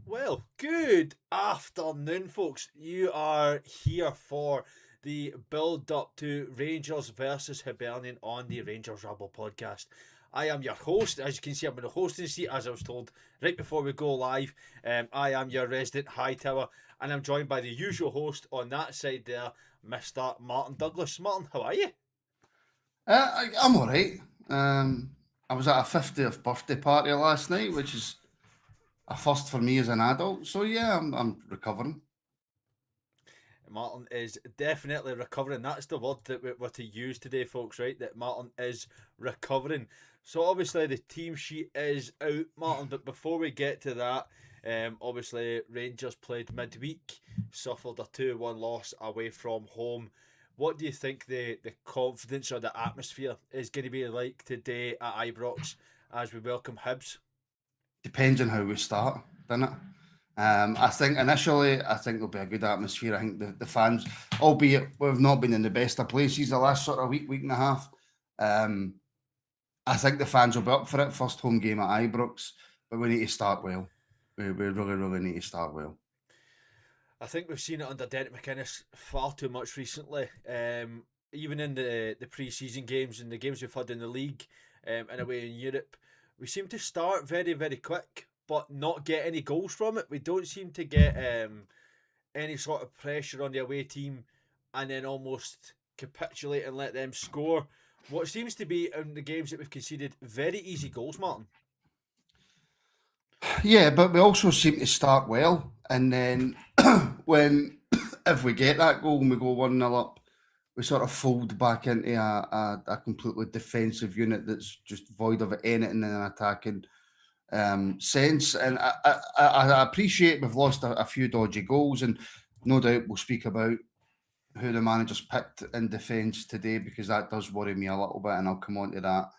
Well, good afternoon, folks. You are here for the build up to Rangers versus Hibernian on the Rangers Rabble Podcast. I am your host. As you can see, I'm in the hosting seat, as I was told right before we go live. I am your resident high tower, and I'm joined by the usual host on that side there, Mr. Martin Douglas. Martin, how are you? I'm all right. I was at a 50th birthday party last night, which is a first for me as an adult. So yeah, I'm recovering. Martin is definitely recovering. That's the word that we're to use today, folks, right? That Martin is recovering. So obviously the team sheet is out, Martin. But before we get to that, obviously Rangers played midweek, suffered a 2-1 loss away from home. What do you think the confidence or the atmosphere is going to be like today at Ibrox as we welcome Hibs? Depends on how we start, doesn't it? I think initially, I think there'll be a good atmosphere. I think the fans, albeit we've not been in the best of places the last sort of week and a half, um, I think the fans will be up for it. First home game at Ibrox, but we need to start well. We really need to start well. I think we've seen it under Derek McInnes far too much recently. Even in the pre-season games and the games we've had in the league and away in Europe, we seem to start very quick, but not get any goals from it. We don't seem to get any sort of pressure on the away team, and then almost capitulate and let them score. What seems to be in the games that we've conceded very easy goals, Martin. Yeah, but we also seem to start well, and then when if we get that goal and we go 1-0 up, we sort of fold back into a completely defensive unit that's just void of anything in an attacking sense. And I appreciate we've lost a few dodgy goals, and no doubt we'll speak about who the managers picked in defence today because that does worry me a little bit, and I'll come on to that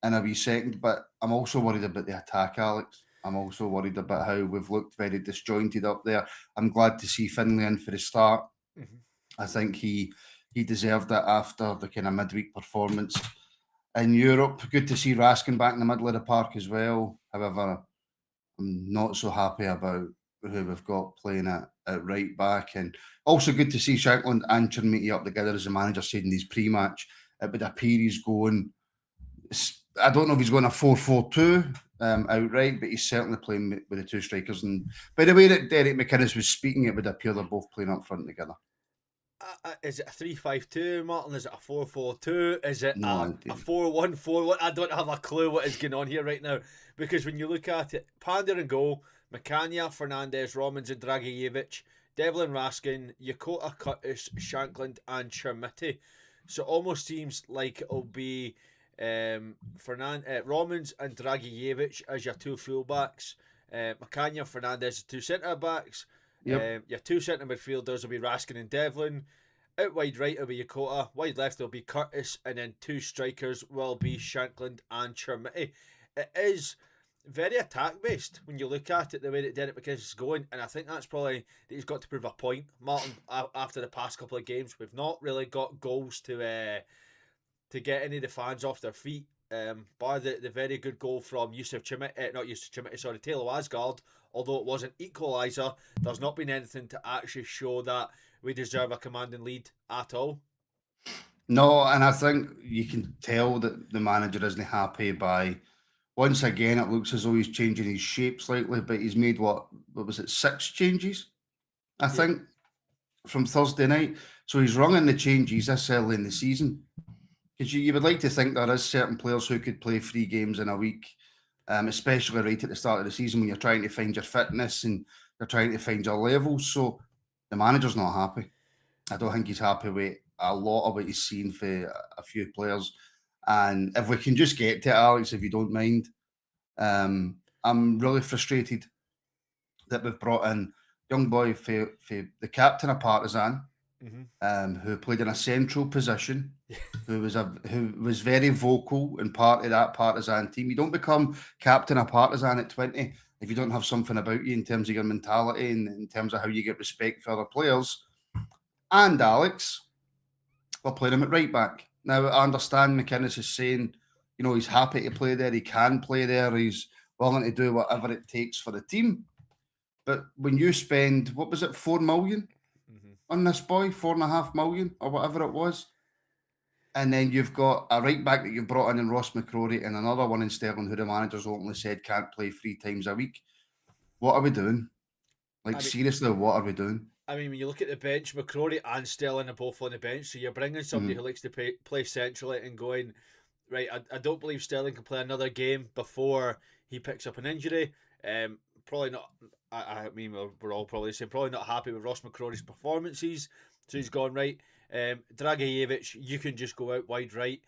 in a wee second. But I'm also worried about the attack, Alex. I'm also worried about how we've looked very disjointed up there. I'm glad to see Finlay in for the start. Mm-hmm. I think he deserved it after the kind of midweek performance in Europe. Good to see Raskin back in the middle of the park as well. However, I'm not so happy about who we've got playing at right back. And also good to see Shankland and Chermiti up together, as the manager said in his pre-match. It would appear he's going, I don't know if he's going a 4-4-2 outright, but he's certainly playing with the two strikers. And by the way that Derek McInnes was speaking, it would appear they're both playing up front together. Is it a 3-5-2, Martin? Is it a 4-4-2? Is it No a idea. 4-1-4? I don't have a clue what is going on here right now. Because when you look at it, Pander and goal, Macania, Fernandez, Romans and Dragicevic, Devlin Raskin, Yokota Curtis, Shankland and Chermiti. So it almost seems like it'll be Romans and Dragicevic as your two fullbacks, Macania, Fernandez, two centre backs. Yep. Your two centre midfielders will be Raskin and Devlin. Out wide right will be Yokota. Wide left will be Curtis, and then two strikers will be Shankland and Chermiti. It is very attack based when you look at it the way that Derek McInnes is going, and I think that's probably that he's got to prove a point. Martin, after the past couple of games, we've not really got goals to get any of the fans off their feet. By the very good goal from Yusuf Chermiti, not Yusuf Chermiti, sorry, Taylor Asgard. Although it was an equaliser, there's not been anything to actually show that we deserve a commanding lead at all. No, and I think you can tell that the manager isn't happy by. Once again, it looks as though he's changing his shape slightly, but he's made what was it, 6 changes, I Yeah. think, from Thursday night. So he's rung in the changes this early in the season. Because you would like to think there is certain players who could play 3 games in a week, especially right at the start of the season when you're trying to find your fitness and you're trying to find your levels. So the manager's not happy. I don't think he's happy with a lot of what he's seen for a few players. And if we can just get to it, Alex, if you don't mind, I'm really frustrated that we've brought in young boy for the captain of Partizan, Mm-hmm. who played in a central position, who was very vocal and part of that Partizan team. You don't become captain of Partizan at 20 if you don't have something about you in terms of your mentality and in terms of how you get respect for other players. And Alex, we're playing him at right back. Now I understand McInnes is saying, he's happy to play there, he can play there, he's willing to do whatever it takes for the team. But when you spend, what was it, 4 million on this boy, 4.5 million or whatever it was, and then you've got a right back that you've brought in Ross McCrory and another one in Sterling who the manager's openly said can't play 3 times a week. What are we doing? Like, seriously, what are we doing? I mean, when you look at the bench, McCrory and Sterling are both on the bench, so you're bringing somebody who likes to play centrally and going, right, I don't believe Sterling can play another game before he picks up an injury. Probably not, I mean, we're all probably saying probably not happy with Ross McCrory's performances, so he's gone, right, Dragicevic, you can just go out wide right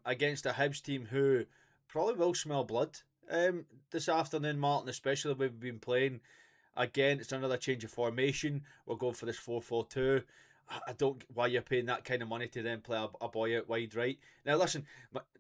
against a Hibs team who probably will smell blood this afternoon, Martin, especially when we've been playing. Again, it's another change of formation. We're going for this 4-4-2. I don't get why you're paying that kind of money to then play a boy out wide right. Now, listen,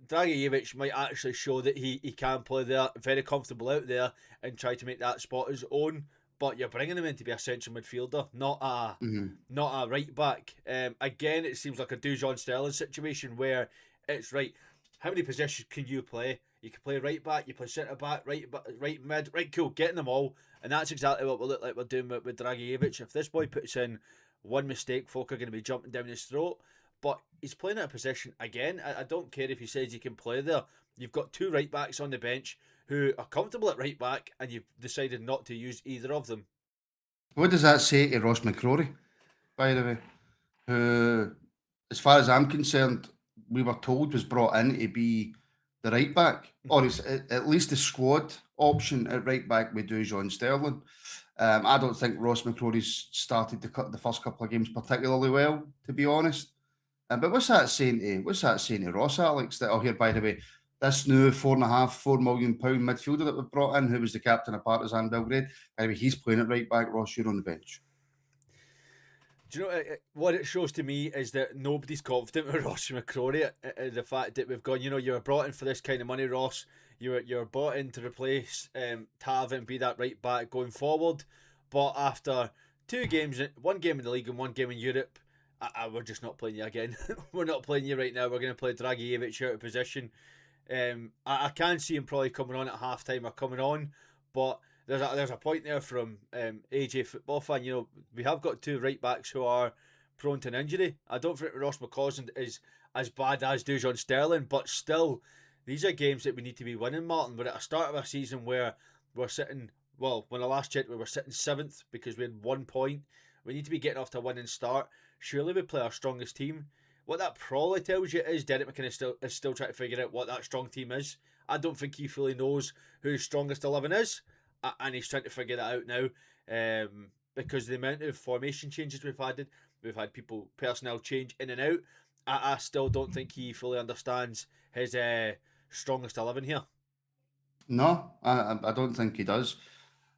Dragicevic might actually show that he can play there, very comfortable out there, and try to make that spot his own. But you're bringing him in to be a central midfielder, not a right back. Again, it seems like a Dujon Sterling situation where it's right. How many positions can you play? You can play right back, you play centre back, right mid, right, cool, getting them all. And that's exactly what we look like we're doing with Dragicevic. If this boy puts in one mistake, folk are going to be jumping down his throat. But he's playing at a position, again, I don't care if he says he can play there. You've got 2 right backs on the bench who are comfortable at right back, and you've decided not to use either of them. What does that say to Ross McCrory, by the way? Who, as far as I'm concerned, we were told was brought in to be the right back, or it's at least the squad option at right back with Dujon Sterling. I don't think Ross McCrory's started the first couple of games particularly well, to be honest. But what's that saying to Ross, Alex? That, oh, here, by the way, this new £4.5 million midfielder that we've brought in, who was the captain of Partizan Belgrade, anyway, he's playing at right back. Ross, you're on the bench. Do you know what it shows to me is that nobody's confident with Ross McCrory. The fact that we've gone, you were brought in for this kind of money, Ross. You're brought in to replace Tav and be that right back going forward. But after 2 games, 1 game in the league and 1 game in Europe, we're just not playing you again. We're not playing you right now. We're going to play Dragicevic out of position. I can see him probably coming on at half time or coming on, but there's a point there from AJ Football Fan. We have got 2 right backs who are prone to an injury. I don't think Ross McCausland is as bad as Dujon Sterling, but still, these are games that we need to be winning, Martin. We're at a start of a season where we're sitting, well, when I last checked, we were sitting 7th because we had 1 point. We need to be getting off to a winning start. Surely we play our strongest team. What that probably tells you is Derek McInnes is still trying to figure out what that strong team is. I don't think he fully knows who his strongest 11 is. And he's trying to figure that out now, because the amount of formation changes we've had people personnel change in and out. I still don't think he fully understands his strongest 11 here. No, I don't think he does.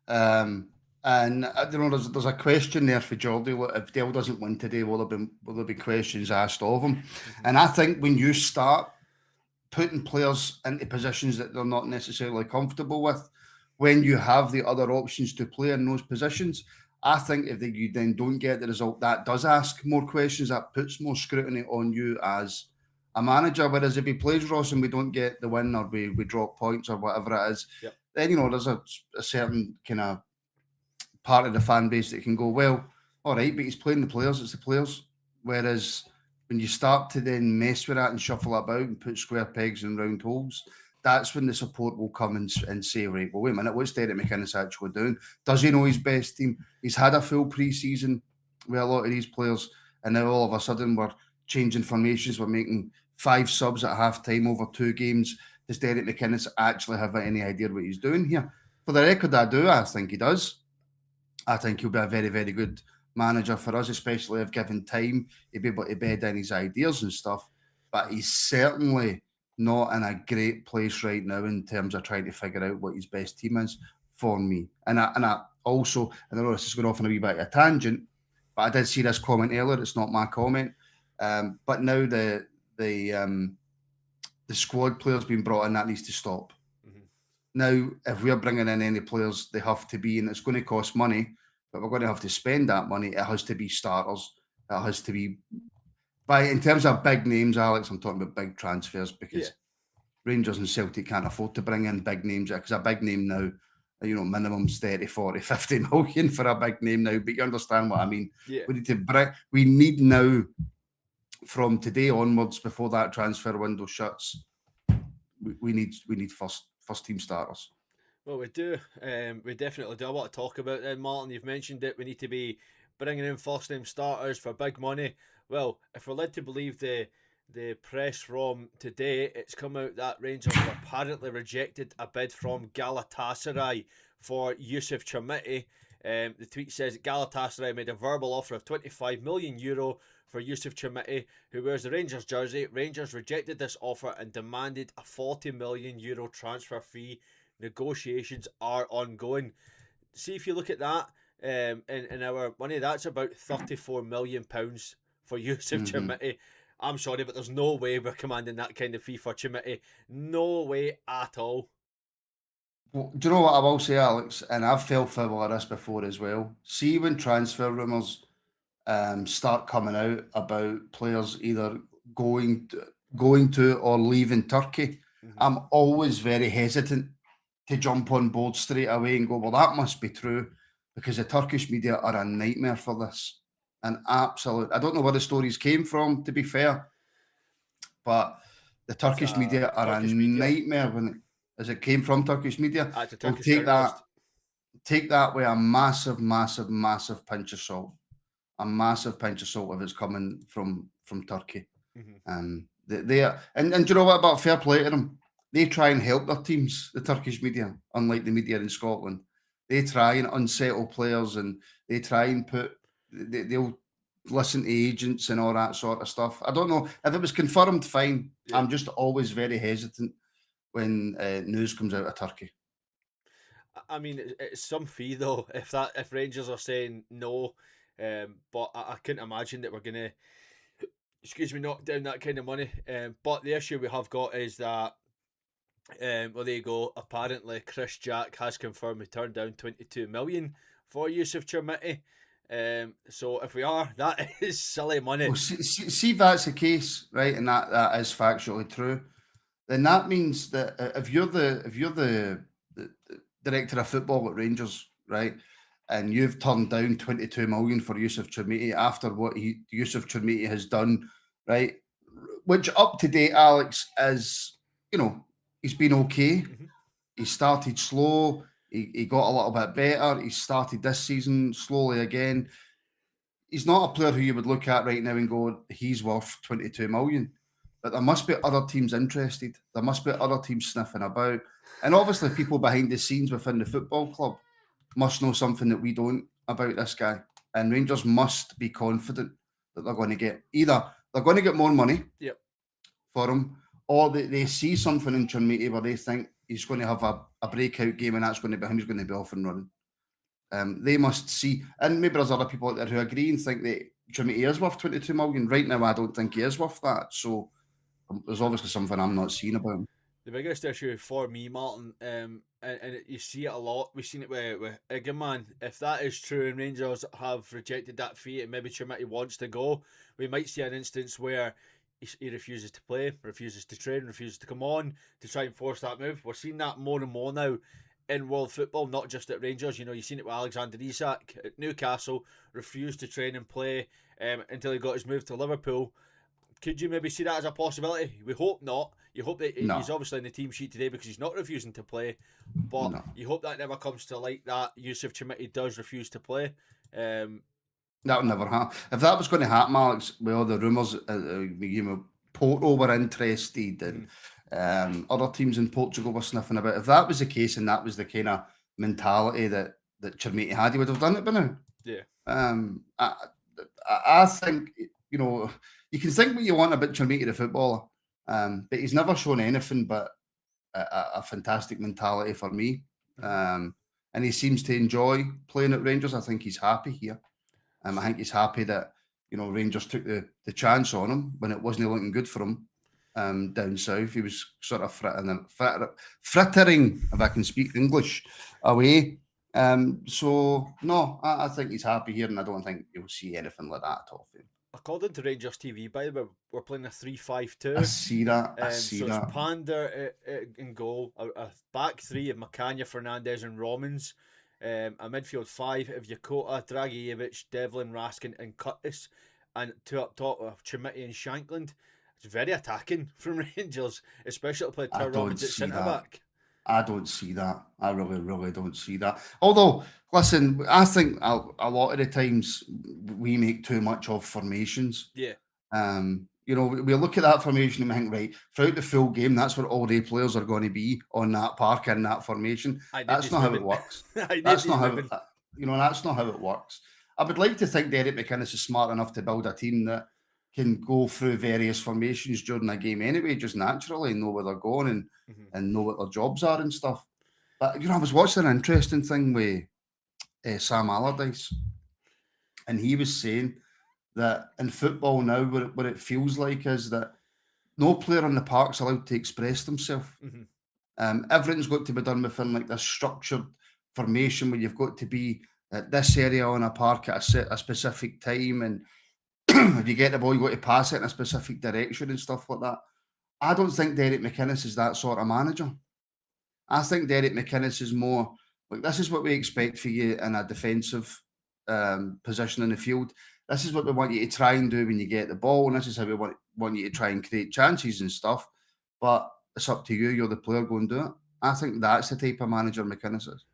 And there's a question there for Jordy. If Dale doesn't win today, will there be questions asked of him? And I think when you start putting players into positions that they're not necessarily comfortable with, when you have the other options to play in those positions, I think if you then don't get the result, that does ask more questions. That puts more scrutiny on you as a manager. Whereas if he plays Ross and we don't get the win, or we drop points or whatever it is, then there's a certain kind of part of the fan base that can go, well, all right, but he's playing the players. It's the players. Whereas when you start to then mess with that and shuffle about and put square pegs in round holes, that's when the support will come and say, right, well, wait a minute, what's Derek McInnes actually doing? Does he know his best team? He's had a full pre-season with a lot of these players, and now all of a sudden we're changing formations. We're making 5 subs at half-time over 2 games. Does Derek McInnes actually have any idea what he's doing here? For the record, I think he does. I think he'll be a very, very good manager for us, especially if given time, he'll be able to bed in his ideas and stuff. But he's certainly not in a great place right now in terms of trying to figure out what his best team is for me. And I also, I know this is going off on a wee bit of a tangent, but I did see this comment earlier. It's not my comment. But now the squad players being brought in, that needs to stop. Now, if we're bringing in any players, they have to be, and it's going to cost money, but we're going to have to spend that money. It has to be starters. It has to be, in terms of big names, Alex, I'm talking about big transfers, because Rangers and Celtic can't afford to bring in big names because a big name now, minimum's 30, 40, 50 million for a big name now. But you understand what I mean. Yeah. We need now, from today onwards, before that transfer window shuts, we need first team starters. Well, we do. We definitely do. I want to talk about then, Martin. You've mentioned it. We need to be bringing in first name starters for big money. Well, if we're led to believe the press from today, it's come out that Rangers have apparently rejected a bid from Galatasaray for Yusuf Chermiti. The tweet says Galatasaray made a verbal offer of €25 million for Yusuf Chermiti, who wears the Rangers jersey. Rangers rejected this offer and demanded a €40 million transfer fee. Negotiations are ongoing. See, if you look at that, in our money, that's about £34 million for Yusuf Chermiti. I'm sorry, but there's no way we're commanding that kind of fee for Chermiti. No way at all. Well, do you know what I will say, Alex? And I've felt foul of this before as well. See, when transfer rumours start coming out about players either going to or leaving Turkey, I'm always very hesitant to jump on board straight away and go, well, that must be true, because the Turkish media are a nightmare for this. An absolute, I don't know where the stories came from, to be fair, but the Turkish media are a nightmare as it came from Turkish media. We'll take that with a massive, massive, massive pinch of salt. A massive pinch of salt if it's coming from Turkey. They are, and do you know what, about fair play to them? They try and help their teams, the Turkish media, unlike the media in Scotland. They try and unsettle players, and they try and they'll listen to agents and all that sort of stuff. I don't know if it was confirmed, fine. Yeah. I'm just always very hesitant when news comes out of Turkey. I mean, it's some fee though. If Rangers are saying no, but I couldn't imagine that we're gonna, knock down that kind of money. But the issue we have got is that, well, there you go. Apparently, Chris Jack has confirmed we turned down 22 million for Yusuf Chermiti. So if we are, that is silly money. Well, see if that's the case, right, and that is factually true, then that means that if you're the director of football at Rangers, right, and you've turned down 22 million for Yusuf Chermiti after what Yusuf Chermiti has done, right, which up to date, Alex, is, he's been okay. He started slow. He got a little bit better. He started this season slowly again. He's not a player who you would look at right now and go, he's worth 22 million. But there must be other teams interested. There must be other teams sniffing about. And obviously people behind the scenes within the football club must know something that we don't about this guy. And Rangers must be confident that they're going to get they're going to get more money for him, or they see something in Chermiti where they think he's going to have a breakout game, and that's going to be him. He's going to be off and running. They must see, and maybe there's other people out there who agree and think that Chermiti is worth 22 million. Right now, I don't think he is worth that. So there's obviously something I'm not seeing about him. The biggest issue for me, Martin, and you see it a lot. We've seen it with Hibernian. If that is true and Rangers have rejected that fee and maybe Chermiti wants to go, we might see an instance where he refuses to play, refuses to train, refuses to come on to try and force that move. We're seeing that more and more now in world football, not just at Rangers. You've seen it with Alexander Isak at Newcastle, refused to train and play until he got his move to Liverpool. Could you maybe see that as a possibility? We hope not. You hope that he's obviously in the team sheet today because he's not refusing to play, but you hope that never comes to light that Yusuf Chermiti does refuse to play. That would never happen. If that was going to happen, Alex, with all the rumours, Porto were interested and other teams in Portugal were sniffing about. If that was the case and that was the kind of mentality that Chermiti had, he would have done it by now. Yeah. I think, you can think what you want about Chermiti, the footballer, but he's never shown anything but a fantastic mentality for me. And he seems to enjoy playing at Rangers. I think he's happy here. I think he's happy that, Rangers took the chance on him when it wasn't looking good for him down south. He was sort of frittering, if I can speak English, away. So, no, I think he's happy here, and I don't think you'll see anything like that at all for him. according to Rangers TV, by the way, we're playing a 3-5-2. I see that. So it's Pander in goal, a back three of Macania, Fernandez, and Romans. A midfield five of Yokota, Dragicevic, Devlin, Raskin, and Curtis, and two up top of Chimiti and Shankland. It's very attacking from Rangers, especially to play Tyrone Robbins at centre back. I don't see that. I really, really don't see that. Although, listen, I think a lot of the times we make too much of formations. Yeah. You know, we look at that formation and think, right, throughout the full game, that's where all the players are going to be on that park in that formation. That's not how it works. That's not how that's not how it works. I would like to think Derek McInnes is smart enough to build a team that can go through various formations during a game anyway, just naturally, and know where they're going and know what their jobs are and stuff. But, I was watching an interesting thing with Sam Allardyce, and he was saying that in football now, what it feels like is that no player on the park's allowed to express themselves. Everything's got to be done within like this structured formation where you've got to be at this area on a park at a specific time, and if you get the ball, you got to pass it in a specific direction and stuff like that. I don't think Derek McInnes is that sort of manager. I think Derek McInnes is more like, this is what we expect for you in a defensive position in the field. This is what we want you to try and do when you get the ball, and this is how we want you to try and create chances and stuff. But it's up to you. You're the player. Go and do it. I think that's the type of manager McInnes is.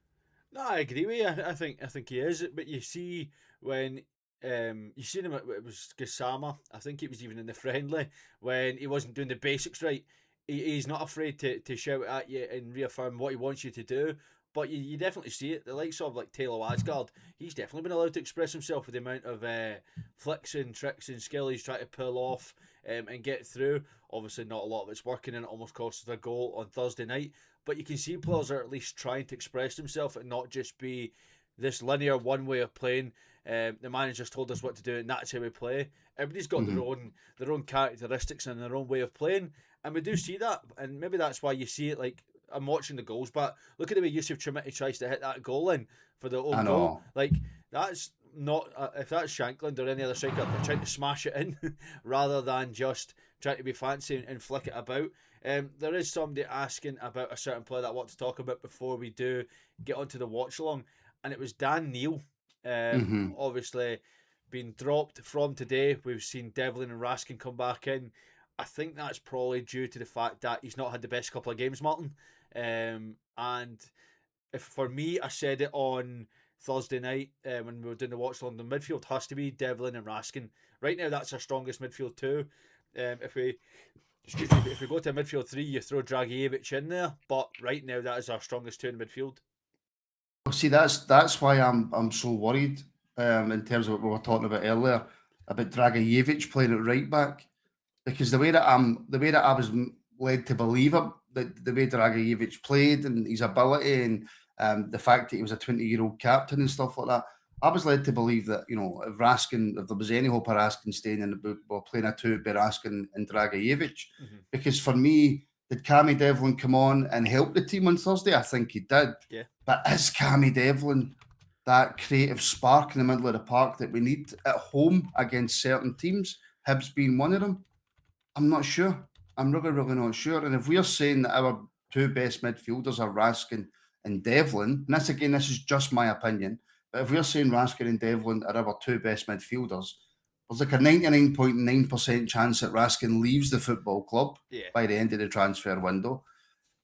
No, I agree with you. I think he is. But you see when you seen him, it was Gassama. I think it was even in the friendly when he wasn't doing the basics right. He's not afraid to shout at you and reaffirm what he wants you to do. But you definitely see it. The likes of like Taylor Asgard, he's definitely been allowed to express himself with the amount of flicks and tricks and skill he's trying to pull off and get through. Obviously, not a lot of it's working, and it almost cost us a goal on Thursday night. But you can see players are at least trying to express themselves and not just be this linear one way of playing. The manager's told us what to do, and that's how we play. Everybody's got their own characteristics and their own way of playing, and we do see that. And maybe that's why you see it. Like, I'm watching the goals, but look at the way Yusuf Chimiti tries to hit that goal in for the own goal. Like, that's not if that's Shankland or any other striker, they're trying to smash it in rather than just trying to be fancy and flick it about. There is somebody asking about a certain player that I want to talk about before we do get onto the watch along, and it was Dan Neil. Obviously being dropped from today. We've seen Devlin and Raskin come back in. I think that's probably due to the fact that he's not had the best couple of games, Martin. And if for me, I said it on Thursday night when we were doing the watch along, the midfield has to be Devlin and Raskin. Right now, that's our strongest midfield too. If we go to a midfield three, you throw Dragicevic in there. But right now, that is our strongest two in midfield. Well, see, that's why I'm so worried in terms of what we were talking about earlier about Dragicevic playing at right back, because the way that I was led to believe it, the way Dragicevic played and his ability and the fact that he was a 20-year-old captain and stuff like that, I was led to believe that, if there was any hope of Raskin staying in the book, we're playing a two, it'd be Raskin and Dragicevic. Because for me, did Cammy Devlin come on and help the team on Thursday? I think he did. Yeah. But is Cammy Devlin that creative spark in the middle of the park that we need at home against certain teams, Hibs being one of them? I'm not sure. I'm really, really not sure. And if we're saying that our two best midfielders are Raskin and Devlin, and this is just my opinion, but if we're saying Raskin and Devlin are our two best midfielders, there's like a 99.9% chance that Raskin leaves the football club by the end of the transfer window.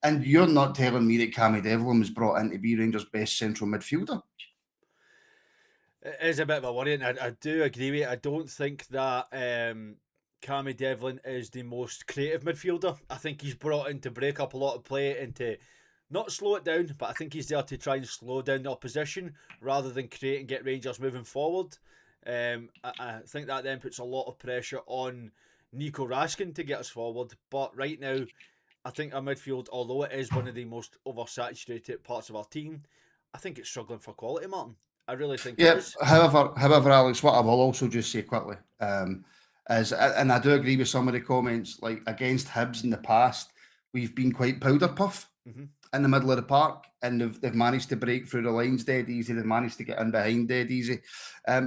And you're not telling me that Cammy Devlin was brought in to be Rangers' best central midfielder? It is a bit of a worry, and I do agree with you. I don't think that Cammy Devlin is the most creative midfielder. I think he's brought in to break up a lot of play and to not slow it down, but I think he's there to try and slow down the opposition rather than create and get Rangers moving forward. I think that then puts a lot of pressure on Nico Raskin to get us forward. But right now, I think our midfield, although it is one of the most oversaturated parts of our team, I think it's struggling for quality, Martin. I really think it is. However, Alex, what I will also just say quickly is, and I do agree with some of the comments, like against Hibs in the past, we've been quite powder puff. in the middle of the park, and they've managed to break through the lines dead easy. They've managed to get in behind dead easy.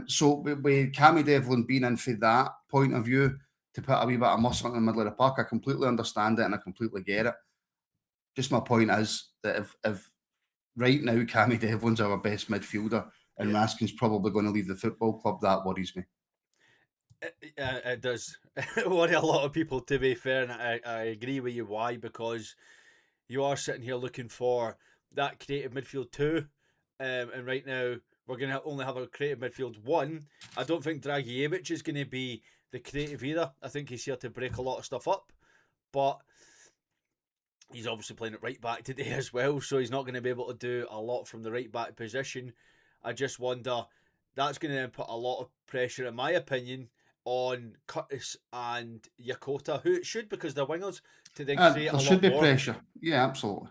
So with Cammy Devlin being in for that point of view, to put a wee bit of muscle in the middle of the park, I completely understand it and I completely get it. Just my point is that if right now Cammy Devlin's our best midfielder and Raskin's probably going to leave the football club, that worries me. It does worry a lot of people, to be fair, and I agree with you. Why? Because you are sitting here looking for that creative midfield too, and right now we're going to only have a creative midfield one. I don't think Dragicevic is going to be the creative either. I think he's here to break a lot of stuff up, but he's obviously playing at right back today as well, so he's not going to be able to do a lot from the right back position. I just wonder, that's going to then put a lot of pressure, in my opinion, on Curtis and Yokota, who it should, because they're wingers, to then create a lot more. There should be pressure. Yeah, absolutely.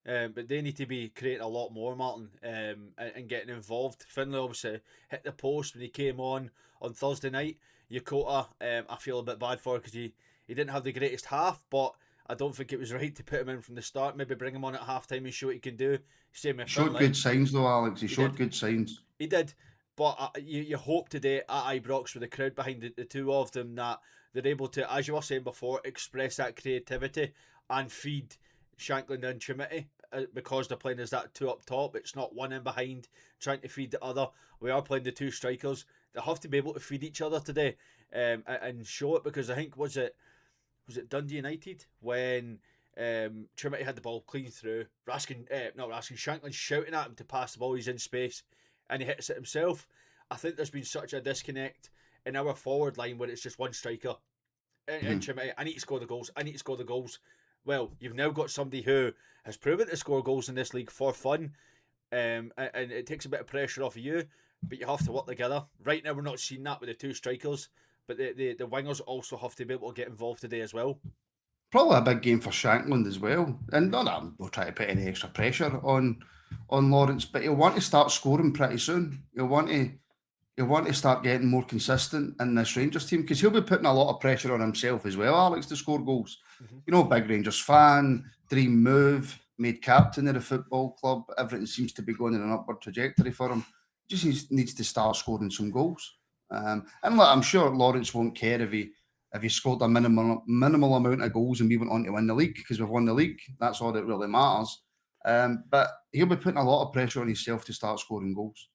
But they need to be creating a lot more, Martin, and getting involved. Finlay obviously hit the post when he came on Thursday night. Yokota, I feel a bit bad for because he didn't have the greatest half, but I don't think it was right to put him in from the start. Maybe bring him on at half time and show what he can do. Same with Showed Finlay. good signs though, Alex. He showed good signs. He did. But you hope today at Ibrox with the crowd behind the two of them that they're able to, as you were saying before, express that creativity and feed Shankland and Chimity, because they're playing as that two up top. It's not one in behind trying to feed the other. We are playing the two strikers. They have to be able to feed each other today, and show it, because I think was it Dundee United when Chimity had the ball clean through, Shankland shouting at him to pass the ball, he's in space, and he hits it himself. I think there's been such a disconnect in our forward line where it's just one striker. And Chimity, I need to score the goals. Well, you've now got somebody who has proven to score goals in this league for fun, and it takes a bit of pressure off of you, but you have to work together. Right now, we're not seeing that with the two strikers, but the wingers also have to be able to get involved today as well. Probably a big game for Shankland as well. And not that I'm not trying to put any extra pressure on Lawrence, but he'll want to start scoring pretty soon. He'll want to start getting more consistent in this Rangers team, because he'll be putting a lot of pressure on himself as well, Alex, to score goals. You know, big Rangers fan, dream move, made captain of the football club. Everything seems to be going in an upward trajectory for him. Just needs to start scoring some goals. And look, I'm sure Lawrence won't care if he scored a minimal amount of goals and we went on to win the league, because we've won the league. That's all that really matters. But he'll be putting a lot of pressure on himself to start scoring goals.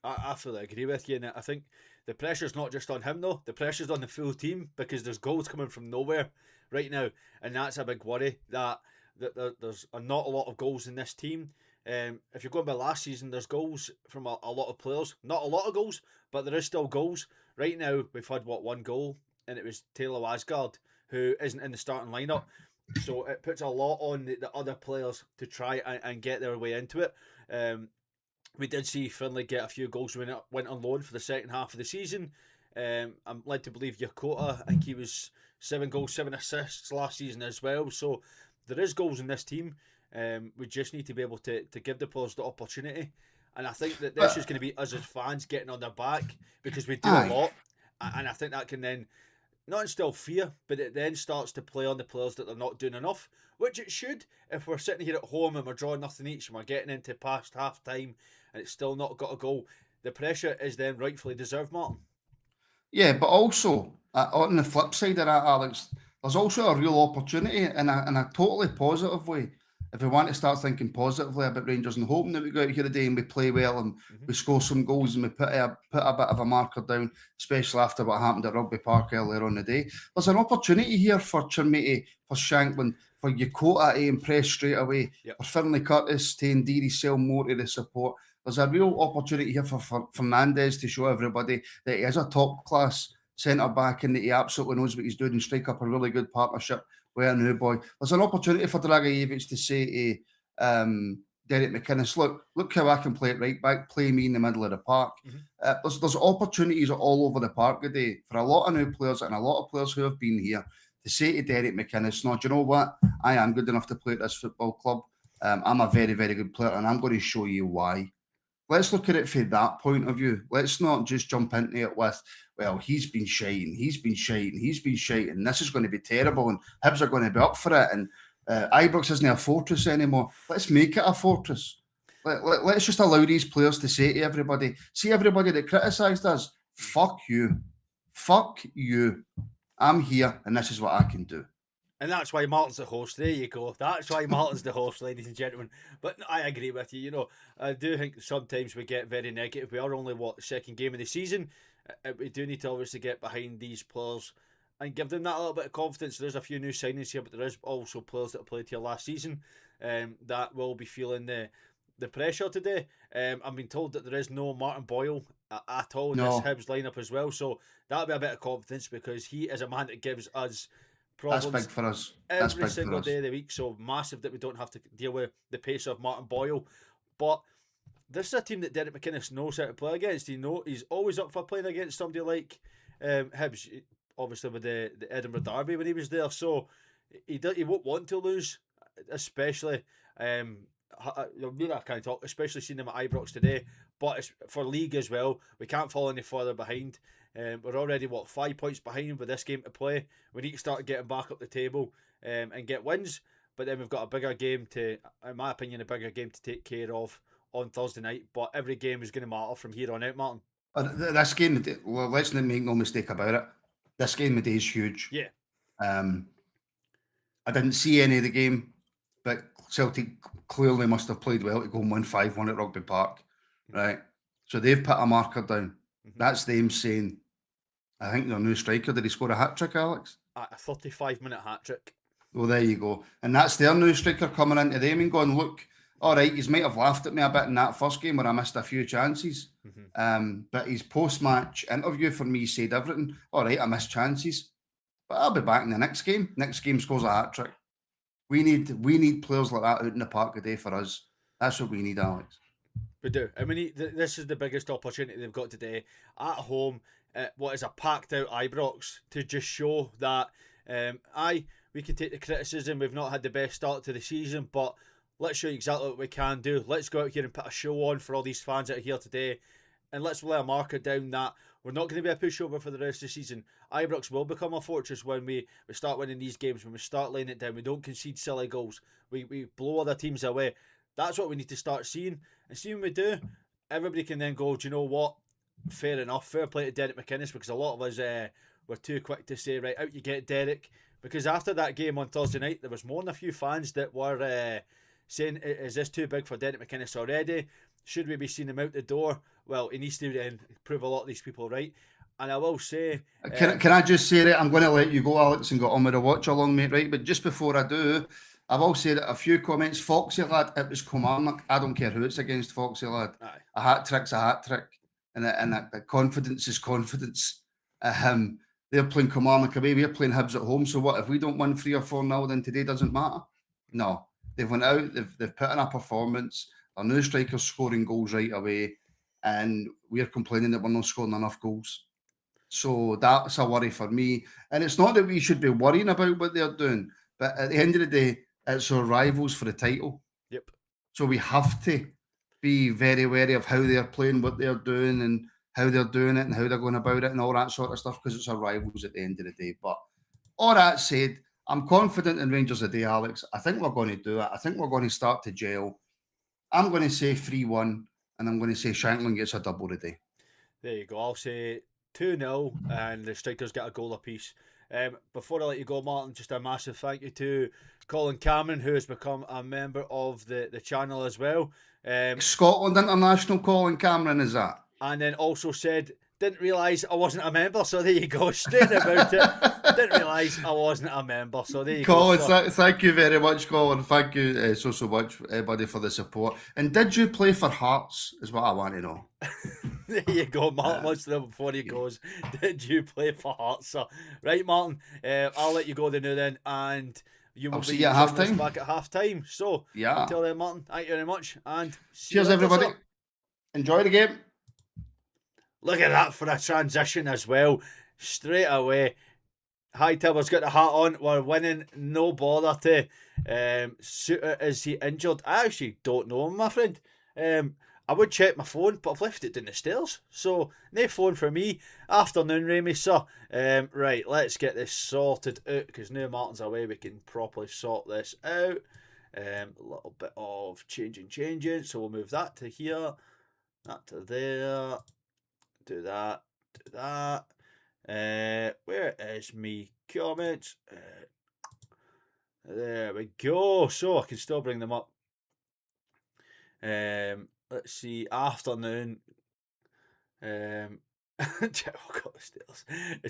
I fully agree with you, and I think the pressure's not just on him though. The pressure's on the full team, because there's goals coming from nowhere right now, and that's a big worry. That there's not a lot of goals in this team. If you're going by last season, there's goals from a lot of players. Not a lot of goals, but there is still goals. Right now, we've had one goal, and it was Taylor Asgard, who isn't in the starting lineup. So it puts a lot on the other players to try and get their way into it. We did see Finlay get a few goals when it went on loan for the second half of the season. I'm led to believe Yokota, I think he was 7 goals, 7 assists last season as well. So there is goals in this team. We just need to be able to give the players the opportunity. And I think that this is going to be us as fans getting on their back, because we do a lot. And I think that can then not instill fear, but it then starts to play on the players that they're not doing enough, which it should. If we're sitting here at home and we're drawing nothing each and we're getting into past half time and it's still not got a goal, the pressure is then rightfully deserved, Martin. Yeah, but also on the flip side of that, Alex, there's also a real opportunity in a totally positive way. If we want to start thinking positively about Rangers and hoping that we go out here today and we play well and we score some goals and we put a bit of a marker down, especially after what happened at Rugby Park earlier on the day, there's an opportunity here for Chimity, for Shankland, for Yokota to impress straight away, for Finlay Curtis to indeed sell more to the support. There's a real opportunity here for Fernandez to show everybody that he is a top-class centre-back and that he absolutely knows what he's doing and strike up a really good partnership with a new boy. There's an opportunity for Dragicevic to say to Derek McInnes, look how I can play at right back, play me in the middle of the park. There's opportunities all over the park today for a lot of new players and a lot of players who have been here to say to Derek McInnes, no, do you know what? I am good enough to play at this football club. I'm a very, very good player and I'm going to show you why. Let's look at it from that point of view. Let's not just jump into it with, well, he's been shiting, this is going to be terrible, and Hibs are going to be up for it, and Ibrox isn't a fortress anymore. Let's make it a fortress. Let's just allow these players to say to everybody, see everybody that criticised us, fuck you. Fuck you. I'm here and this is what I can do. And that's why Martin's the host. There you go. That's why Martin's the host, ladies and gentlemen. But I agree with you. You know, I do think sometimes we get very negative. We are only, the second game of the season. We do need to obviously get behind these players and give them that little bit of confidence. There's a few new signings here, but there is also players that played here last season that will be feeling the pressure today. I've been told that there is no Martin Boyle at all in this Hibs lineup as well. So that'll be a bit of confidence because he is a man that gives us problems. That's big for us. Every single day of the week. So massive that we don't have to deal with the pace of Martin Boyle. But this is a team that Derek McInnes knows how to play against. He's always up for playing against somebody like Hibs, obviously with the Edinburgh Derby when he was there. So he won't want to lose, especially I can't talk, especially seeing them at Ibrox today. But it's for league as well. We can't fall any further behind. We're already 5 points behind with this game to play. We need to start getting back up the table and get wins. But then we've got a bigger game in my opinion, to take care of on Thursday night. But every game is going to matter from here on out, Martin. This game, well, let's not make no mistake about it. This game today is huge. Yeah. I didn't see any of the game, but Celtic clearly must have played well to go and win 5-1 at Rugby Park, right? So they've put a marker down. That's them saying, I think their new striker, did he score a hat-trick, Alex? A 35-minute hat-trick. Well, there you go. And that's their new striker coming into them and going, look, all right, he's might have laughed at me a bit in that first game where I missed a few chances. But his post-match interview for me said everything. All right, I missed chances. But I'll be back in the next game. Next game scores a hat-trick. We need players like that out in the park today for us. That's what we need, Alex. We do. I mean, this is the biggest opportunity they've got today at home. What is a packed out Ibrox to just show that we can take the criticism. We've not had the best start to the season, but let's show you exactly what we can do. Let's go out here and put a show on for all these fans out here today, and let's lay a marker down that we're not going to be a pushover for the rest of the season. Ibrox will become a fortress when we start winning these games, when we start laying it down. We don't concede silly goals. We blow other teams away. That's what we need to start seeing. And see when we do, everybody can then go, do you know what? Fair enough. Fair play to Derek McInnes, because a lot of us were too quick to say, right, out you get Derek. Because after that game on Thursday night, there was more than a few fans that were saying, is this too big for Derek McInnes already? Should we be seeing him out the door? Well, he needs to prove a lot of these people right. And I will say... Can I just say that I'm going to let you go, Alex, and go on with the watch along, mate, right? But just before I do, I will say that a few comments. Foxy lad, it was Kilmarnock. I don't care who it's against, Foxy lad. Aye. A hat-trick's a hat-trick. And the confidence is confidence. They're playing Kilmarnock away, we're playing Hibs at home. So what, if we don't win 3 or 4-0, then today doesn't matter? No. They've went out, they've put in a performance. Our new striker's scoring goals right away. And we're complaining that we're not scoring enough goals. So that's a worry for me. And it's not that we should be worrying about what they're doing, but at the end of the day, it's our rivals for the title. Yep. So we have to be very wary of how they're playing, what they're doing, and how they're doing it, and how they're going about it, and all that sort of stuff, because it's our rivals at the end of the day. But all that said, I'm confident in Rangers today, Alex. I think we're going to do it. I think we're going to start to gel. I'm going to say 3-1, and I'm going to say Shankland gets a double today. There you go. I'll say 2-0, and the strikers get a goal apiece. Before I let you go, Martin, just a massive thank you to Colin Cameron, who has become a member of the channel as well. Scotland International Colin Cameron, is that? And then also said, didn't realise I wasn't a member, so there you go, straight about it. Didn't realise I wasn't a member, so there you Colin, go. Colin, thank you very much, Colin. Thank you so much, everybody, for the support. And did you play for Hearts, is what I want to know. There you go, Martin wants to know before he goes, did you play for Hearts? So, right, Martin, I'll let you go there now then, and you will see you at half time. Back at half time. So, yeah. Until then, Martin, thank you very much, and cheers, everybody. Enjoy the game. Look at that for a transition as well. Straight away. Hightower's got the hat on. We're winning. No bother to. Suter, is he injured? I actually don't know him, my friend. I would check my phone, but I've left it down the stairs. So, no phone for me. Afternoon, Ramy, sir. Right, let's get this sorted out, because now Martin's away, we can properly sort this out. A little bit of changing. So we'll move that to here, that to there, do that. Where is me comments? There we go. So I can still bring them up. Let's see. Afternoon. It's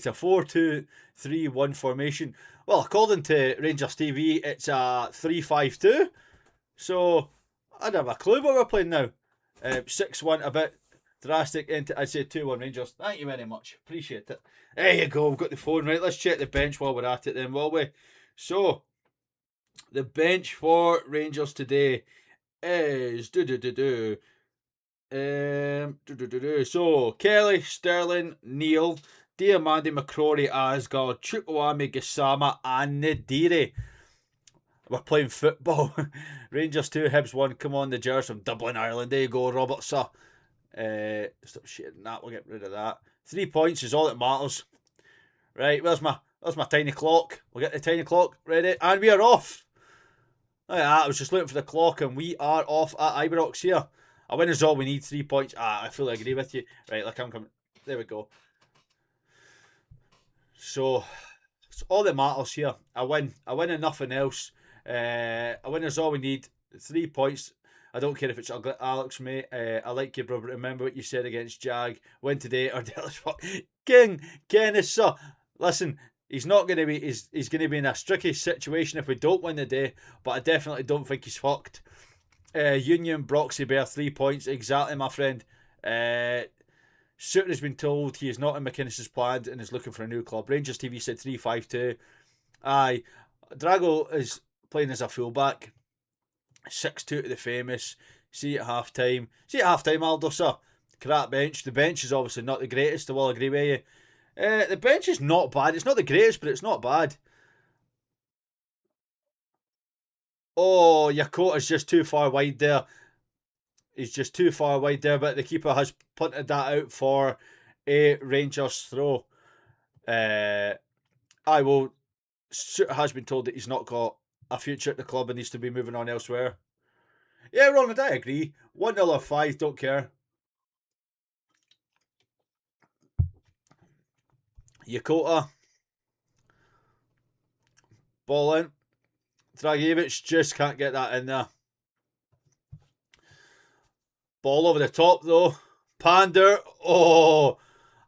a 4-2-3-1 formation. Well, according to Rangers TV, it's a 3-5-2. So I don't have a clue what we're playing now. 6-1, a bit drastic. I'd say 2-1 Rangers. Thank you very much. Appreciate it. There you go. We've got the phone right. Let's check the bench while we're at it then, will we? So the bench for Rangers today is so Kelly, Sterling, Neil, Diamandi, McCrory, Asgard, Chukwueze, Gisama, and Nadiri. We're playing football. Rangers 2, Hibs 1. Come on, the Jers from Dublin, Ireland. There you go, Robert, sir. Stop shitting that. We'll get rid of that. 3 points is all that matters. Right, where's my tiny clock? We'll get the tiny clock ready, and we are off. Look at that. I was just looking for the clock, and we are off at Ibrox here. A win is all we need. 3 points. I fully agree with you. Right, look, I'm coming. There we go. So, it's all that matters here. I win and nothing else. A win is all we need. 3 points. I don't care if it's ugly, Alex, mate. I like you, bro. But remember what you said against Jag. Win today or Dallas fuck. King, Kenneth, sir. Listen, he's not going to be. He's going to be in a tricky situation if we don't win the day. But I definitely don't think he's fucked. Union, Broxy Bear, 3 points. Exactly, my friend. Suter has been told he is not in McInnes's plans and is looking for a new club. Rangers TV said 3-5-2. Aye. Drago is playing as a fullback. 6-2 to the famous. See at half time, Aldo, sir. Crap bench. The bench is obviously not the greatest, I will agree with you. The bench is not bad. It's not the greatest, but it's not bad. Oh, Yakota's just too far wide there. He's just too far wide there, but the keeper has punted that out for a Rangers throw. Has been told that he's not got a future at the club and needs to be moving on elsewhere. Yeah, Ronald, I agree. 1-0 or 5, don't care. Yakota. Ball in. Dragicevic just can't get that in there. Ball over the top though. Pander. Oh.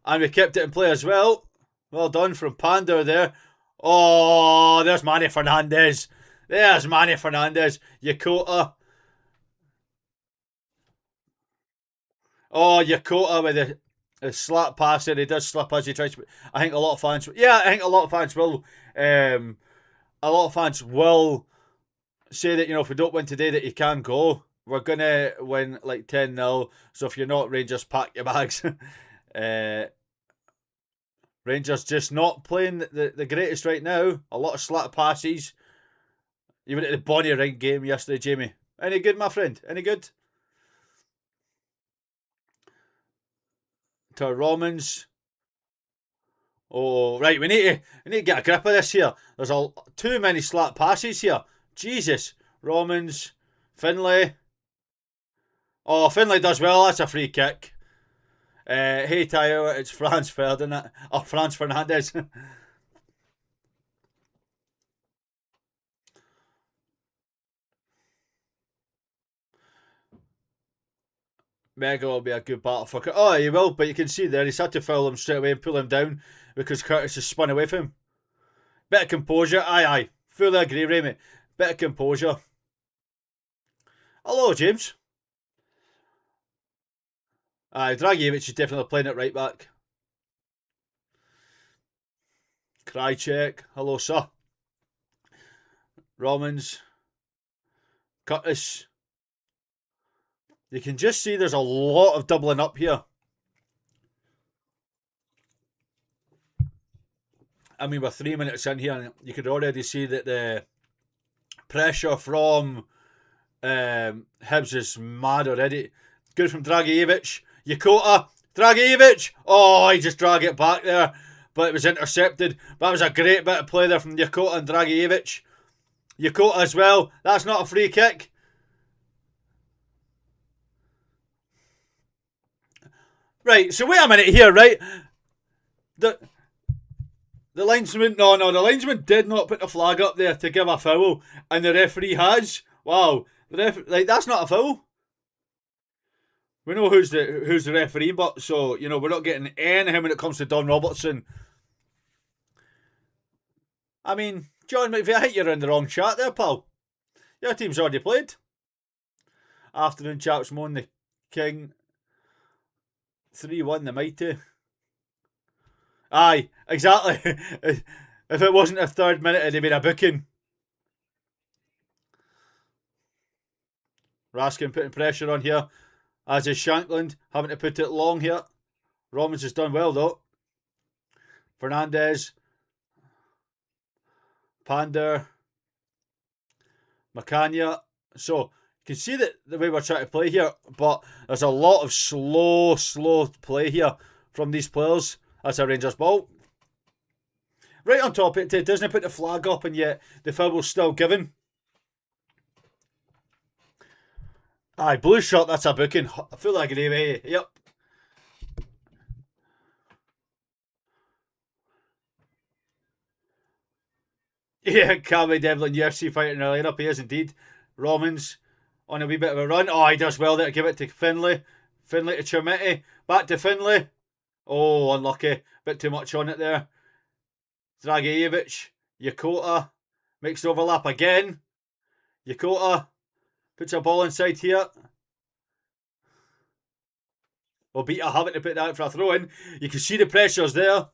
And we kept it in play as well. Well done from Pander there. Oh, there's Manny Fernandez. Yakota. Oh, Yakota with a slap pass there. He does slip as he tries to. I think a lot of fans will. A lot of fans will say that, if we don't win today, that he can go. We're going to win like 10-0. So if you're not Rangers, pack your bags. Rangers just not playing the greatest right now. A lot of slap passes. You went to the Bonnie Ring game yesterday, Jamie. Any good, my friend? Any good? To Romans. Oh, right. We need to get a grip of this here. There's too many slap passes here. Jesus. Romans. Finlay. Oh, Finlay does well. That's a free kick. Hey, Tyler. It's Franz Ferdinand. Oh, Franz Fernandez. Mega will be a good battle for Curtis. Oh, he will, but you can see there, he's had to foul him straight away and pull him down because Curtis has spun away from him. Bit of composure. Aye. Fully agree, Ramy. Bit of composure. Hello, James. Aye, Dragicevic is definitely playing it right back. Krychek. Hello, sir. Romans. Curtis. You can just see there's a lot of doubling up here. I mean, we're 3 minutes in here, and you could already see that the pressure from Hibs is mad already. Good from Dragicevic. Yokota. Dragicevic. Oh, he just dragged it back there. But it was intercepted. That was a great bit of play there from Yokota and Dragicevic. Yokota as well. That's not a free kick. Right, so wait a minute here, right? The linesman, the linesman did not put the flag up there to give a foul, and the referee has. Wow, that's not a foul. We know who's the referee, but so we're not getting anything when it comes to Don Robertson. I mean, John McVeigh, I think you're in the wrong chat there, pal. Your team's already played. Afternoon chaps, Moan the King. 3-1 the mighty. Aye, exactly. If it wasn't a third minute, it'd have been a booking. Raskin putting pressure on here. As is Shankland, having to put it long here. Romans has done well though. Fernandez. Pander. Macania. So, you can see that the way we're trying to play here, but there's a lot of slow play here from these players. That's a Rangers ball. Right on top of it, doesn't put the flag up, and yet the foul was still given. Aye, blue shirt, that's a booking. Full of gravy. Yep. Yeah, Cammy Devlin, UFC fighter in the lineup. He is indeed. Romans on a wee bit of a run. Oh, he does well there to give it to Finlay. Finlay to Chermiti. Back to Finlay. Oh, unlucky. Bit too much on it there. Dragicevic. Yokota. Makes the overlap again. Yokota. Puts a ball inside here. Well, Beta having to put that for a throw in. You can see the pressures there.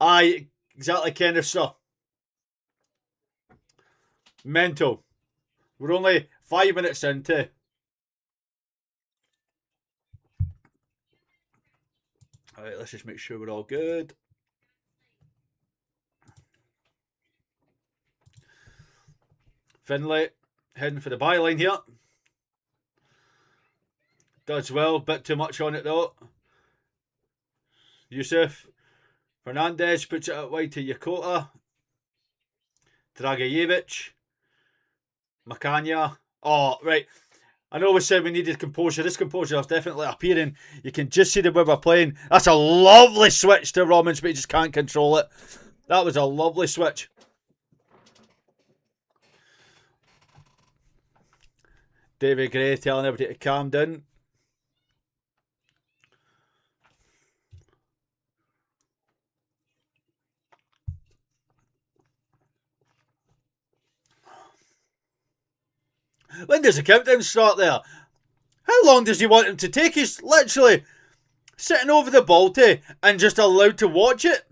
Aye, exactly, Kenneth, sir. Mental. We're only 5 minutes into. Alright, let's just make sure we're all good. Finlay heading for the byline here. Does well, bit too much on it though. Yusuf. Fernandez puts it out wide to Yokota. Dragicevic. Macania. Oh, right. I know we said we needed composure. This composure is definitely appearing. You can just see the way we're playing. That's a lovely switch to Romans, but he just can't control it. That was a lovely switch. David Gray telling everybody to calm down. When does the countdown start there? How long does he want him to take? He's literally sitting over the ball and just allowed to watch it.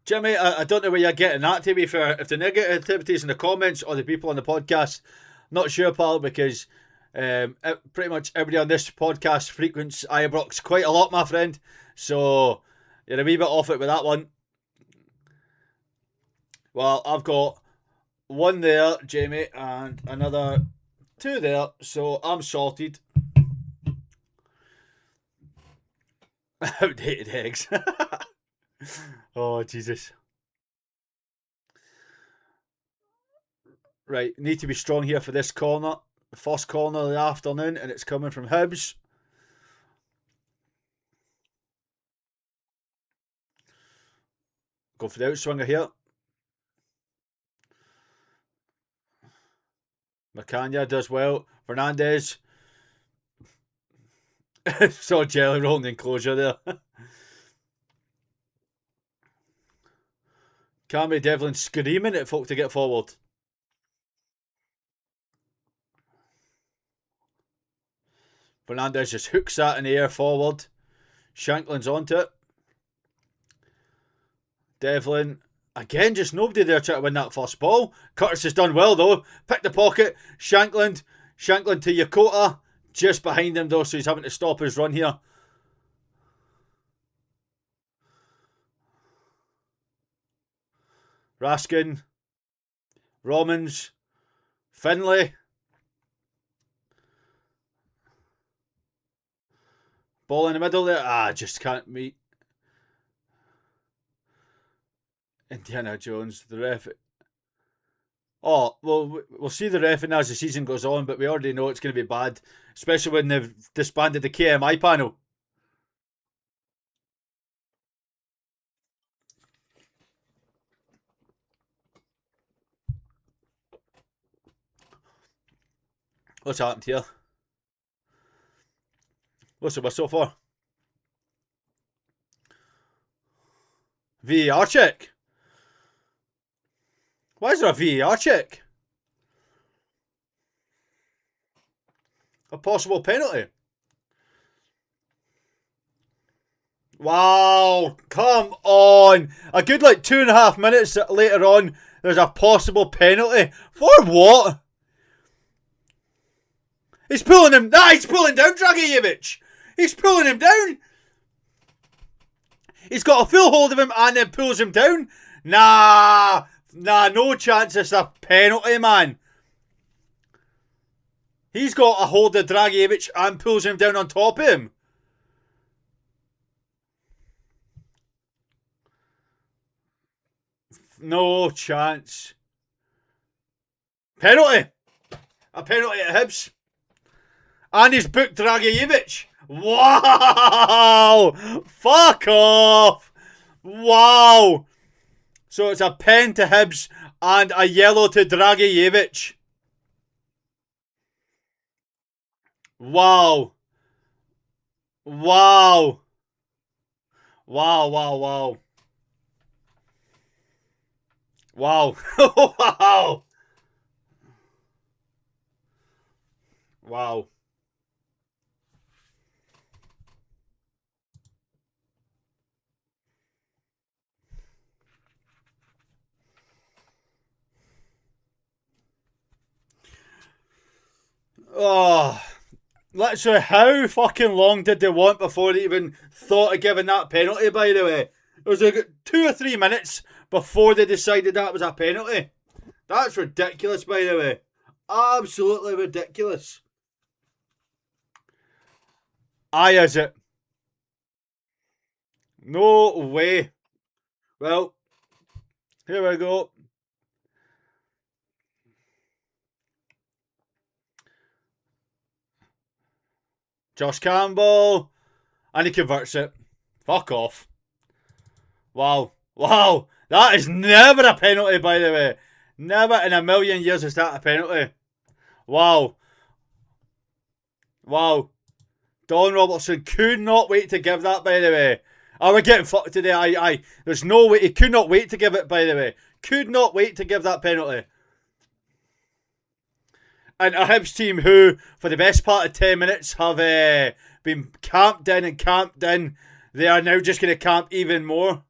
Jimmy, I don't know where you're getting that, to be fair. If the negativity's in the comments or the people on the podcast, not sure, pal, because pretty much everybody on this podcast frequents Ibrox quite a lot, my friend. So you're a wee bit off it with that one. Well, I've got one there, Jamie, and another 2 there, so I'm sorted. Outdated eggs. Oh, Jesus. Right, need to be strong here for this corner. The first corner of the afternoon, and it's coming from Hibs. Go for the outswinger here. Macania does well. Fernandez. Saw Jelly rolling the enclosure there. Cammy Devlin screaming at folk to get forward. Fernandez just hooks that in the air forward. Shankland's onto it. Devlin. Again, just nobody there trying to win that first ball. Curtis has done well though. Picked the pocket. Shankland to Yokota. Just behind him though, so he's having to stop his run here. Raskin. Romans, Finlay. Ball in the middle there. Just can't meet. Indiana Jones, the ref. Oh, well, we'll see the ref as the season goes on, but we already know it's going to be bad, especially when they've disbanded the KMI panel. What's happened here? What's the whistle for? VAR check. Why is there a VAR check? A possible penalty. Wow, come on. A good 2.5 minutes later on, there's a possible penalty. For what? He's pulling him. He's pulling down Dragicevic. He's pulling him down. He's got a full hold of him and then pulls him down. Nah, no chance it's a penalty, man. He's got a hold of Dragicevic and pulls him down on top of him. No chance. Penalty. A penalty at Hibs. And he's booked Dragicevic. Wow! Fuck off! Wow! So it's a pen to Hibs and a yellow to Dragicevic. Wow. Wow. Wow, wow, wow. Wow. Wow. Wow. Oh, literally, how fucking long did they want before they even thought of giving that penalty, by the way? It was 2 or 3 minutes before they decided that was a penalty. That's ridiculous, by the way. Absolutely ridiculous. Aye, is it? No way. Well, here we go. Josh Campbell. And he converts it. Fuck off. Wow. Wow. That is never a penalty, by the way. Never in a million years is that a penalty. Wow. Wow. Don Robertson could not wait to give that, by the way. We're getting fucked today. Aye. There's no way. He could not wait to give it, by the way. Could not wait to give that penalty. And a Hibs team who, for the best part of 10 minutes, have been camped in. They are now just going to camp even more.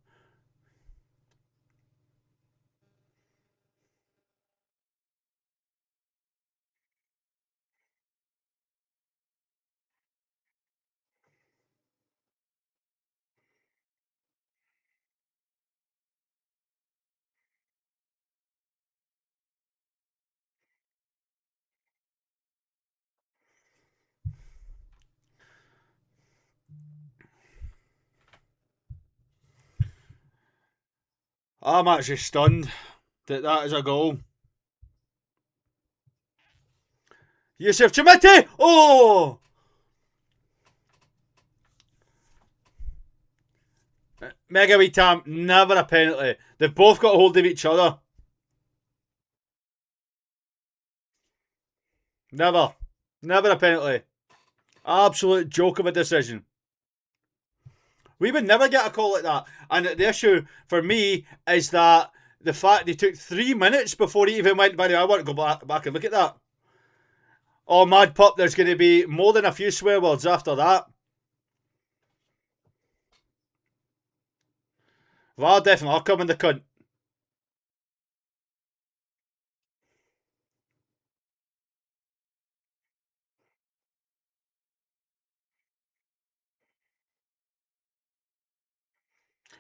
I'm actually stunned that is a goal. Yusuf Chamete! Oh! Mega wee tam, never a penalty. They've both got a hold of each other. Never. Never a penalty. Absolute joke of a decision. We would never get a call like that. And the issue for me is that the fact they took 3 minutes before he even went. By the way, I want to go back and look at that. Oh, mad pup, there's going to be more than a few swear words after that. VAR definitely, I'll come in the cunt.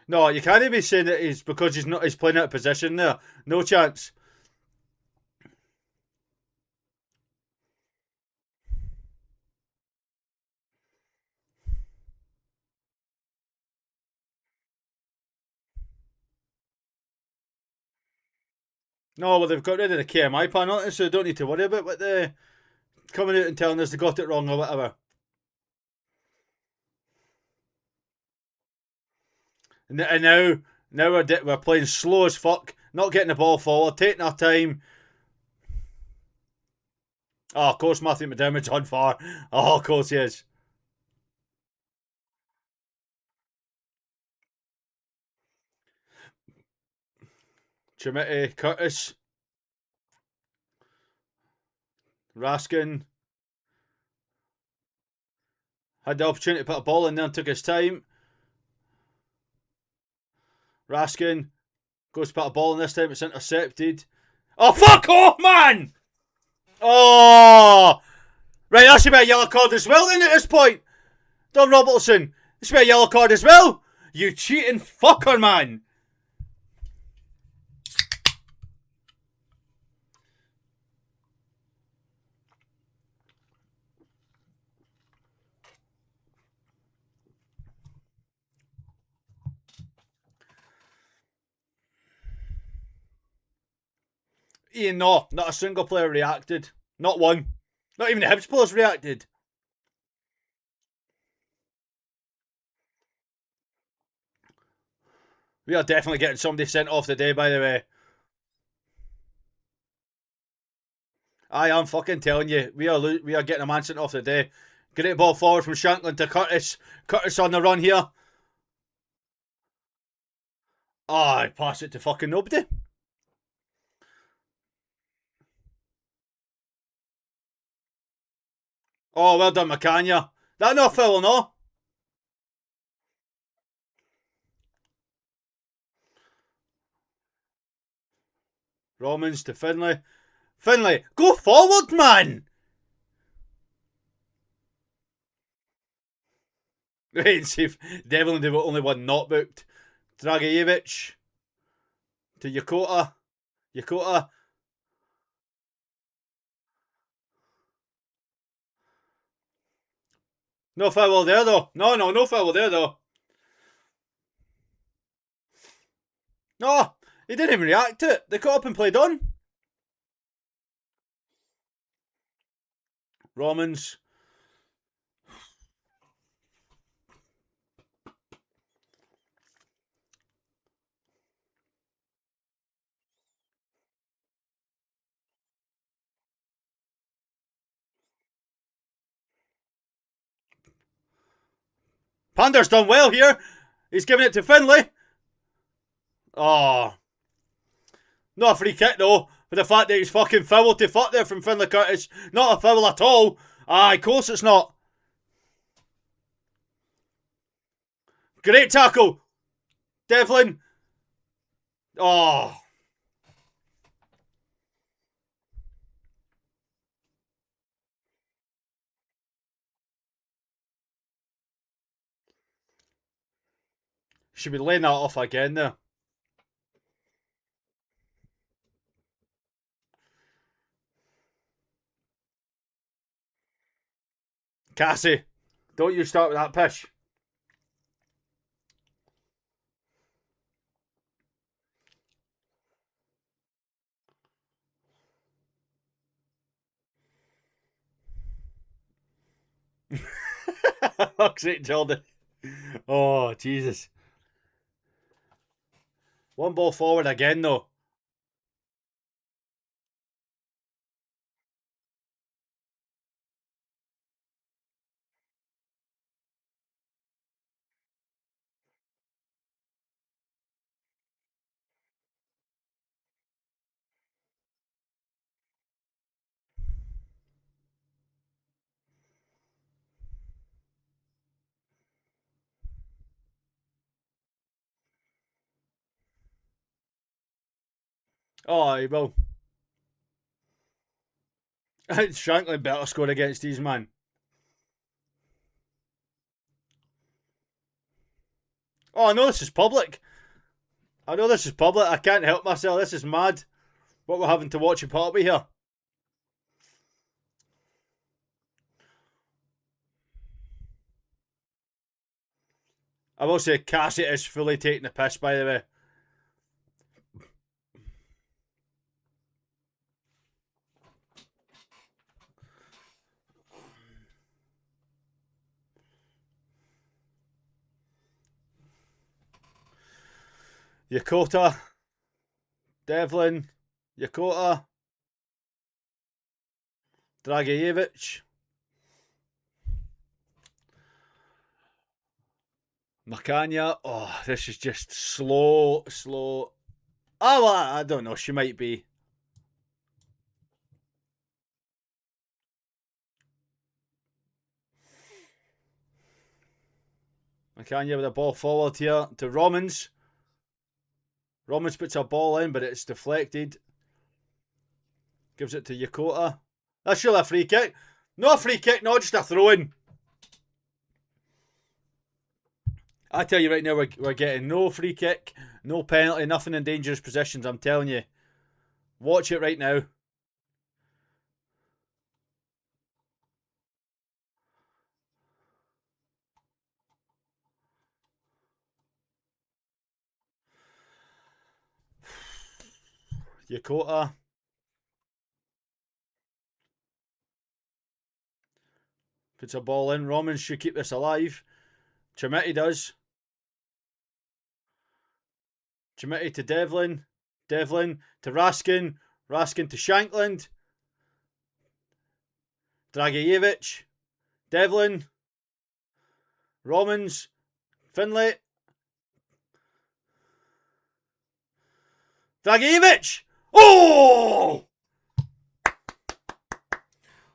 No, you can't even say that he's because he's playing out of position there. No chance. No, well, they've got rid of the KMI panel, so they don't need to worry about what the coming out and telling us they got it wrong or whatever. And now we're playing slow as fuck, not getting the ball forward, taking our time. Oh, of course, Matthew McDermott's on fire. Oh, of course he is. Chimity, Curtis, Raskin had the opportunity to put a ball in there and took his time. Raskin goes to put a ball in this time, it's intercepted. Oh, fuck off, man! Oh! Right, that should be a yellow card as well then at this point. Don Robertson, this should be a yellow card as well. You cheating fucker, man. Ian, no, not a single player reacted. Not one. Not even the Hibs players reacted. We are definitely getting somebody sent off today, by the way. I am fucking telling you, we are getting a man sent off today. Great ball forward from Shanklin to Curtis. Curtis on the run here. Oh, I pass it to fucking nobody. Oh, well done, McCanya. That not foul, no? Romans to Finlay. Finlay, go forward, man! Right, and see if Devlin have only one not booked. Dragijevic to Yokota. Yokota. No foul there though. No foul there though. No, he didn't even react to it. They cut up and played on. Romans. Pander's done well here. He's giving it to Finlay. Oh. Not a free kick though, for the fact that he's fucking fouled to fuck there from Finlay Curtis. Not a foul at all. Aye, of course it's not. Great tackle. Devlin. Oh. Should be laying that off again there. Cassie, don't you start with that pish. Fuck's sake, Jordan. Oh, Jesus. One ball forward again, though. Oh, he will. Shankly better score against these, man. Oh, I know this is public. I know this is public. I can't help myself. This is mad. What we're having to watch a part of here. I will say Cassie is fully taking the piss, by the way. Yokota, Devlin, Yokota, Dragicevic, Macania. Oh, this is just slow. Oh, well, I don't know. She might be. Macania with a ball forward here to Romans. Romans puts a ball in, but it's deflected. Gives it to Yokota. That's surely a free kick. No free kick, no, just a throw in. I tell you right now, we're getting no free kick, no penalty, nothing in dangerous positions. I'm telling you. Watch it right now. Yokota. Puts a ball in. Romans should keep this alive. Chermiti does. Chermiti to Devlin. Devlin to Raskin. Raskin to Shankland. Dragicevic. Devlin. Romans. Finlay. Dragicevic! Oh!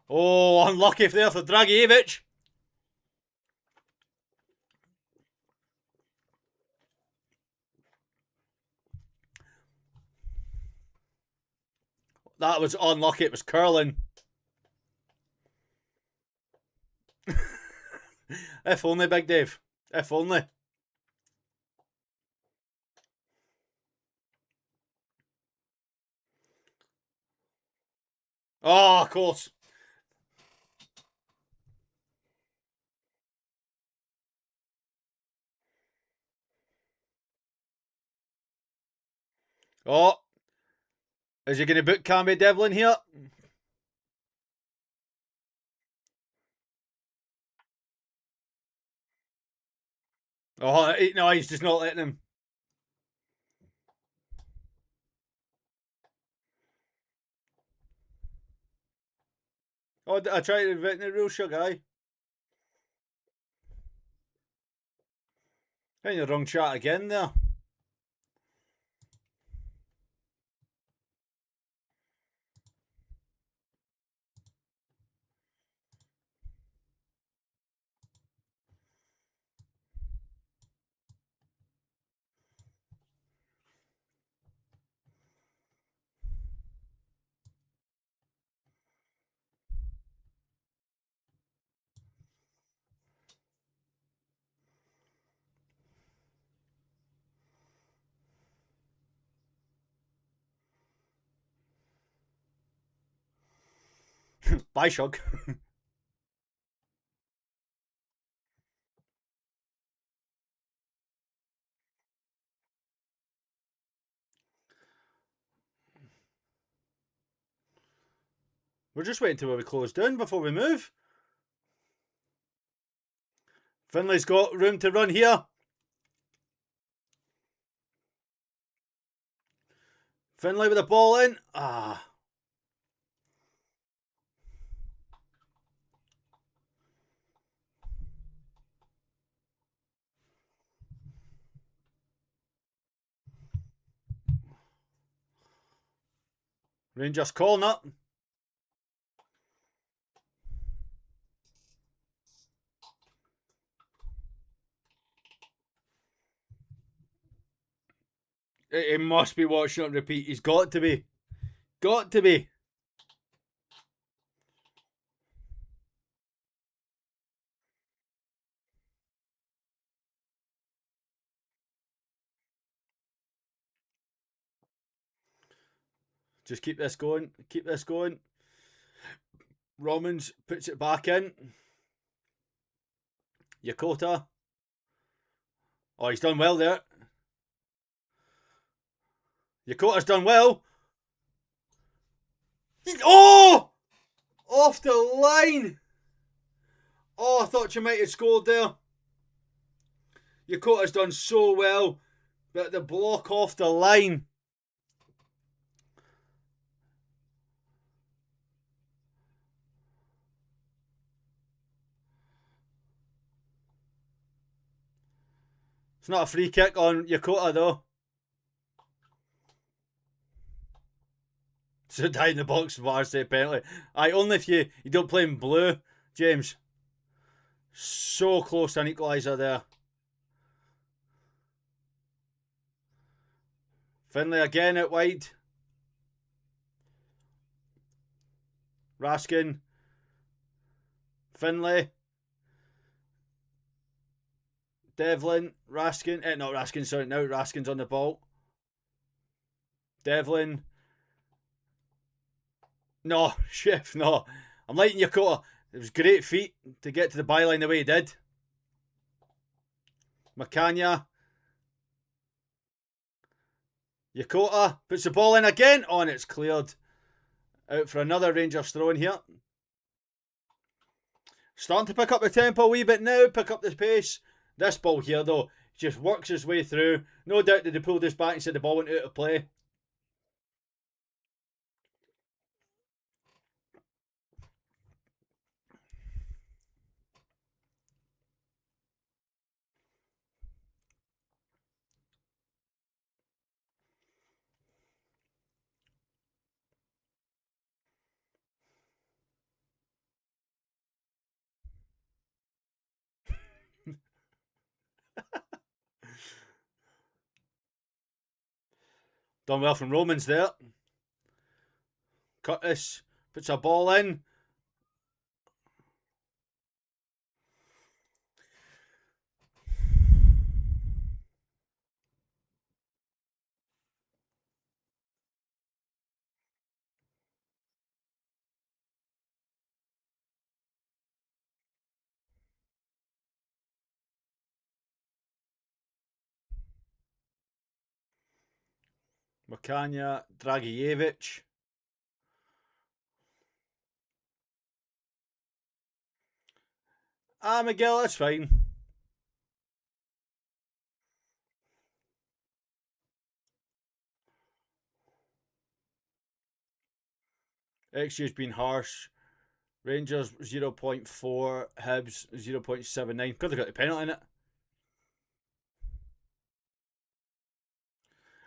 Oh, unlucky there for Dragicevic. That was unlucky. It was curling. If only, Big Dave. If only. Oh, of course. Oh. Is he going to book Cammy Devlin here? Oh, no, he's just not letting him. Oh, I tried to invent the real sugar guy. In the wrong chat again there. Bye, Shug. We're just waiting till we close down before we move. Finlay's got room to run here. Finlay with the ball in. Ah. Rangers corner. He must be watching it repeat. He's got to be. Got to be. Just keep this going. Keep this going. Romans puts it back in. Yokota. Oh, he's done well there. Yokota's done well. Oh! Off the line. Oh, I thought you might have scored there. Yokota's done so well. But the block off the line. It's not a free kick on Yokota though. So die in the box varsity penalty. Only if you don't play in blue, James. So close to an equaliser there. Finlay again out wide. Raskin. Finlay. Devlin. Raskin. Not Raskin, sorry. Now Raskin's on the ball. Devlin. No, Chef, no. I'm liking Yokota. It was great feat to get to the byline the way he did. Macania. Yokota puts the ball in again. Oh, and it's cleared. Out for another Rangers throw in here. Starting to pick up the tempo a wee bit now. Pick up the pace. This ball here, though, just works his way through. No doubt that they pulled this back and said the ball went out of play. Done well from Romans there. Curtis puts a ball in. Macania, Dragijevic. Miguel, that's fine. XG's been harsh. Rangers 0.4, Hibs 0.79. Could have got the penalty in it.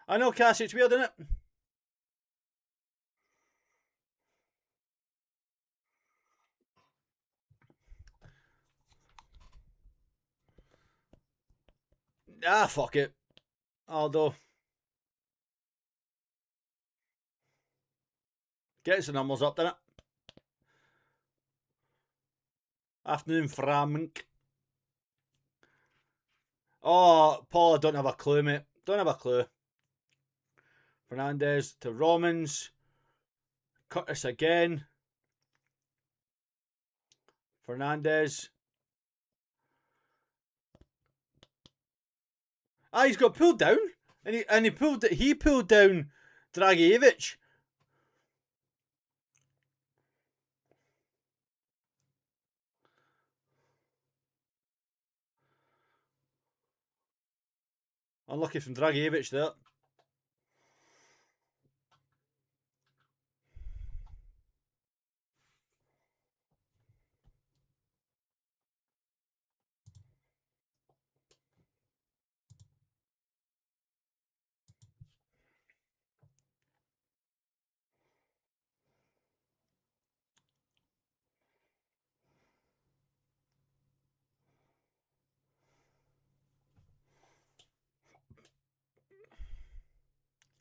I know, Cassie, it's weird, isn't it? Fuck it. Aldo. Gets the numbers up, doesn't it? Afternoon Frank. Oh, Paul, I don't have a clue, mate. Don't have a clue. Fernandez to Romans. Curtis again. Fernandez. He's got pulled down. And he pulled down Dragijevic. Unlucky from Dragijevic there.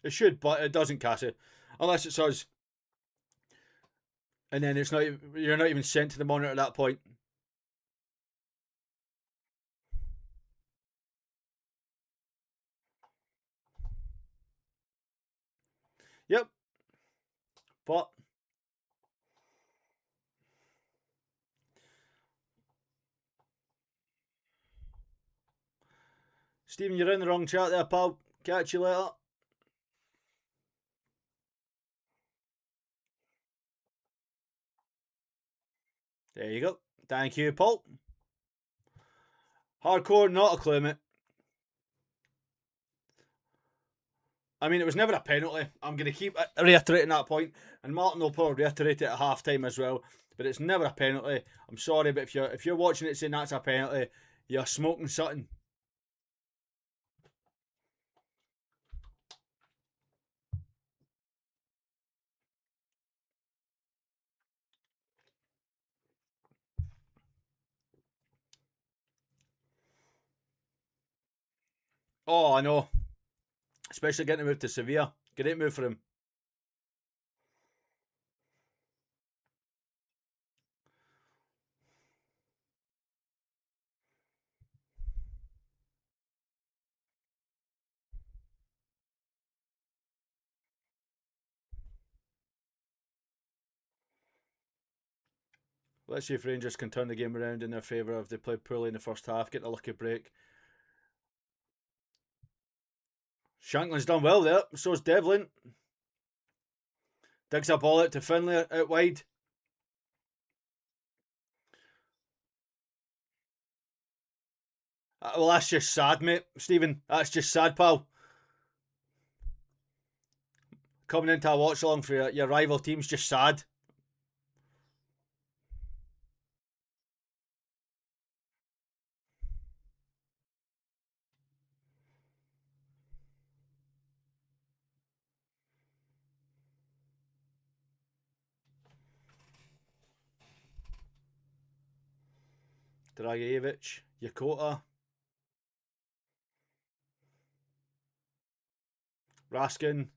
It should, but it doesn't, Cassie. Unless it says. And then it's not. You're not even sent to the monitor at that point. Yep. But Stephen, you're in the wrong chat there, pal. Catch you later. There you go. Thank you, Paul. Hardcore, not a clue, mate. I mean, it was never a penalty. I'm going to keep reiterating that point, and Martin will probably reiterate it at half time as well. But it's never a penalty. I'm sorry, but if you're watching it saying that's a penalty, you're smoking something. Oh, I know. Especially getting moved to Sevilla. Great move for him. Let's see if Rangers can turn the game around in their favour if they play poorly in the first half, get a lucky break. Shanklin's done well there, so's Devlin. Digs a ball out to Finlay out wide. Well, that's just sad, mate. Stephen, that's just sad, pal. Coming into a watch along for your rival team's just sad. Dragicevic, Yakota, Raskin.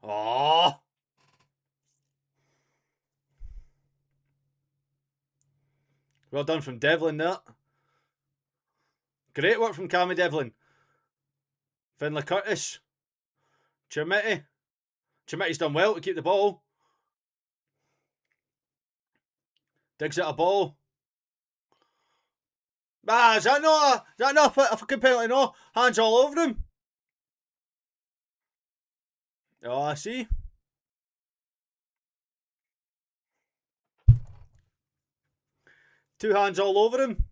Oh! Well done from Devlin there. Great work from Cammy Devlin. Finlay Curtis. Chermiti. Chermiti's done well to keep the ball. Digs at a ball. Is that not a fucking penalty? No, hands all over him. Oh, I see. Two hands all over him.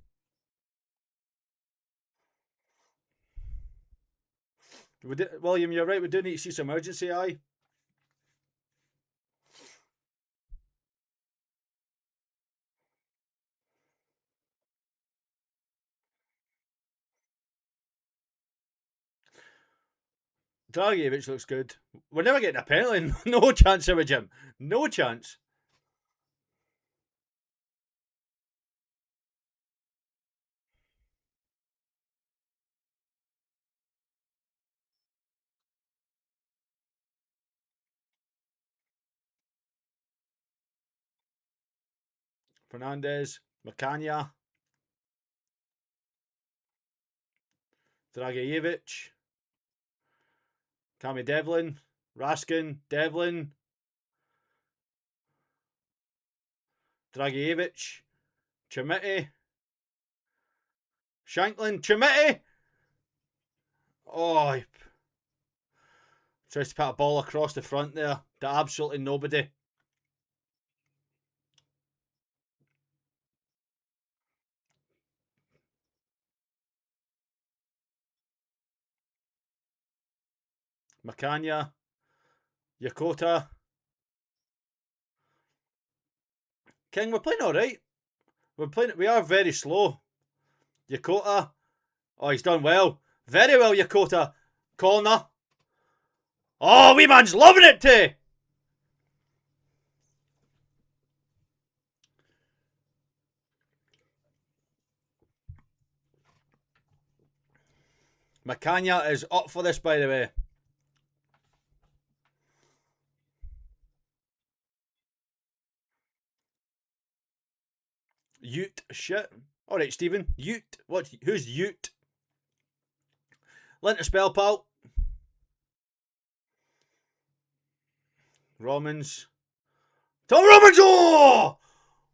William, you're right. We do need to see some urgency, aye. Dragicevic looks good. We're never getting a penalty. No chance of it, Jim. No chance. Fernandez, Macania, Dragicevic, Cammy Devlin, Raskin, Devlin, Dragicevic, Chermiti, Shanklin, Chermiti. Oh, he tries to put a ball across the front there to absolutely nobody. Macania, Yakota. King, we're playing alright. We are very slow. Yakota. Oh, he's done well. Very well, Yakota. Corner. Oh, wee man's loving it too. Macania is up for this, by the way. Ute shit. Alright, Stephen. Ute. What? Who's Ute? Learn to spell, pal. Romans. Tom Romans! Oh!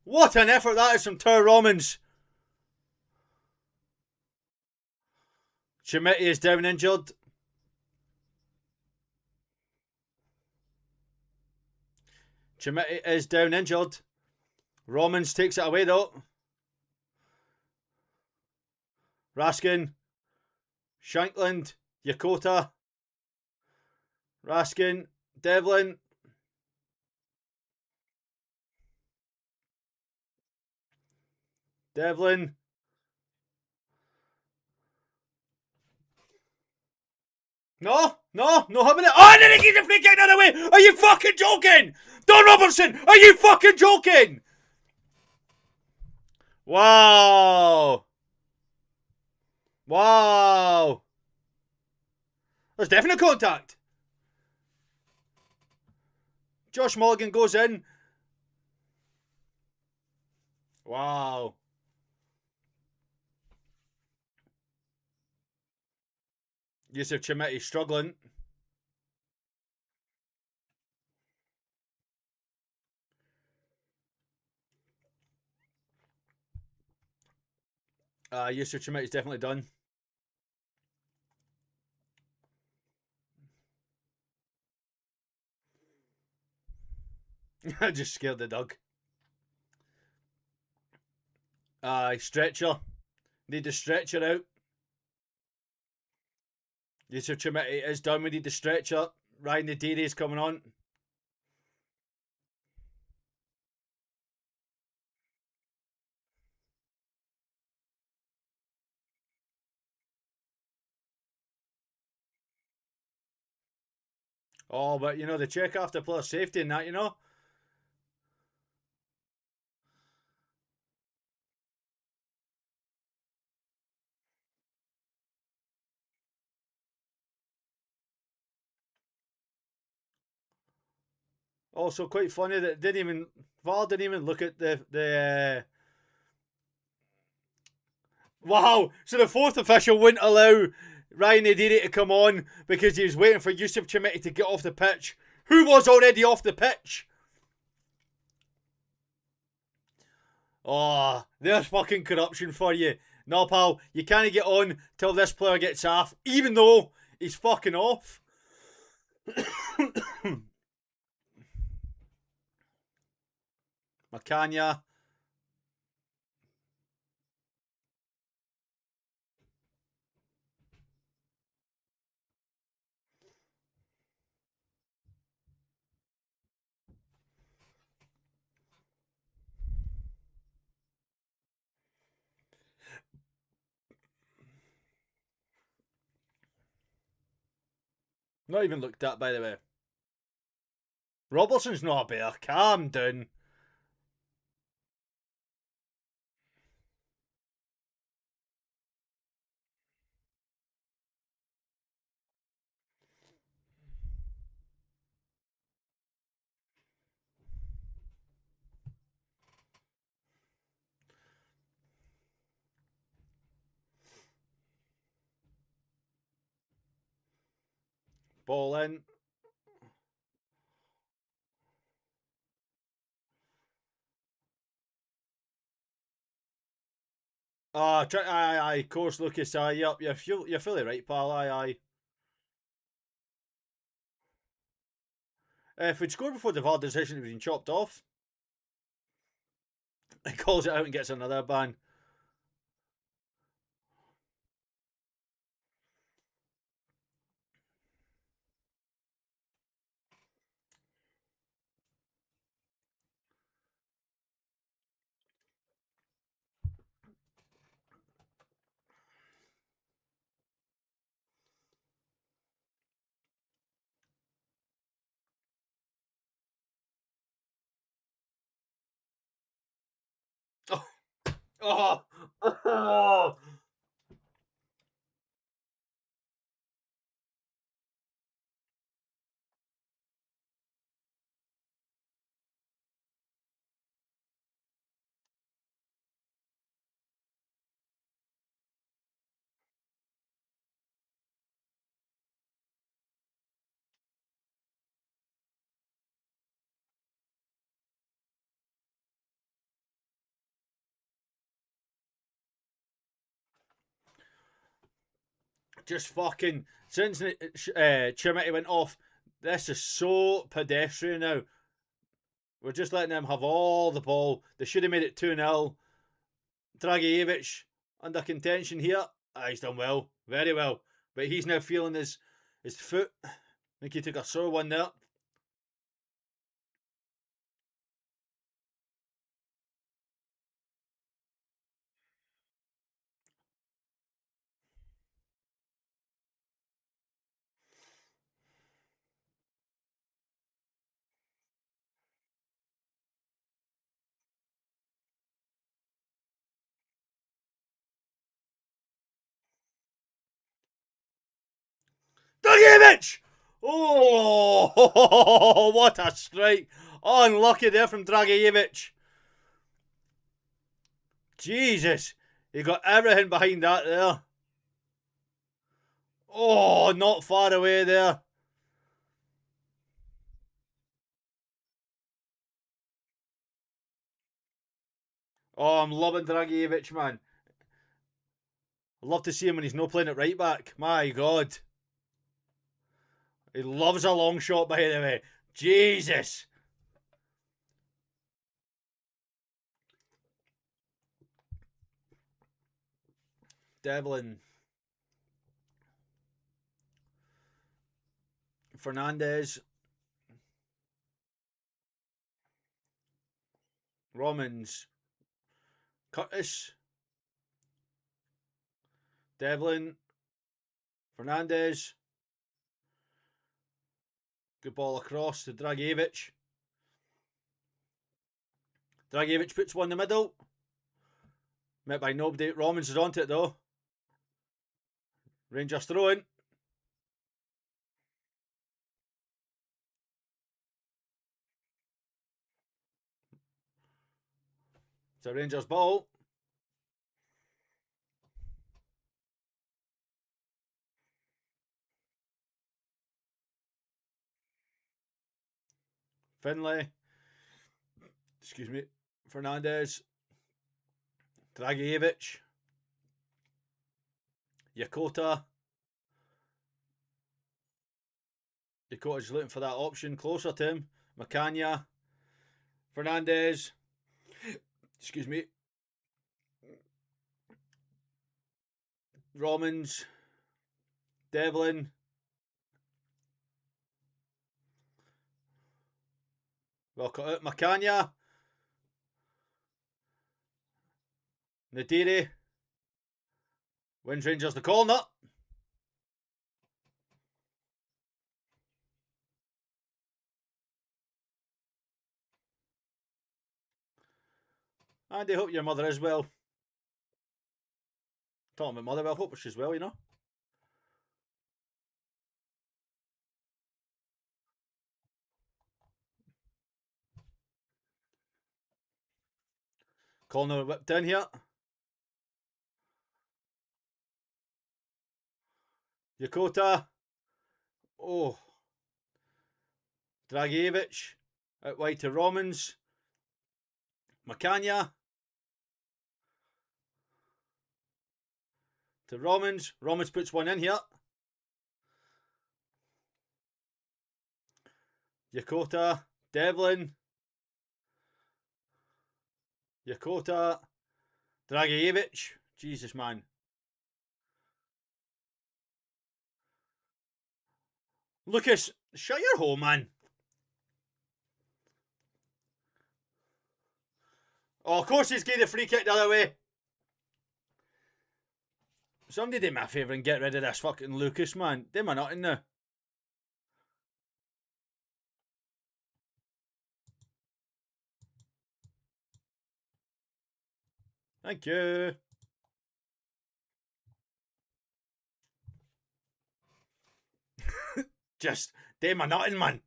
What an effort that is from Tur Romans. Chermiti is down injured. Chermiti is down injured. Romans takes it away though. Raskin. Shankland. Yakota. Raskin, Devlin. Devlin. No having it. Oh, and then he gets a free kick the other way. Are you fucking joking? Don Robertson, are you fucking joking? Wow. There's definite contact. Josh Mulligan goes in. Wow. Yusuf Chimiti struggling. Yusuf Chimiti's definitely done. I just scared the dog. Stretcher. Need the stretcher out. Yusuf Chimiti is done. We need the stretcher. Ryan Nadiri's coming on. Oh, but you know, the check after player safety and that, you know. Also, quite funny that VAR didn't even look at the. Wow! So the fourth official wouldn't allow Ryan Nadiri to come on because he was waiting for Yusuf Chimiti to get off the pitch, who was already off the pitch. Oh, there's fucking corruption for you. No, pal, you can't get on till this player gets off, even though he's fucking off. Macania. Not even looked at, by the way. Robertson's not a bear. Calm down. Ball in. Aye, of course, Lucas. Yep, you're fully right, pal. Aye. If we'd scored before the VAR decision, it would been chopped off. He calls it out and gets another ban. Oh. Oh. Just fucking since Chimiti went off, this is so pedestrian now. We're just letting them have all the ball. They should have made it 2-0. Dragicevic under contention here. He's done well, very well, but he's now feeling his foot. think he took a sore one there. Dragicevic! Oh, what a strike. Unlucky there from Dragicevic. Jesus, he got everything behind that there. Oh, not far away there. Oh, I'm loving Dragicevic, man. I love to see him when he's not playing at right back. My God. He loves a long shot, by the way. Jesus. Devlin. Fernandez. Romans. Curtis. Devlin. Fernandez. Good ball across to Dragicevic. Dragicevic puts one in the middle. Met by nobody. Romans is onto it though. Rangers throw in. It's a Rangers ball. Finlay. Excuse me. Fernandez. Dragicevic. Yakota. Yakota's looking for that option closer to him. Macania. Fernandez. Excuse me. Romans. Devlin. Well cut out. Macania. Nadiri. Wins Rangers the corner. And I hope your mother is well. Talking about mother, well, I hope she's well, you know. Corner whipped in here. Yakota. Oh. Dragicevic. Out wide to Romans. Macania. To Romans. Romans puts one in here. Yakota. Devlin. Yakota. Dragicevic. Jesus, man. Lucas, shut your hole, man. Oh, of course he's getting a free kick the other way. Somebody do me a favour and get rid of this fucking Lucas, man. Do my nothing now. Thank you. Just do my nothing, man.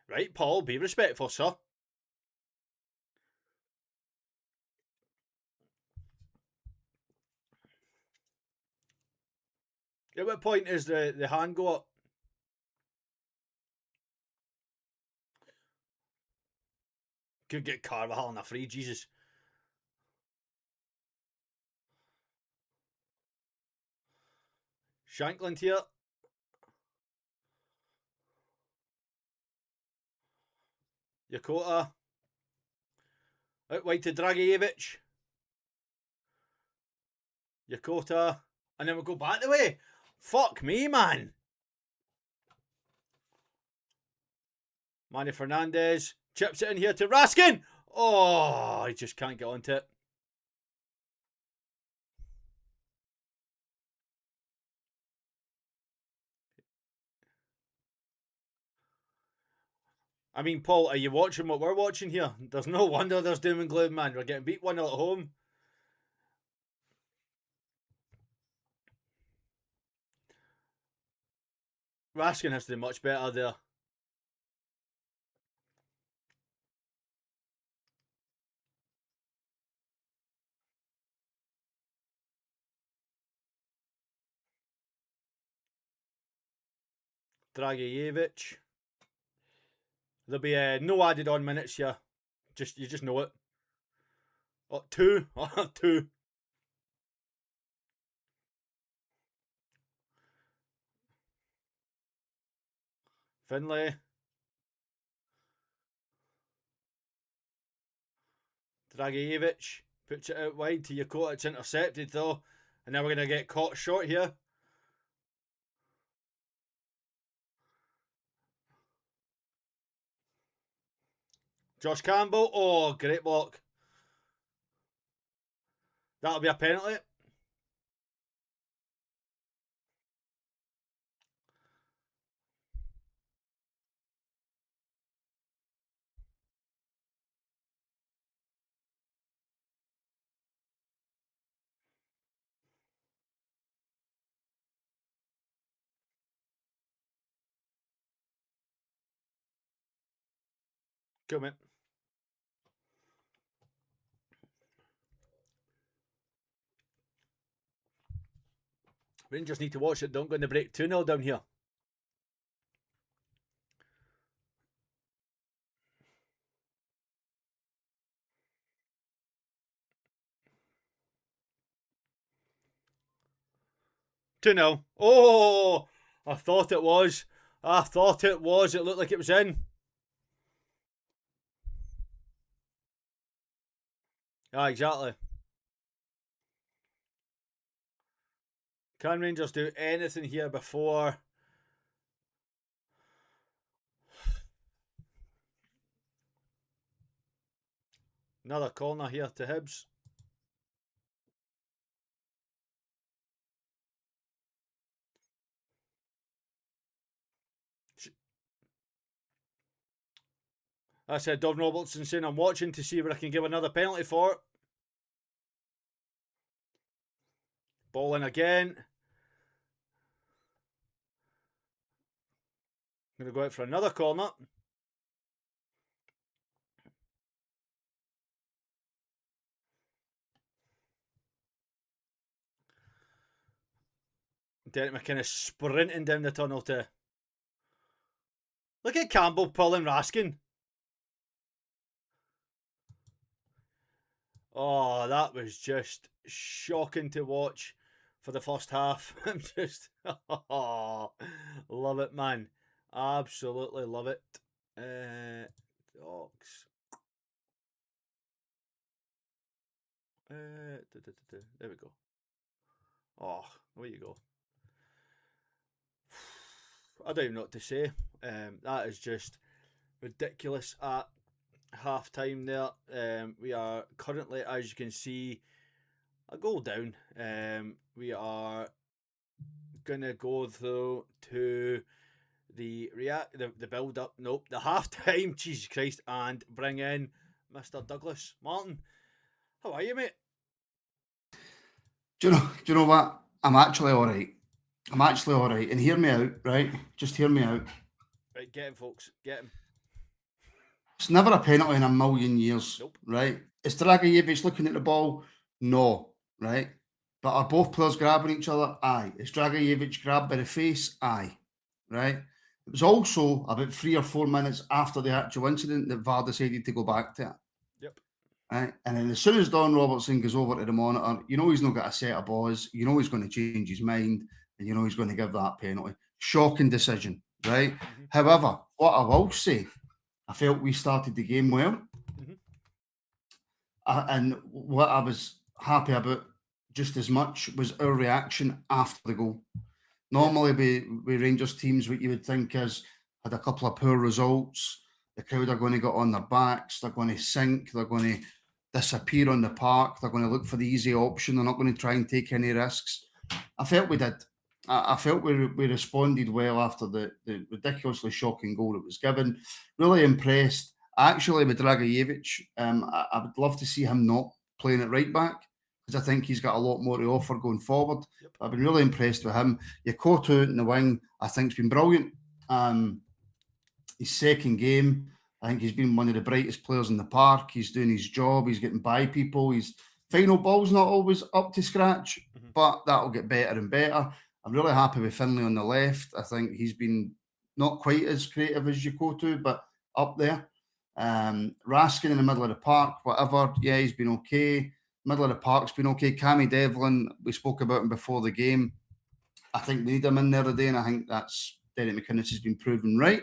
Right, Paul, be respectful, sir. At what point is the hand go up? Could get Carvajal on a free, Jesus. Shankland here. Yakota. Out wide to Dragicevic. Yokota, and then we'll go back the way. Fuck me, man. Manny Fernandez chips it in here to Raskin. Oh, he just can't get onto it. I mean, Paul, are you watching what we're watching here? There's no wonder there's doom and gloom, man. We're getting beat 1-0 at home. Raskin has to do much better there. Dragijevic. There'll be no added on minutes here. You just know it. Oh, 2. Oh, 2. Finlay. Dragijevic puts it out wide to Yokota. It's intercepted though. And now we're going to get caught short here. Josh Campbell. Oh, great block. That'll be a penalty. Cool, mate. Rangers need to watch it. Don't go in the break. 2-0 down here. Oh, I thought it was. It looked like it was in. Ah, exactly. Can Rangers do anything here before? Another corner here to Hibs. I said Dom Robertson saying I'm watching to see where I can give another penalty for it. Ball in again. I'm going to go out for another corner. Derek McKinnon sprinting down the tunnel to... Look at Campbell pulling Raskin. Oh, that was just shocking to watch for the first half. I'm just... Oh, love it, man. Absolutely love it. Dogs. There we go. Oh, there you go. I don't even know what to say. That is just ridiculous at half time there. We are currently, as you can see, a goal down. We are gonna go though to the build up. Nope, the half time. Jesus Christ, and bring in Mr. Douglas Martin. How are you, mate? Do you know what? I'm actually all right. And hear me out, right? Just hear me out. Right, get him, folks. Get him. It's never a penalty in a million years, Nope. right? Is Dragijevic looking at the ball? No, right? But are both players grabbing each other? Aye. Is Dragijevic grabbed by the face? Aye, right? It was also about 3 or 4 minutes after the actual incident that VAR decided to go back to it. Yep. Right? And then as soon as Don Robertson goes over to the monitor, you know he's not got a set of balls, you know he's going to change his mind, and you know he's going to give that penalty. Shocking decision, right? Mm-hmm. However, what I will say, I felt we started the game well. Mm-hmm. And what I was happy about just as much was our reaction after the goal. Yeah. Normally, with Rangers teams, what you would think is had a couple of poor results, the crowd are going to get on their backs, they're going to sink, they're going to disappear on the park, they're going to look for the easy option, they're not going to try and take any risks. I felt we did. I felt we responded well after the ridiculously shocking goal that was given. Really impressed, actually, with Dragicevic. I would love to see him not playing at right back because I think he's got a lot more to offer going forward. Yep. I've been really impressed with him. Yokota in the wing, I think, has been brilliant. His second game, I think he's been one of the brightest players in the park. He's doing his job. He's getting by people. His final ball's not always up to scratch, but that'll get better and better. I'm really happy with Finlay on the left. I think he's been not quite as creative as Yokota, but up there. Raskin in the middle of the park, whatever. Yeah, he's been okay. Middle of the park's been okay. Cammy Devlin, we spoke about him before the game. I think we need him in there today, and I think that's Derek McInnes has been proven right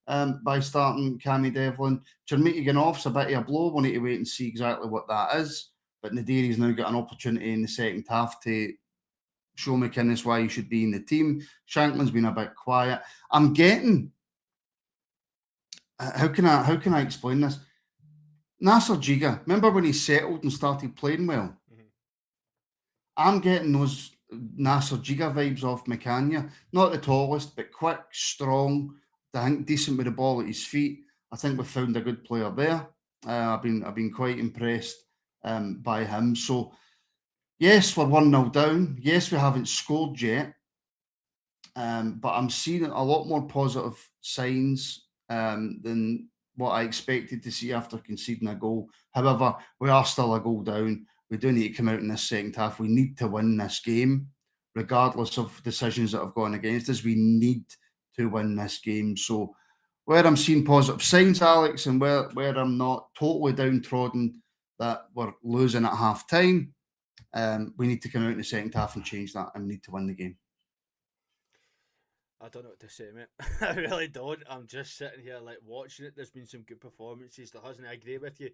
by starting Cammy Devlin. Chermiti getting off's a bit of a blow. We need to wait and see exactly what that is. But Nadiri's now got an opportunity in the second half to show McInnes why he should be in the team. Shankland's been a bit quiet. I'm getting. How can I explain this? Nasser Giga, remember when he settled and started playing well? I'm getting those Nasser Giga vibes off Mecania. Not the tallest, but quick, strong. I think decent with the ball at his feet. I think we've found a good player there. I've been quite impressed by him. So yes, we're 1-0 down. Yes, we haven't scored yet. But I'm seeing a lot more positive signs than what I expected to see after conceding a goal. However, we are still a goal down. We do need to come out in this second half. We need to win this game, regardless of decisions that have gone against us. We need to win this game. So where I'm seeing positive signs, Alex, and where I'm not totally downtrodden that we're losing at half time, we need to come out in the second half and change that, and we need to win the game. I don't know what to say, mate. I really don't. I'm just sitting here like watching it. There's been some good performances. There hasn't. I agree with you.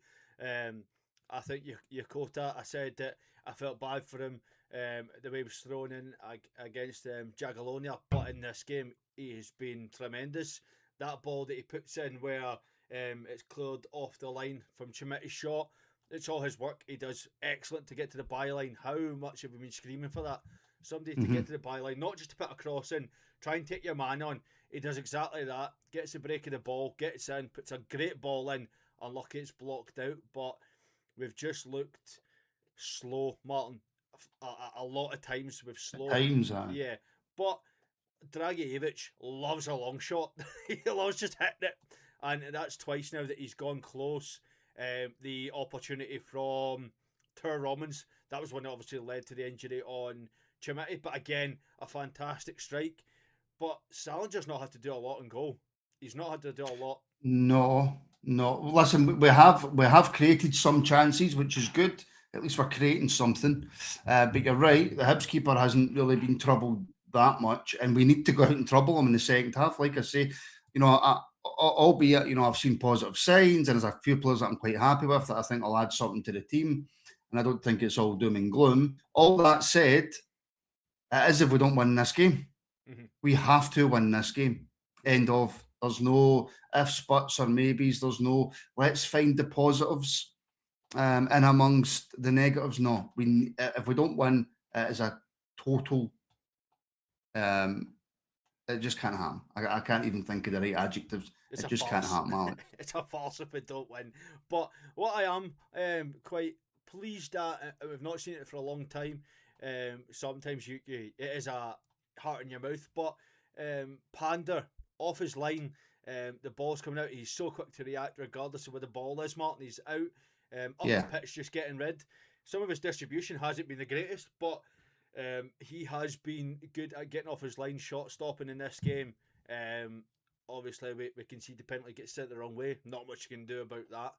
I think Yokota, I said that I felt bad for him the way he was thrown in against Jagiellonia, but in this game he has been tremendous. That ball that he puts in where it's cleared off the line from Chimiti's shot, it's all his work. He does excellent to get to the byline. How much have we been screaming for that? Somebody to get to the byline, not just to put a cross in, try and take your man on. He does exactly that. Gets the break of the ball, gets in, puts a great ball in. Unlucky it's blocked out, but we've just looked slow, Martin. A lot of times we've slow. Times, yeah. But Dragicevic loves a long shot. He loves just hitting it, and that's twice now that he's gone close. The opportunity from Tur Rommins, that was one that obviously led to the injury on Chimiti, but again, a fantastic strike. But Salinger's not had to do a lot in goal. He's not had to do a lot. No. Listen, we have created some chances, which is good. At least we're creating something. But you're right, the Hibs keeper hasn't really been troubled that much, and we need to go out and trouble him in the second half. Like I say, albeit, I've seen positive signs, and there's a few players that I'm quite happy with that I think will add something to the team. And I don't think it's all doom and gloom. All that said, it is if we don't win this game. We have to win this game. End of. There's no ifs, buts, or maybes. There's no let's find the positives and amongst the negatives. No, if we don't win, it is a total. It just can't happen. I can't even think of the right adjectives. It just can't happen, Alex. It's a farce if we don't win. But what I am quite pleased at, we've not seen it for a long time. Sometimes it is a heart in your mouth, but Pander off his line, the ball's coming out, he's so quick to react regardless of where the ball is, Martin. He's out up the pitch just getting rid. Some of his distribution hasn't been the greatest, but he has been good at getting off his line, shot stopping in this game. Obviously we can see the penalty gets sent the wrong way, not much you can do about that,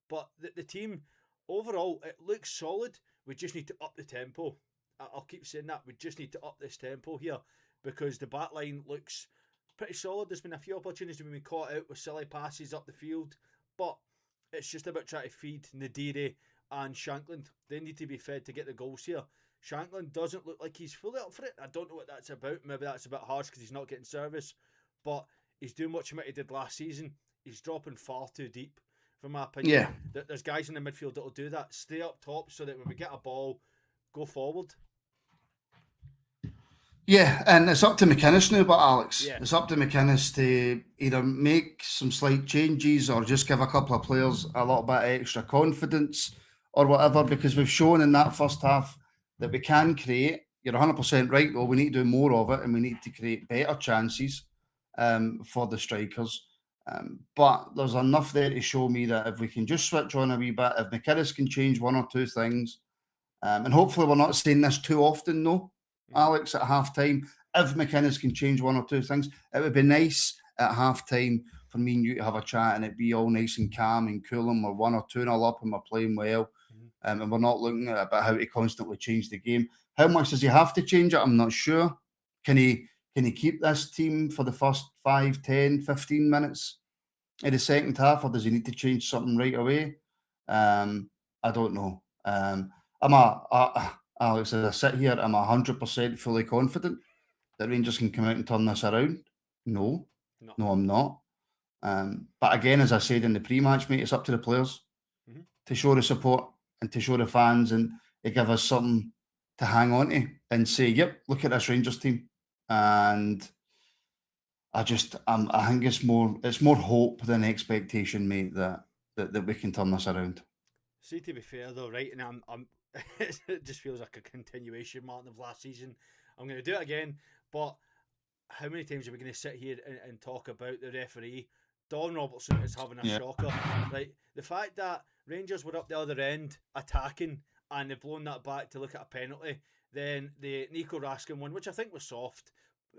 but the team overall, it looks solid. We just need to up the tempo. I'll keep saying that. We just need to up this tempo here because the back line looks pretty solid. There's been a few opportunities when we caught out with silly passes up the field, but it's just about trying to feed Nadiri and Shankland. They need to be fed to get the goals here. Shanklin doesn't look like he's fully up for it. I don't know what that's about. Maybe that's a bit harsh because he's not getting service, but he's doing what he did last season. He's dropping far too deep, from my opinion. Yeah. There's guys in the midfield that will do that. Stay up top so that when we get a ball, go forward. Yeah, and it's up to McInnes now, but Alex, Yeah. it's up to McInnes to either make some slight changes or just give a couple of players a little bit of extra confidence or whatever, because we've shown in that first half that we can create. You're 100% right, though. We need to do more of it and we need to create better chances for the strikers. But there's enough there to show me that if we can just switch on a wee bit, if McInnes can change one or two things, and hopefully we're not saying this too often, though, Alex, at half time, if McInnes can change one or two things, it would be nice at half time for me and you to have a chat and it be all nice and calm and cool and we're 1 or 2-0 up and we're playing well, and we're not looking at about how to constantly change the game. How much does he have to change it? I'm not sure. Can he keep this team for the first 5, 10, 15 minutes in the second half, or does he need to change something right away? I don't know. Alex, as I sit here, I'm 100% fully confident that Rangers can come out and turn this around. No, I'm not. But again, as I said in the pre-match, mate, it's up to the players to show the support and to show the fans and to give us something to hang on to and say, yep, look at this Rangers team. And I think it's more hope than expectation, mate, that we can turn this around. See, to be fair though, right, and I'm it just feels like a continuation, Martin, of last season. I'm going to do it again, but how many times are we going to sit here and talk about the referee? Don Robertson is having a shocker. Like, the fact that Rangers were up the other end attacking and they've blown that back to look at a penalty, then the Nico Raskin one, which I think was soft.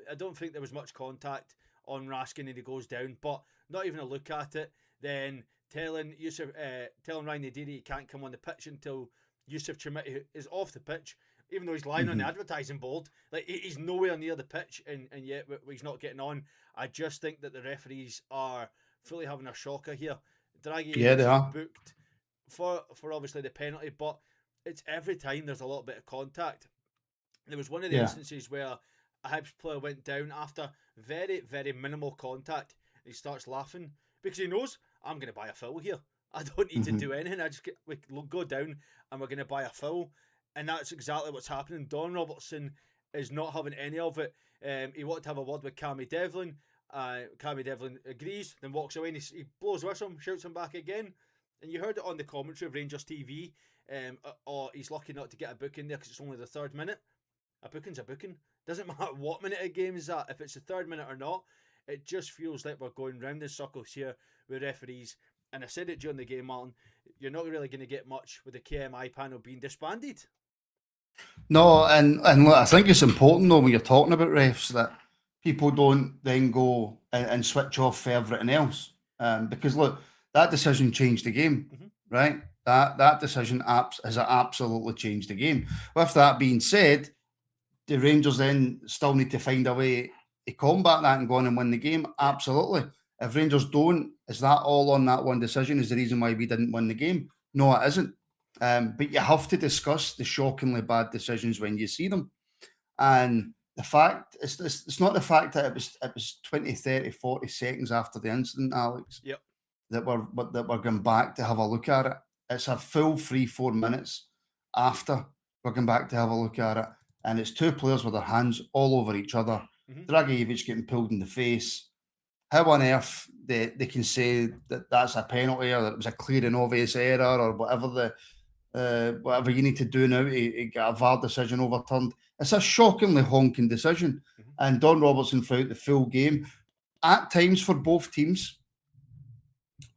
I don't think there was much contact on Raskin and he goes down, but not even a look at it. Then telling Ryan Nadiri he can't come on the pitch until Yusuf Chermiti is off the pitch, even though he's lying on the advertising board. Like, he's nowhere near the pitch, and yet he's not getting on. I just think that the referees are fully having a shocker here. Draghi they are booked for obviously the penalty, but it's every time there's a little bit of contact. There was one of the instances where a Hibs player went down after very, very minimal contact. He starts laughing because he knows, I'm going to buy a foul here. I don't need to do anything. We go down and we're going to buy a foul. And that's exactly what's happening. Don Robertson is not having any of it. He wanted to have a word with Cammy Devlin. Cammy Devlin agrees, then walks away and he blows whistle him, shouts him back again. And you heard it on the commentary of Rangers TV. Or he's lucky not to get a booking there because it's only the 3rd minute. A booking's a booking. Doesn't matter what minute of game is that. If it's the 3rd minute or not, it just feels like we're going round in circles here with referees. And I said it during the game, Martin, you're not really going to get much with the KMI panel being disbanded. No, and look, I think it's important though when you're talking about refs that people don't then go and switch off for everything else. Because look, that decision changed the game, right? That decision has absolutely changed the game. With that being said, the Rangers then still need to find a way to combat that and go on and win the game. Absolutely. If Rangers don't, is that all on that one decision is the reason why we didn't win the game? No, it isn't. But you have to discuss the shockingly bad decisions when you see them. And the fact, it's not the fact that it was 20, 30, 40 seconds after the incident, Alex, that we're going back to have a look at it. It's a full 3-4 minutes after we're going back to have a look at it. And it's two players with their hands all over each other. Dragicevic getting pulled in the face. How on earth they can say that that's a penalty or that it was a clear and obvious error or whatever whatever you need to do now to get a VAR decision overturned? It's a shockingly honking decision. And Don Robertson throughout the full game, at times for both teams,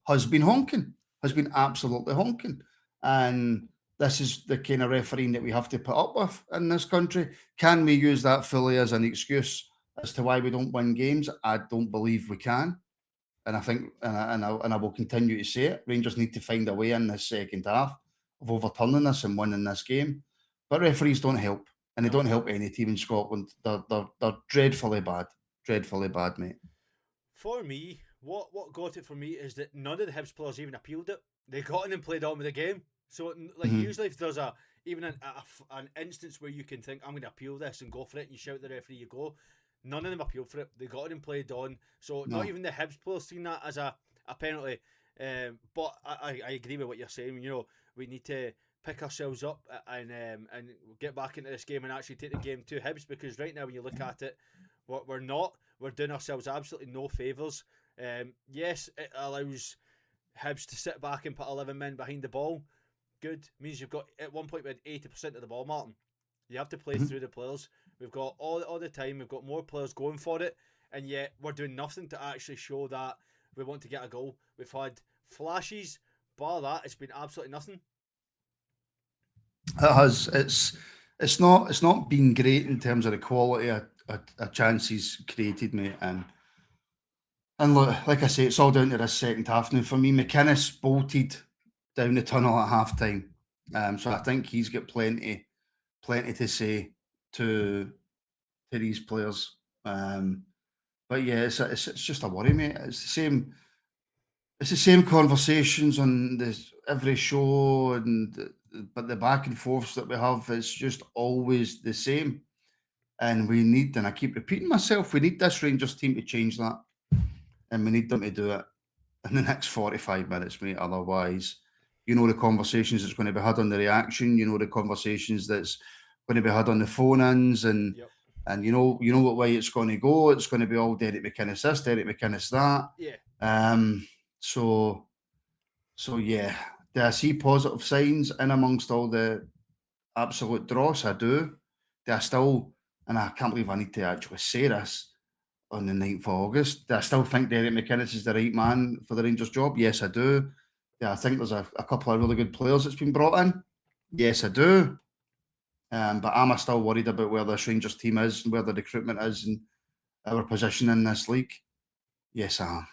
has been honking, has been absolutely honking. And this is the kind of refereeing that we have to put up with in this country. Can we use that fully as an excuse as to why we don't win games? I don't believe we can. And I think, and I will continue to say it, Rangers need to find a way in this second half of overturning this and winning this game. But referees don't help. And they don't help any team in Scotland. They're dreadfully bad. Dreadfully bad, mate. For me, what got it for me is that none of the Hibs players even appealed it. They got in and played on with the game. So, like, usually if there's a even an instance where you can think, I'm going to appeal this and go for it, and you shout at the referee, you go. None of them appealed for it. They got it and played on. So not No. even the Hibs players seen that as a penalty. But I agree with what you're saying. You know, we need to pick ourselves up and get back into this game and actually take the game to Hibs, because right now when you look at it, we're not. We're doing ourselves absolutely no favours. Yes, it allows Hibs to sit back and put 11 men behind the ball. Good. Means you've got, at one point we had 80% of the ball, Martin. You have to play through the players. We've got all the time. We've got more players going for it, and yet we're doing nothing to actually show that we want to get a goal. We've had flashes, bar that, it's been absolutely nothing. It has. It's not been great in terms of the quality of chances created, mate. And look, like I say, it's all down to this second half. Now, for me, McInnes bolted down the tunnel at half time. So I think he's got plenty to say to these players. But yeah, it's just a worry, mate. It's the same conversations on every show, but the back and forths that we have is just always the same. And I keep repeating myself, we need this Rangers team to change that, and we need them to do it in the next 45 minutes, mate. Otherwise, you know the conversations that's going to be had on the reaction. You know the conversations that's going to be had on the phone-ins, and Yep. and you know what way it's going to go. It's going to be all Derek McInnes this, Derek McInnes that. Yeah. So yeah, do I see positive signs in amongst all the absolute dross? I do. Do I still, and I can't believe I need to actually say this on the 9th of August, do I still think Derek McInnes is the right man for the Rangers job? Yes, I do. Do I think there's a couple of really good players that's been brought in? Yes, I do. But am I still worried about where this Rangers team is and where the recruitment is and our position in this league? Yes, I am.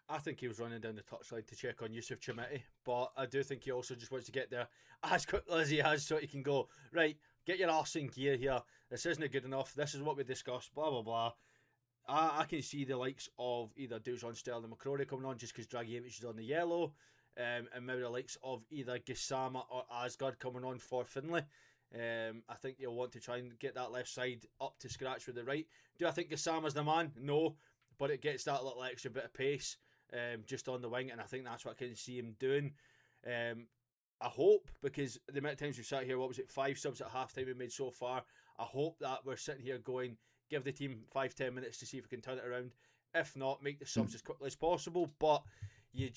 I think he was running down the touchline to check on Yusuf Chamiti, but I do think he also just wants to get there as quickly as he has so he can go, right, get your arse in gear here. This isn't good enough. This is what we discussed, blah, blah, blah. I can see the likes of either Dujon, Sterling, McCrory coming on just because Dragicevic is on the yellow, and maybe the likes of either Gisama or Asgard coming on for Finlay. I think you'll want to try and get that left side up to scratch with the right. Do I think Gisama's the man? No, but it gets that little extra bit of pace just on the wing, and I think that's what I can see him doing. I hope, because the amount of times we've sat here, 5 subs at half time we made so far, I hope that we're sitting here going, give the team 5-10 minutes to see if we can turn it around. If not, make the subs as quickly as possible. But you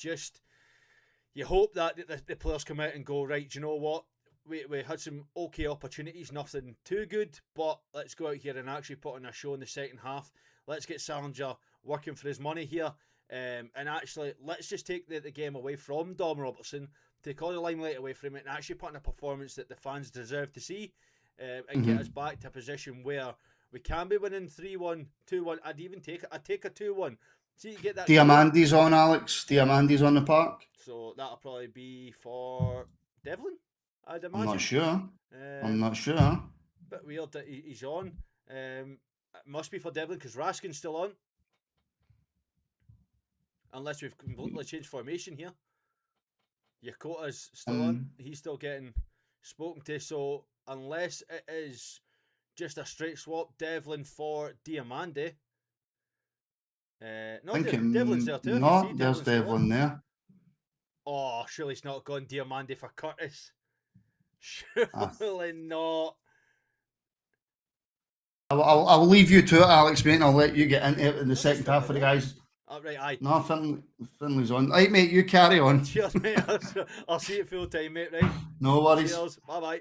hope that the players come out and go, right, do you know what? We had some okay opportunities, nothing too good, but let's go out here and actually put on a show in the second half. Let's get Salinger working for his money here. And actually, let's just take the game away from Dom Robertson, take all the limelight away from it, and actually put in a performance that the fans deserve to see, and get us back to a position where we can be winning 3-1, 2-1. I'd take a 2-1. See, you get that. Diamandi's on, Alex. Diamandi's on the park. So that'll probably be for Devlin, I'd imagine. I'm not sure. Bit weird that he's on. It must be for Devlin because Raskin's still on. Unless we've completely changed formation here. Yakota's still on. He's still getting spoken to. So unless it is just a straight swap, Devlin for Diamandi. No, Devlin's there too. No, there's Devlin there. Oh, surely it's not gone Diamandi for Curtis. Surely not. I'll leave you to it, Alex, mate, and I'll let you get into it in the second half for the guys. Right, aye. No, Finley's on. Right, mate, you carry on. Cheers, mate. I'll see you full time, mate, right? No worries. Cheers. Bye-bye.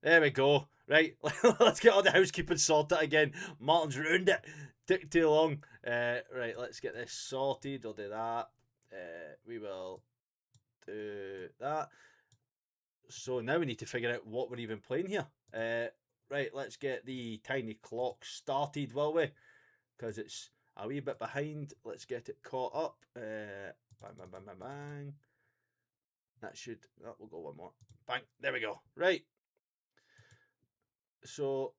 There we go. Right, let's get all the housekeeping sorted again. Martin's ruined it. Took too long. Right, let's get this sorted. We'll do that. We will do that. So now we need to figure out what we're even playing here. Right, let's get the tiny clock started, will we? Because it's a wee bit behind. Let's get it caught up. Bang, bang, bang, bang, bang. We'll go one more. Bang, there we go. Right. So,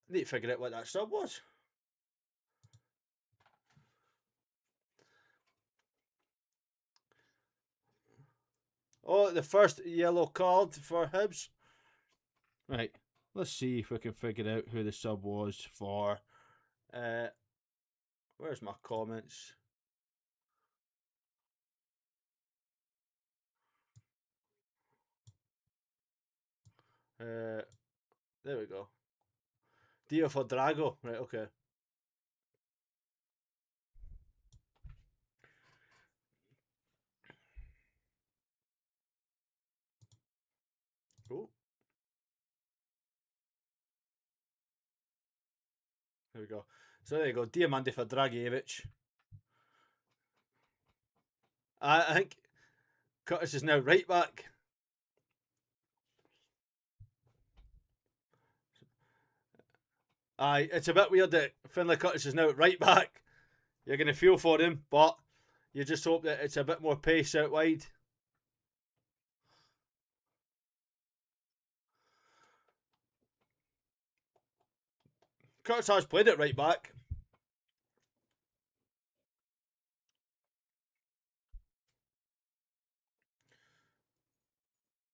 need to figure out what that sub was. Oh, the first yellow card for Hibs. Right. Let's see if we can figure out who the sub was for. Where's my comments? There we go. Dio for Drago. Right, okay. Oh. There we go. So there you go. Diamante for Dragievich. I think Curtis is now right back. Aye, it's a bit weird that Finlay Curtis is now right back. You're going to feel for him, but you just hope that it's a bit more pace out wide. Curtis has played it right back.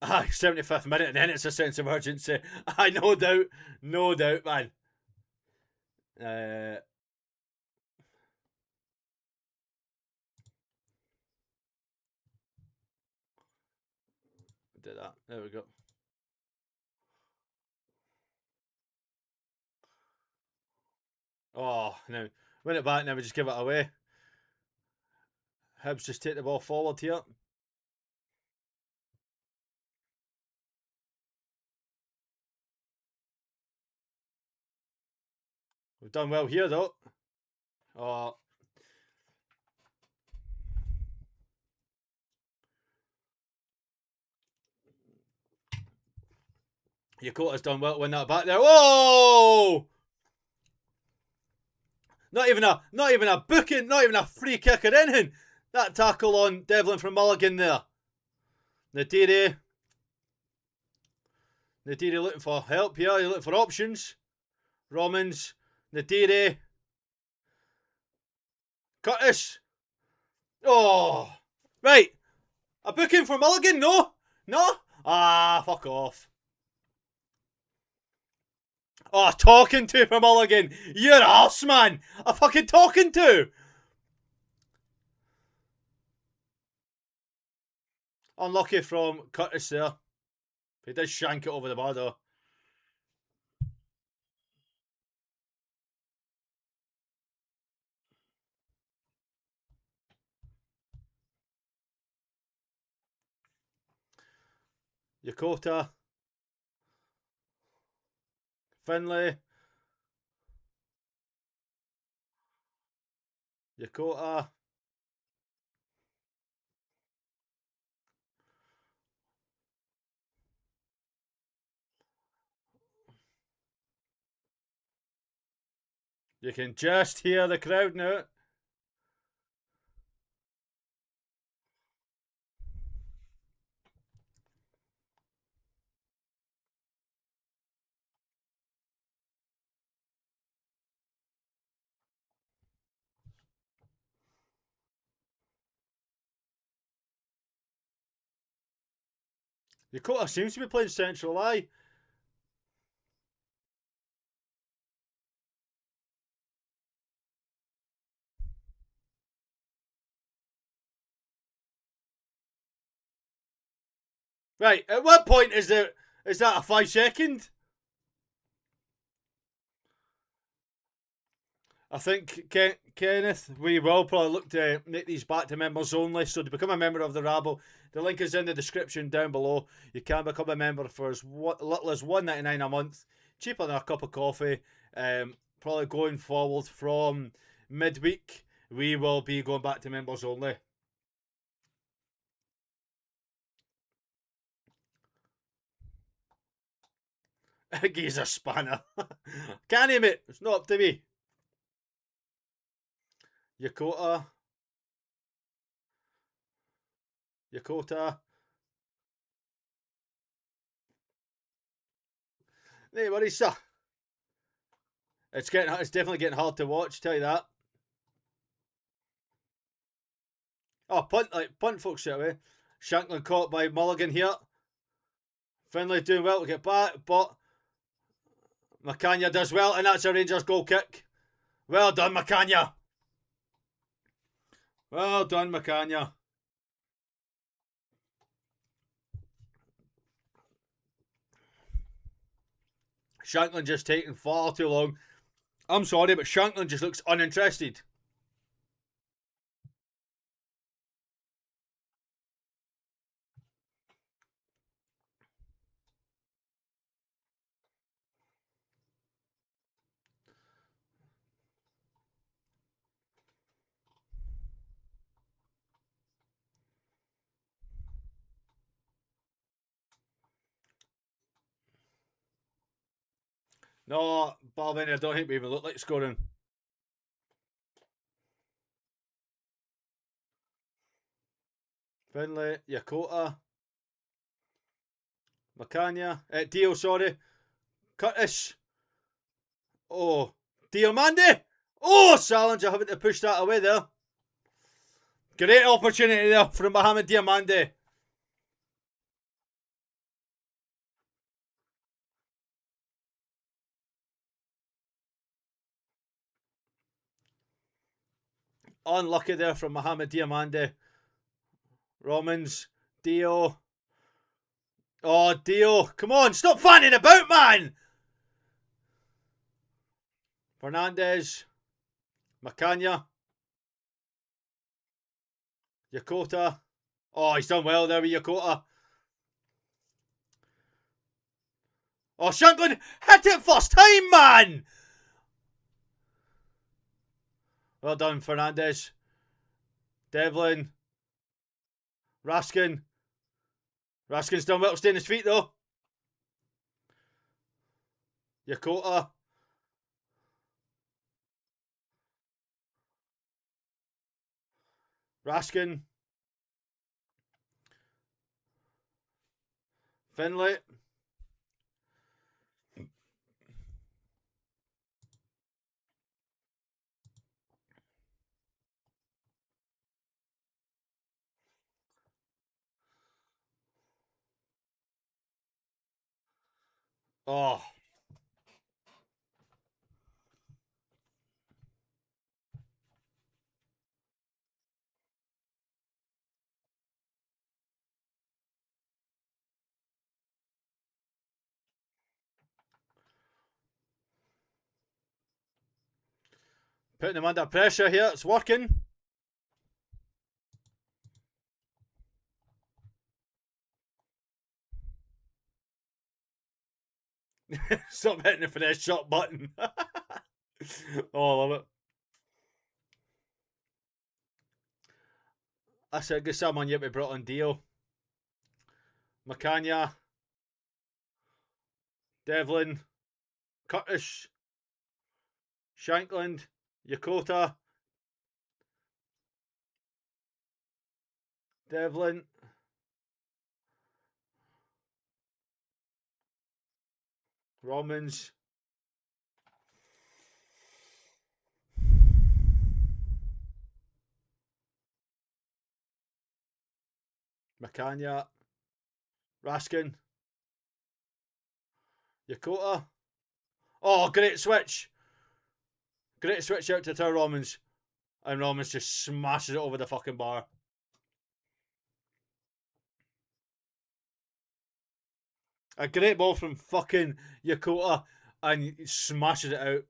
Aye, 75th minute, and then it's a sense of urgency. Aye, no doubt, man. Did that. There we go. Oh, now win it back. Now we just give it away. Hibs just take the ball forward here. We've done well here though. Oh. Yakota's done well to win that back there. Whoa! Not even a booking, not even a free kick or anything. That tackle on Devlin from Mulligan there. Nadiri looking for help here. He's looking for options. Romans. Nadiri. Curtis. Oh. Right. A booking for Mulligan? No? No? Ah, fuck off. Oh, talking to for Mulligan. You're arse, man. A fucking talking to. Unlucky from Curtis there. He did shank it over the bar though. Yakota. Finlay. Yakota. You can just hear the crowd now. Yakota seems to be playing central, aye. Right, at what point is that a 5 second? I think, Kenneth, we will probably look to make these back to members only. So to become a member of the Rabble, the link is in the description down below. You can become a member for as little as $1.99 a month. Cheaper than a cup of coffee. Probably going forward from midweek, we will be going back to members only. He's a spanner. Can he, mate? It's not up to me. Yakota. No worries, sir. It's definitely getting hard to watch, tell you that. Oh, punt folks straight away. Shanklin caught by Mulligan here. Finlay doing well to get back, but McCanya does well, and that's a Rangers goal kick. Well done, McCanya. Well done, McCanya. Shanklin just taking far too long. I'm sorry, but Shanklin just looks uninterested. No, Balvin, I don't think we even look like scoring. Finlay, Yakota, McCanya, Dio, sorry. Curtis. Oh, Diamande. Oh, Salinger having to push that away there. Great opportunity there from Mohamed Diamande. Unlucky there from Mohamed Diamande. Romans, Dio. Oh, Dio. Come on, stop fanning about, man. Fernandez. Macanya. Yakota. Oh, he's done well there with Yakota. Oh, Shanklin hit it first time, man. Well done, Fernandez. Devlin. Raskin. Raskin's done well to stay on his feet, though. Yakota. Raskin. Finlay. Oh. Putting him under pressure here. It's working. Stop hitting the finesse shot button. Oh, I love it. I said, good someone yet we brought on Dio. Macanya. Devlin. Curtis. Shankland. Yakota. Devlin. Romans. Macanya. Raskin. Yakota. Oh, great switch. Great switch out to Romans. And Romans just smashes it over the fucking bar. A great ball from fucking Yakota. And he smashes it out.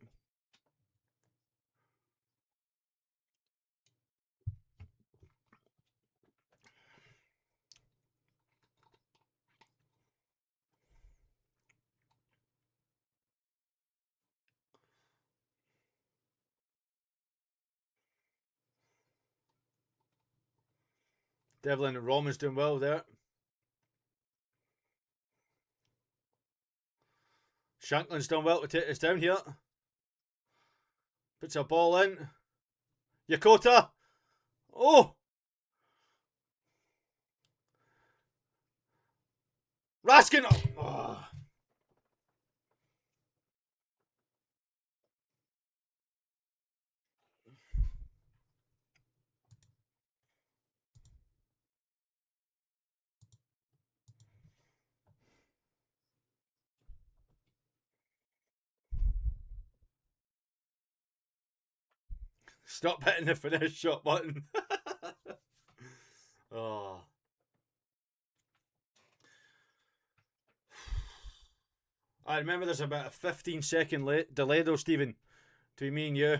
Devlin and Romans doing well there. Shanklin's done well to take this down here. Puts a ball in. Yakota. Oh! Raskin. Oh. Stop hitting the finish shot button. Oh. I remember there's about a 15-second delay though, Stephen, between me and you.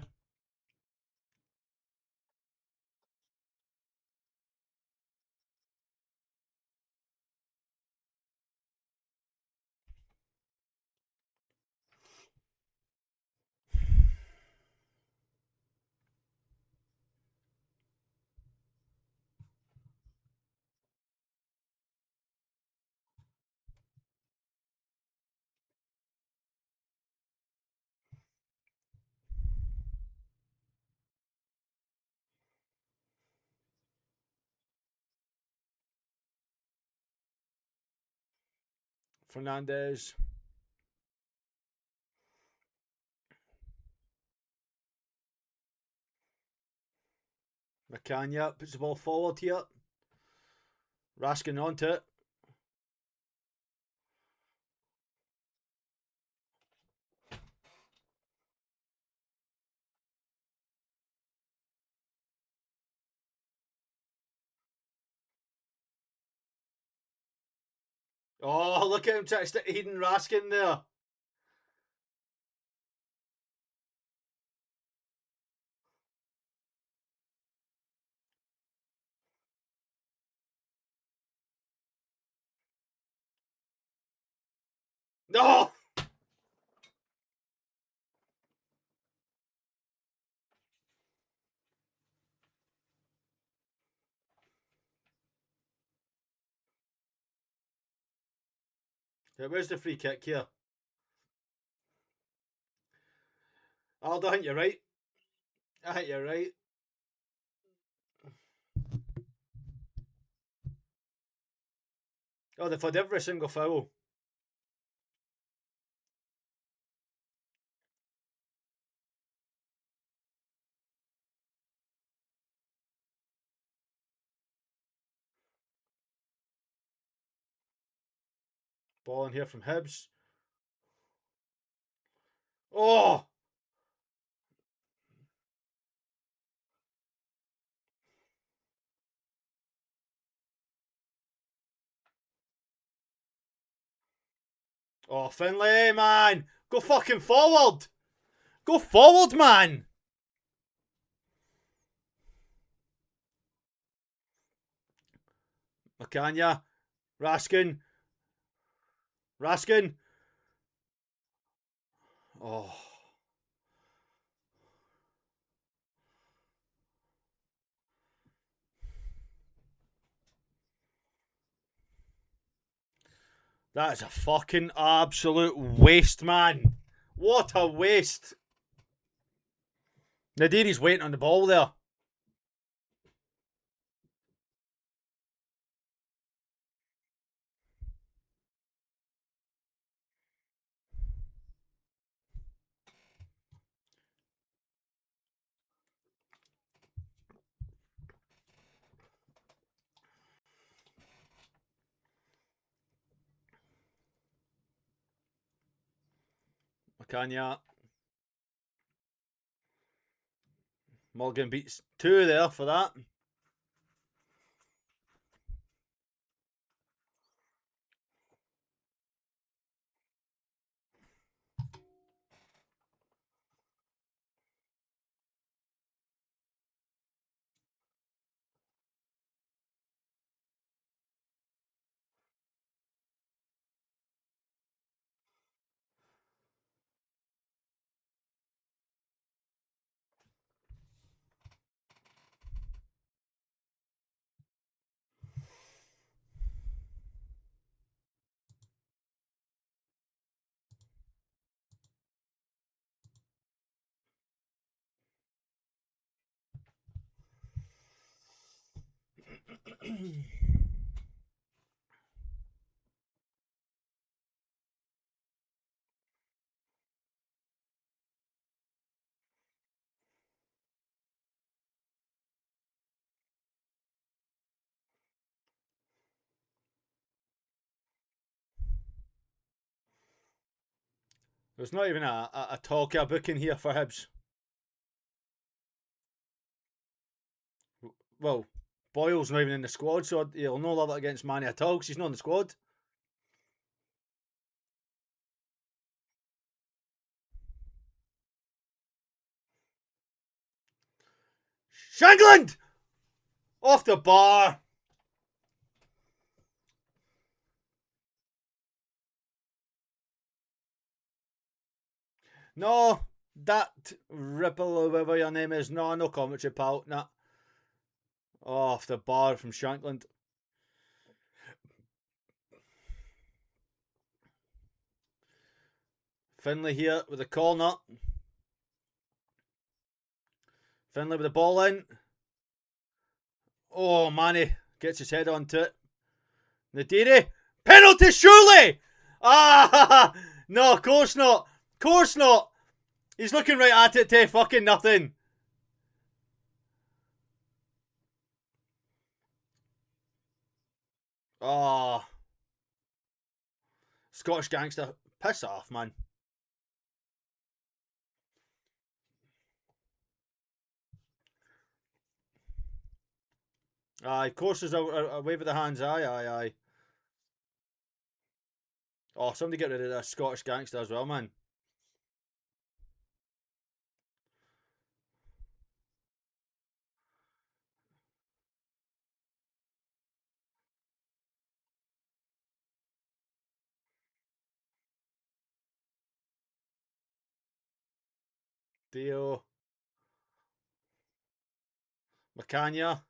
Fernandez. Macania puts the ball forward here. Raskin onto it. Oh, look at him trying to stick Eden Raskin there. No! Yeah, where's the free kick here? Aldo, I think you're right. I think you're right. Oh, they've had every single foul. Ball in here from Hibs. Oh! Oh, Finlay, man! Go fucking forward! Go forward, man! Macania. Raskin. Raskin. Oh. That is a fucking absolute waste, man. What a waste. Nadiri's waiting on the ball there. Macania. Morgan beats two there for that. There's not even a talker booking here for Hibs. well, Boyle's not even in the squad, so he'll no love it against Manny at all because he's not in the squad. Shankland! Off the bar. No, that Ripple or whatever your name is, no commentary, pal. Nah. Off the bar from Shankland. Finlay here with the corner. Finlay with the ball in. Oh, Manny gets his head onto it. Nadiri. Penalty, surely! Ah! No, of course not. Of course not. He's looking right at it to fucking nothing. Oh. Scottish gangster. Piss off, man. Aye, courses away with the hands. Aye. Oh, somebody get rid of that Scottish gangster as well, man. Dio. Macania.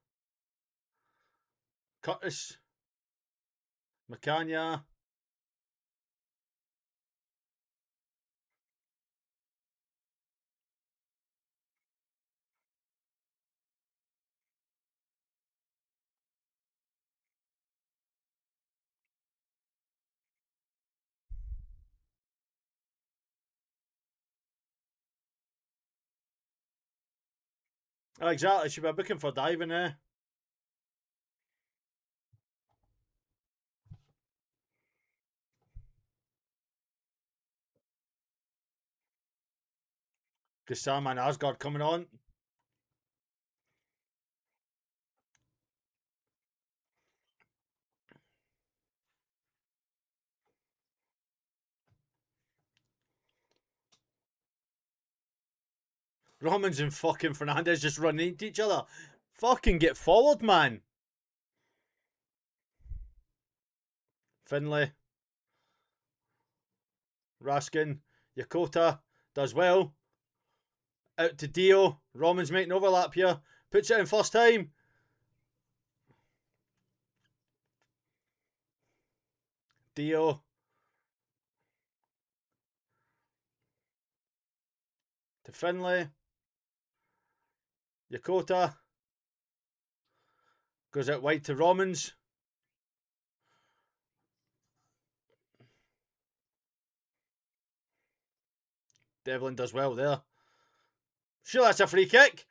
Curtis. Macania. Oh, exactly. Should be booking for diving, eh? Because Sam and Asgard coming on. Romans and fucking Fernandez just running into each other. Fucking get forward, man. Finlay. Raskin. Yakota does well. Out to Dio. Romans making overlap here. Puts it in first time. Dio. To Finlay. Yakota. Goes out wide to Romans. Devlin does well there. Sure, that's a free kick.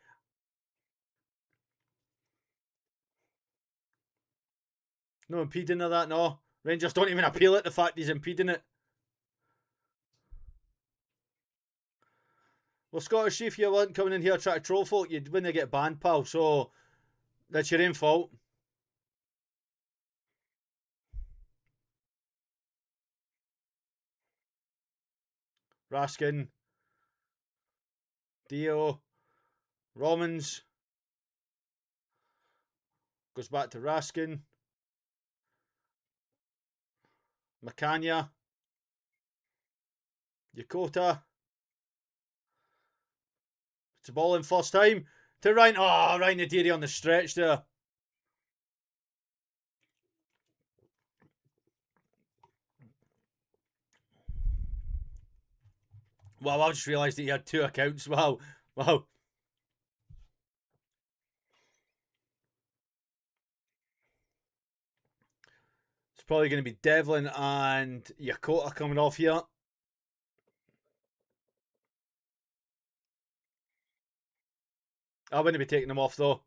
No impeding of that, no. Rangers don't even appeal at the fact he's impeding it. Well, Scottish, if you weren't coming in here trying to troll folk, you'd win, they get banned, pal. So that's your own fault. Raskin. Dio. Romans. Goes back to Raskin. Macania. Yakota. It's a ball in first time. To Ryan. Oh, Ryan Nadiri on the stretch there. Wow, I just realised that he had two accounts. Wow. It's probably going to be Devlin and Yakota coming off here. I wouldn't be taking them off though.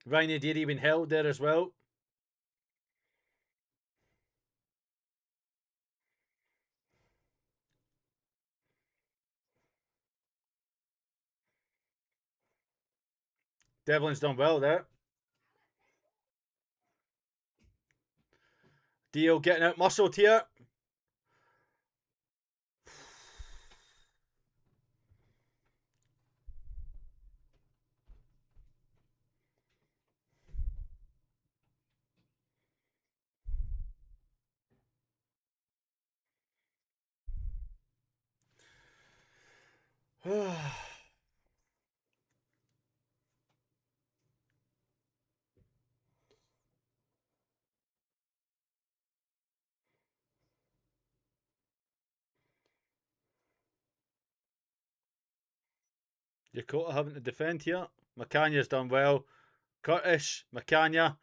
Ryan Deary been held there as well. Devlin's done well there. Dio getting out muscled here. Yokota having to defend here. McCanya's done well. Curtis, McCanya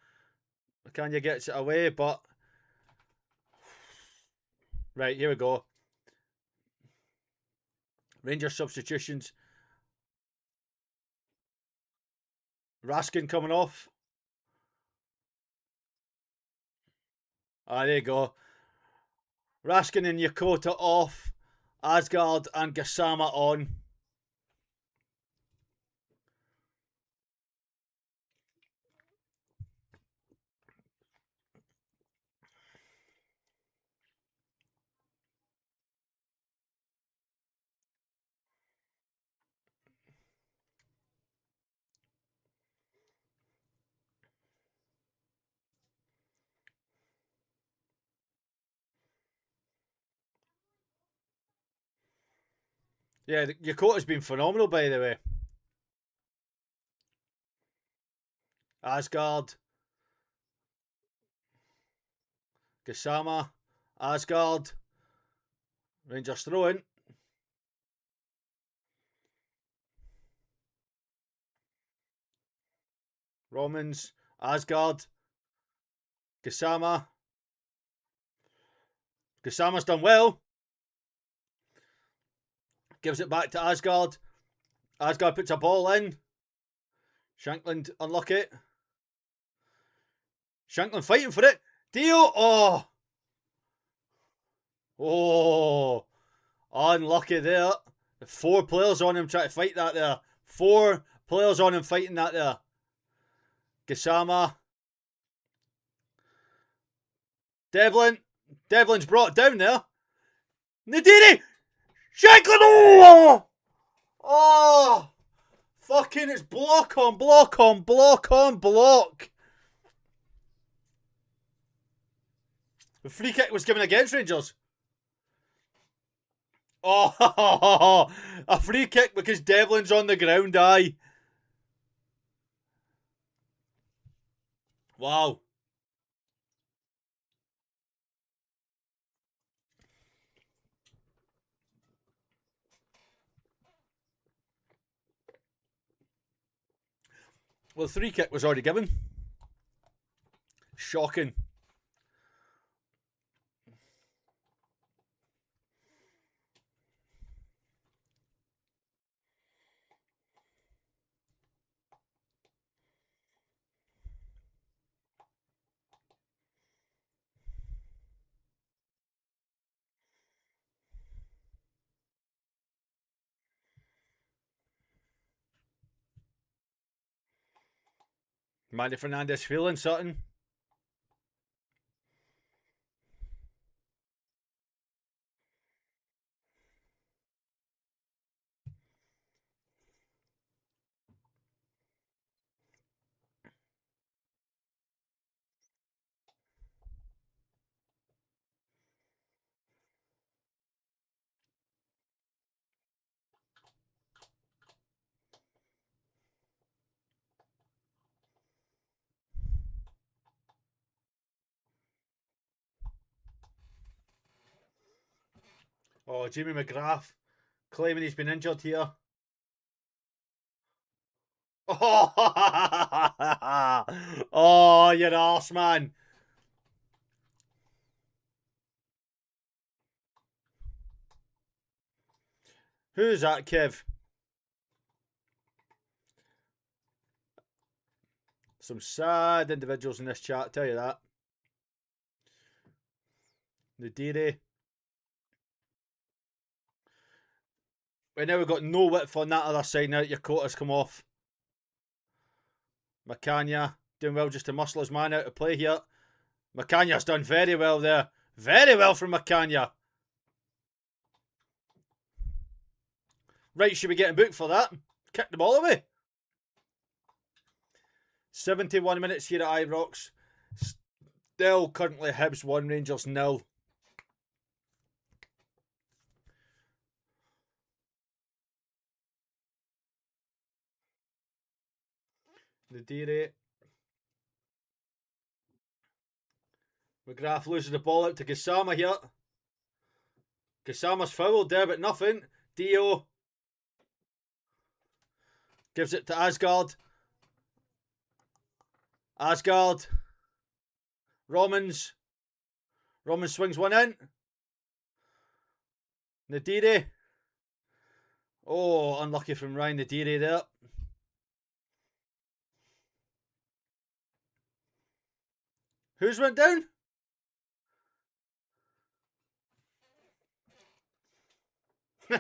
gets it away, but... Right, here we go. Rangers substitutions. Raskin coming off. There you go. Raskin and Yokota off. Asgard and Gassama on. Yeah, Yokota's been phenomenal, by the way. Asgard. Gassama. Asgard. Rangers throwing. Romans. Asgard. Gassama. Gassama's done well. Gives it back to Asgard. Asgard puts a ball in. Shankland unlucky. Shankland fighting for it. Dio. Oh. Unlucky there. 4 players on him trying to fight that there. 4 players on him fighting that there. Gassama. Devlin's brought down there. Nadiri. Shankland. Oh. Fucking it's block on block on block on block. The free kick was given against Rangers. Oh, a free kick because Devlin's on the ground, aye. Wow. Well, the free kick was already given. Shocking. Manny Fernandez feeling something. Oh, Jimmy McGrath claiming he's been injured here. Oh, oh, you're arse, man. Who's that, Kev? Some sad individuals in this chat, tell you that. Nadiri. Right now we've got no width on that other side now that your coat has come off. Macania doing well just to muscle his man out of play here. Macania's done very well there. Very well from Macania. Right, should be getting booked for that. Kick the ball away. 71 minutes here at Ibrox. Still currently Hibs 1, Rangers 0. Nadiri. McGrath loses the ball out to Gassama here. Gassama's fouled there, but nothing. Dio gives it to Asgard. Asgard. Romans. Romans swings one in. Nadiri. Oh, unlucky from Ryan Nadiri there. Who's went down?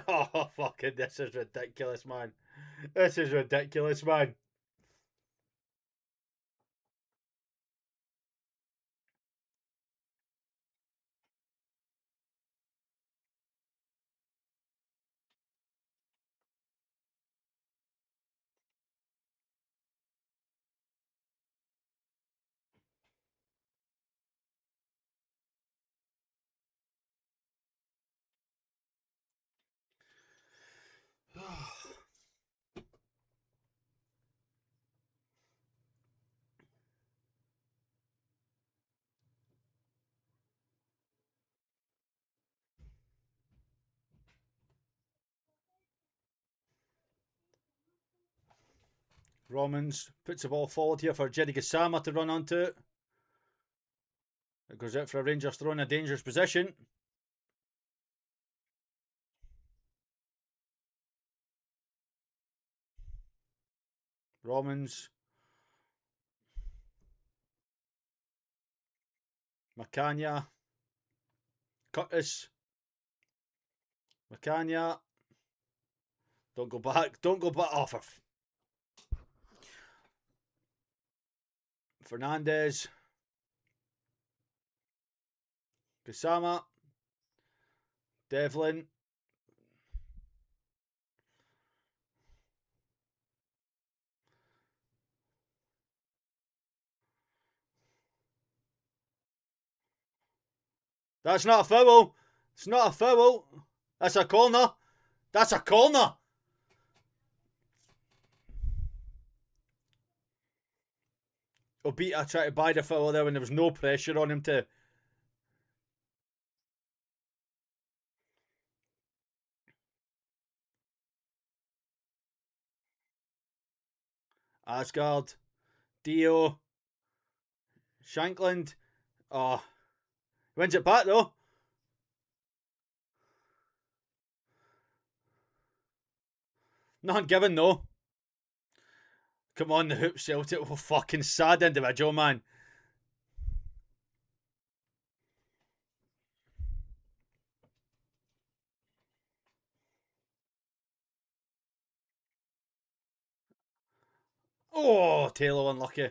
Oh, fucking, this is ridiculous, man. This is ridiculous, man. Romans puts the ball forward here for Jerry Gassama to run onto it. It goes out for a Rangers throw in a dangerous position. Romans. Macania. Curtis. Macania. Don't go back. Don't go back. Oh, Fernandez. Gassama. Devlin. That's not a foul. It's not a foul. That's a corner. That's a corner. Obita tried to buy the foul there when there was no pressure on him to. Asgard. Dio. Shankland. Oh. Wins it back though. Nothing given though. Come on, the hoop Celtic. Oh, fucking sad individual, man. Oh, Taylor unlucky.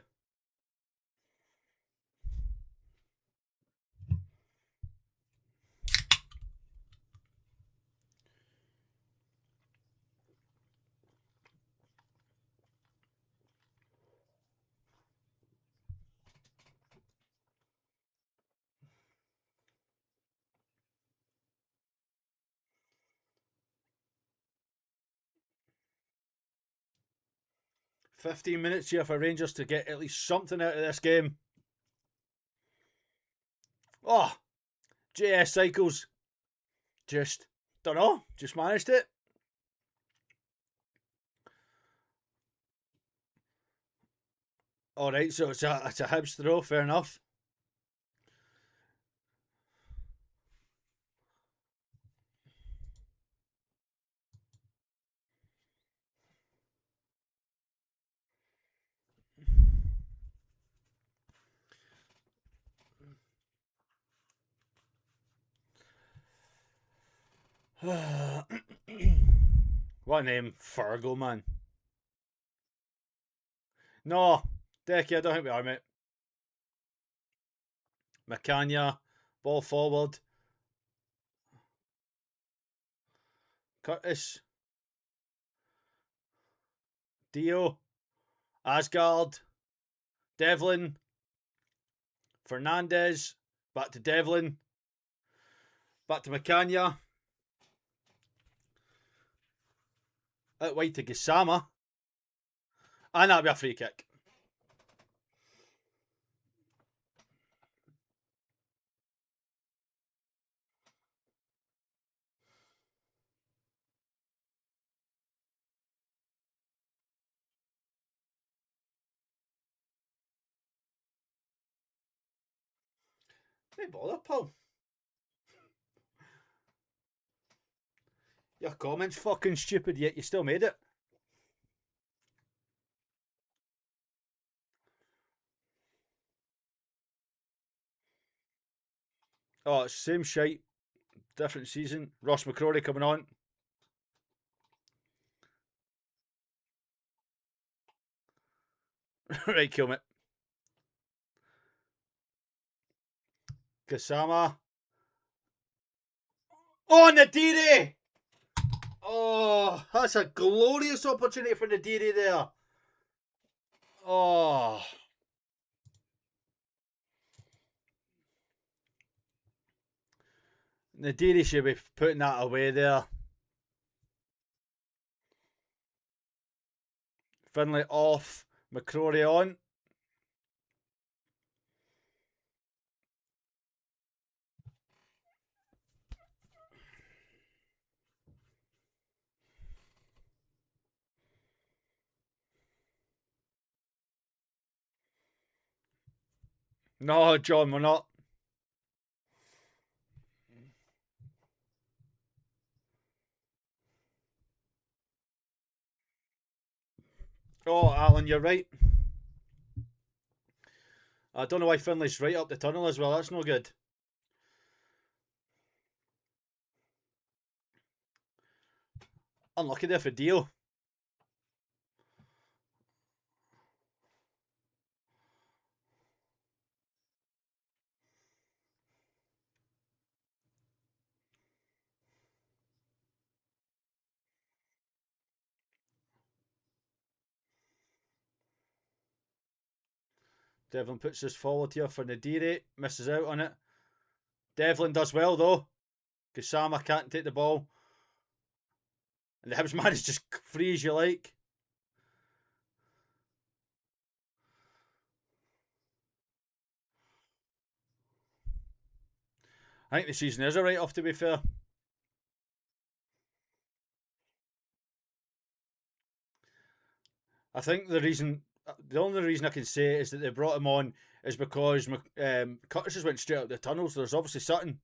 $15 here for Rangers to get at least something out of this game. Oh, JS Cycles. Just, don't know, just managed it. Alright, so it's a Hibs throw, fair enough. What a name, Fergal, man. No, Decky, I don't think we are, mate. Macania, ball forward. Curtis. Dio. Asgard. Devlin. Fernandez. Back to Devlin. Back to Macania. Out wide to Gisama. And that'll be a free kick. Hey, bother, Paul. Your comment's fucking stupid, yet you still made it. Oh, it's same shite. Different season. Ross McCrory coming on. Right, kill me. Kasama. Oh, Nadiri! Oh, that's a glorious opportunity for Nadiri there. Oh. Nadiri should be putting that away there. Finlay off. McCrory on. No, John, we're not. Oh, Alan, you're right. I don't know why Finlay's right up the tunnel as well. That's no good. Unlucky there for Dio. Devlin puts this forward here for Nadiri. Misses out on it. Devlin does well though. Kusama can't take the ball. And the Hibs man is just free as you like. I think the season is a write-off, to be fair. I think the only reason I can say is that they brought him on is because Curtis just went straight up the tunnel, so there's obviously something.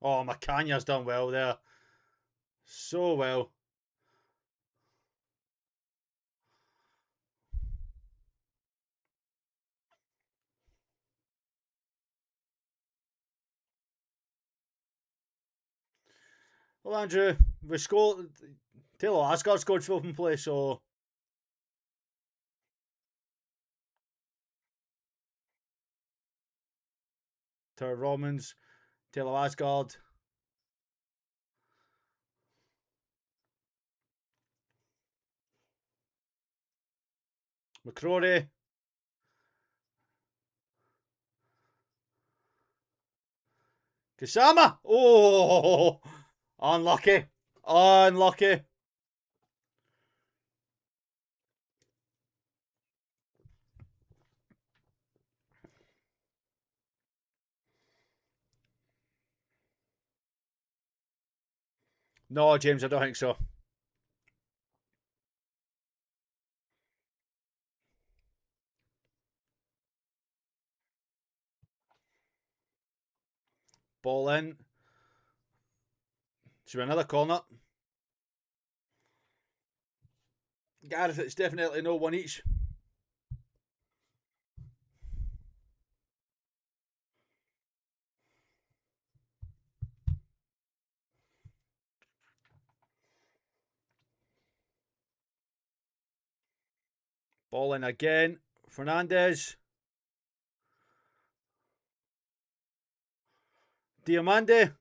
Oh, Macanya's done well there. So well. Well, Andrew, we scored. Taylor Asgard scored for open play, so. Tara Romans, Taylor Asgard. McCrory. Kusama! Oh! Unlucky. Unlucky. No, James, I don't think so. Ball in. Should be another corner. Gareth, it's definitely no one each. Ball in again. Fernandez. Diamande.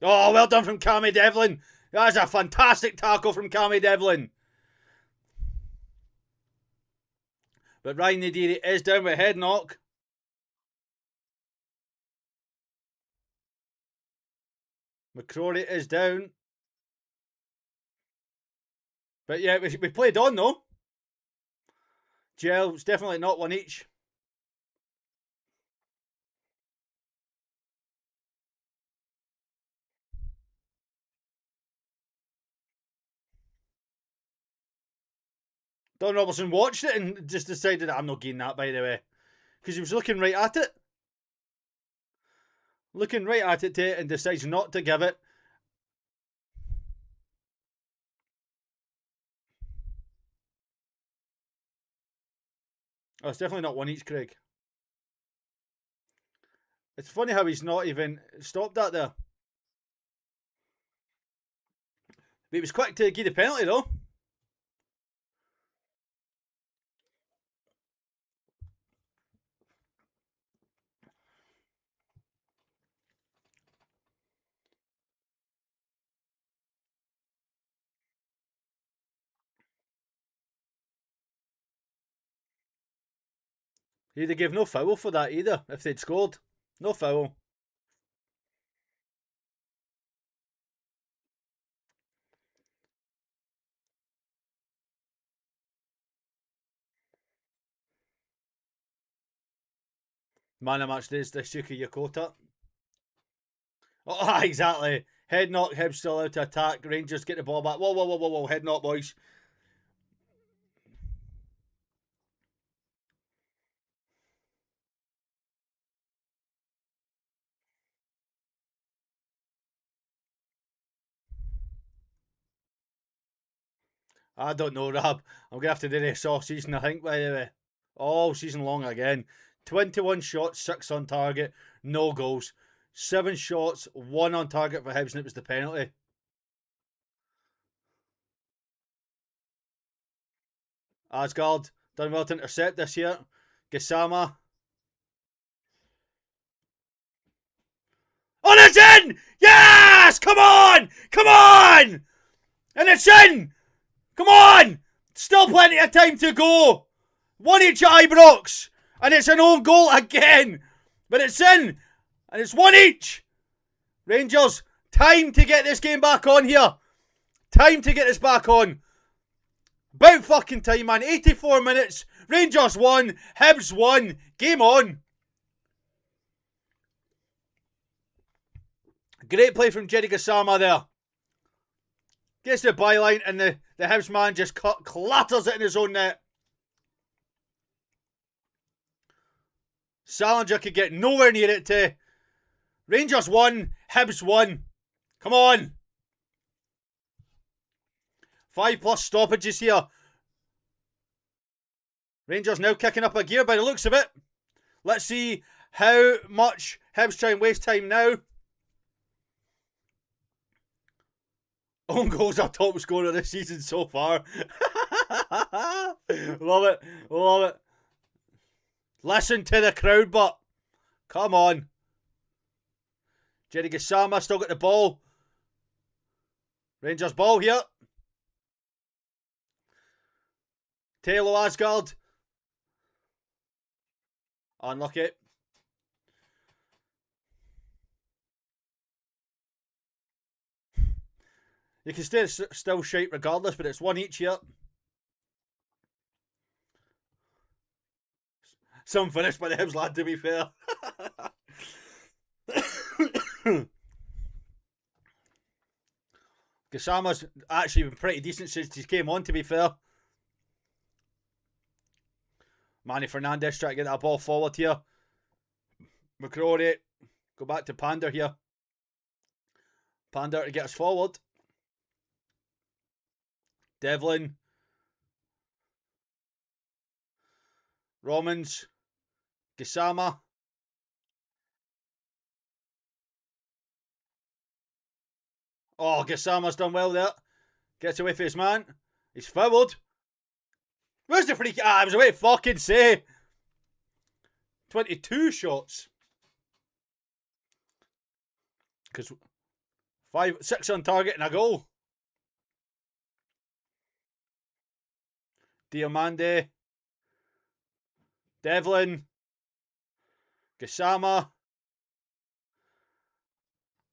Oh, well done from Cammy Devlin. That's a fantastic tackle from Cammy Devlin. But Ryan Nadiri is down with a head knock. McCrory is down. But yeah, we played on though. Gel, it's definitely not one each. Don Robertson watched it and just decided, I'm not getting that, by the way. Because he was looking right at it. Looking right at it and decides not to give it. Oh, it's definitely not one each, Craig. It's funny how he's not even stopped that there. But he was quick to give the penalty though. He'd have given no foul for that either if they'd scored. No foul. Man of match is the Shuki Yokota. Oh, exactly. Head knock, Hibs still out to attack. Rangers get the ball back. Whoa. Head knock, boys. I don't know, Rab. I'm going to have to do this all season, I think, by the way. All season long again. 21 shots, 6 on target, no goals. 7 shots, 1 on target for Hibs, and it was the penalty. Asgard done well to intercept this year. Gisama. Oh, it's in! Yes! Come on! Come on! And it's in! Come on! Still plenty of time to go. One each at Ibrox. And it's an own goal again. But it's in. And it's one each. Rangers, time to get this game back on here. Time to get this back on. About fucking time, man. 84 minutes. Rangers won. Hibs won. Game on. Great play from Jerry Gassama there. Gets the byline and the Hibs man just clatters it in his own net. Salinger could get nowhere near it too. Rangers won. Hibs won. Come on. 5+ stoppages here. Rangers now kicking up a gear by the looks of it. Let's see how much Hibs try and waste time now. Own goals are top scorer this season so far. Love it. Love it. Listen to the crowd, but come on. Jerry Gassama still got the ball. Rangers ball here. Taylor Asgard. Unlucky. You can still shite regardless, but it's one each here. Some finished by the Hibs lad, to be fair. Gassama's actually been pretty decent since he came on, to be fair. Manny Fernandez trying to get that ball forward here. McCrory, go back to Pander here. Pander to get us forward. Devlin. Romans. Gisama. Oh, Gisama's done well there. Gets away from his man. He's fouled. Where's the free kick? I was away to fucking say. 22 shots. Because 6 on target and a goal. Diamande. Devlin. Gisama.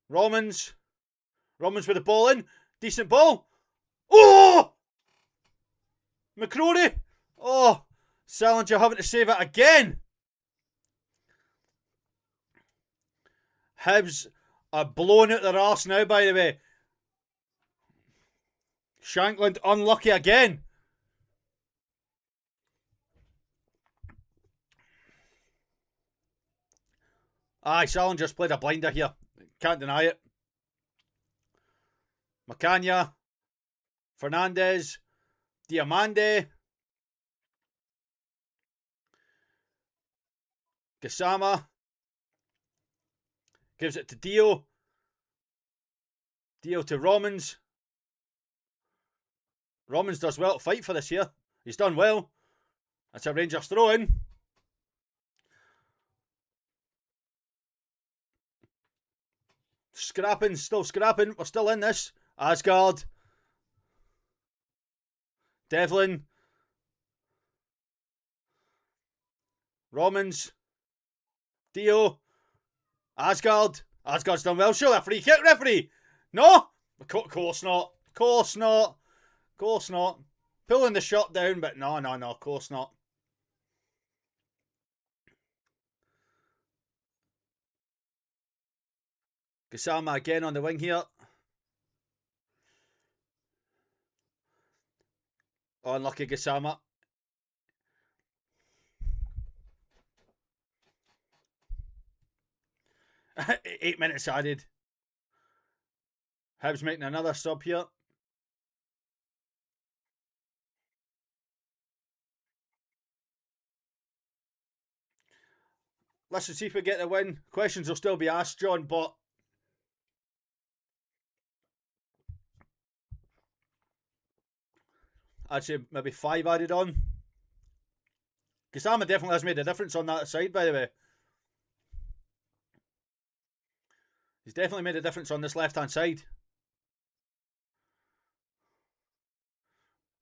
Romans. Romans with the ball in. Decent ball. Oh! McCrory. Oh! Salinger having to save it again. Hibs are blowing out their arse now, by the way. Shankland unlucky again. Aye, Salinger's played a blinder here. Can't deny it. Macania. Fernandez. Diamande. Gisama. Gives it to Dio. Dio to Romans. Romans does well to fight for this here. He's done well. That's a Rangers throw in. Scrapping, still scrapping. We're still in this. Asgard. Devlin. Romans. Dio. Asgard. Asgard's done well. Surely a free kick, referee. No? Of course not. Of course not. Of course not. Pulling the shot down, but no. Of course not. Gisama again on the wing here. Oh, unlucky Gisama. Eight minutes added. Hibs making another sub here. Let's see if we get the win. Questions will still be asked, John, but I'd say maybe 5 added on. Gisama definitely has made a difference on that side, by the way. He's definitely made a difference on this left-hand side.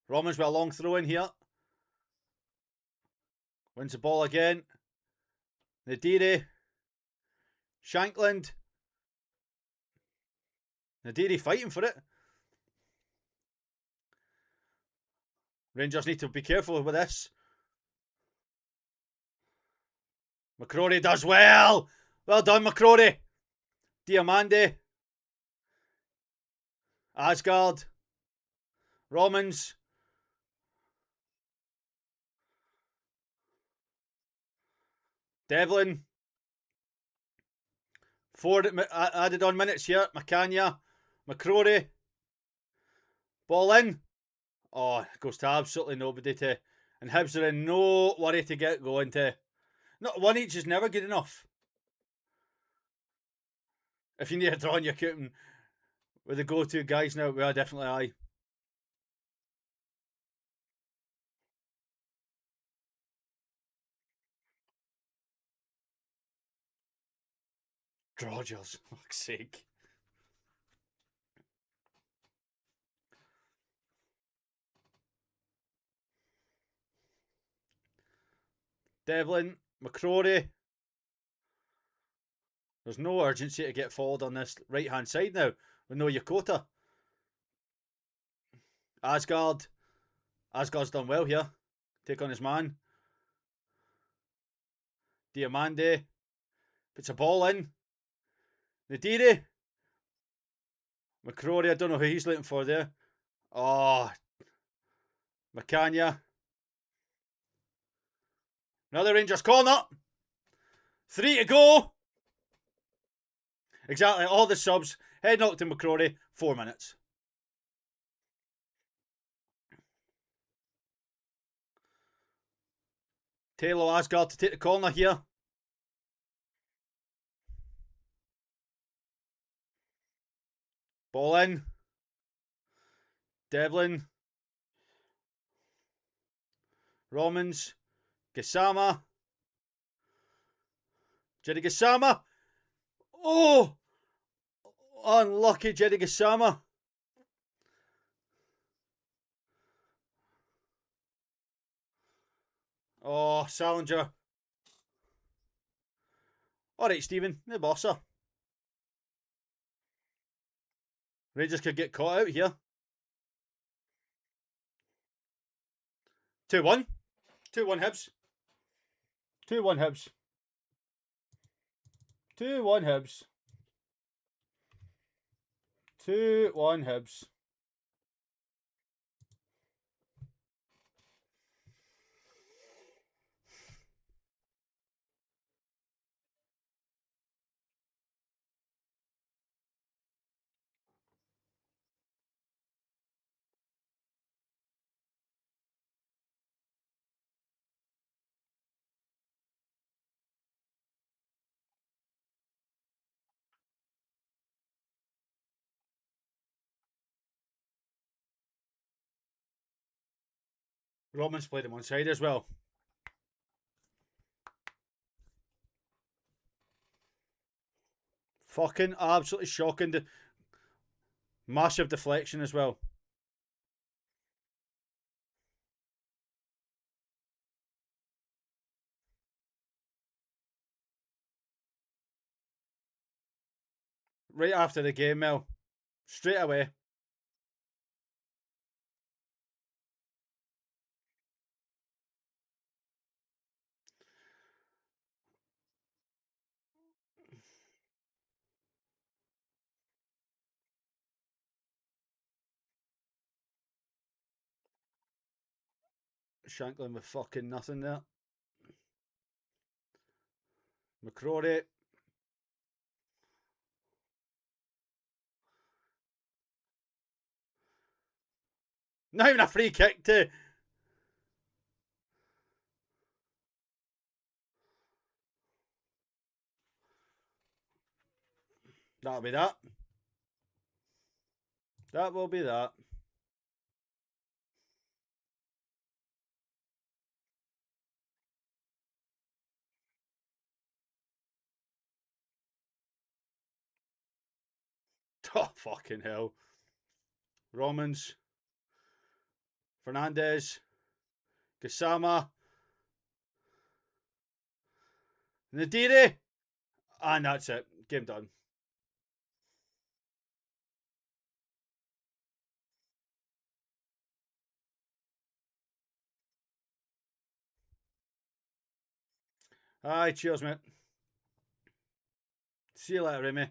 Romans with a long throw in here. Wins the ball again. Nadiri. Shankland. Nadiri fighting for it. Rangers need to be careful with this. McCrory does well. Well done, McCrory. Diamande. Asgard. Romans. Devlin. 4 added on minutes here. Macania. McCrory. Ball in. Oh, it goes to absolutely nobody to. And Hibs are in no worry to get going to. Not one each is never good enough. If you need a draw on your coupon with the go-to guys now, we are definitely aye. Rogers, for fuck's sake. Devlin, McCrory. There's no urgency to get forward on this right-hand side now with no Yokota. Asgard. Asgard's done well here. Take on his man. Diamande. Puts a ball in. Nadiri. McCrory, I don't know who he's looking for there. Oh. Macania. Another Rangers corner. 3 to go. Exactly, all the subs. Head knock to McCrory, 4 minutes. Taylor Asgard to take the corner here. Ball in. Devlin. Romans. Gassama. Jerry Gassama. Oh! Unlucky Jerry Gassama. Oh, Salinger. Alright, Stephen. No bosser. Rangers could get caught out here. 2-1. 2-1 Hibs. 2-1 Hibs. 2-1 Hibs. 2-1 Hibs. Romans played him on side as well. Fucking absolutely shocking. Massive deflection as well. Right after the game, Mel. Straight away. Shanklin with fucking nothing there. McCrory. Not even a free kick to... That'll be that. That will be that. Oh, fucking hell. Romans. Fernandez. Gassama. Nadiri. And that's it. Game done. Aye, cheers, mate. See you later, Remy.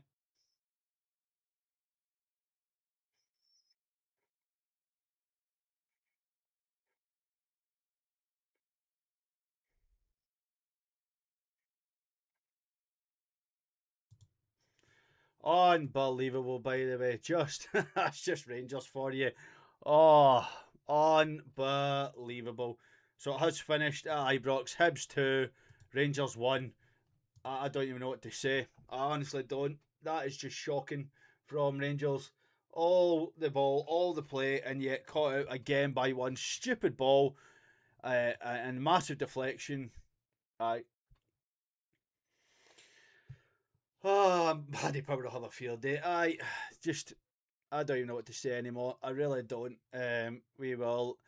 Unbelievable, by the way. That's just Rangers for you. Oh, unbelievable. So it has finished at Ibrox. Hibs 2, Rangers 1. I don't even know what to say. I honestly don't. That is just shocking from Rangers. All the ball, all the play, and yet caught out again by one stupid ball and massive deflection. Aye. Oh, Paddy probably will have a field day. I don't even know what to say anymore. I really don't. We will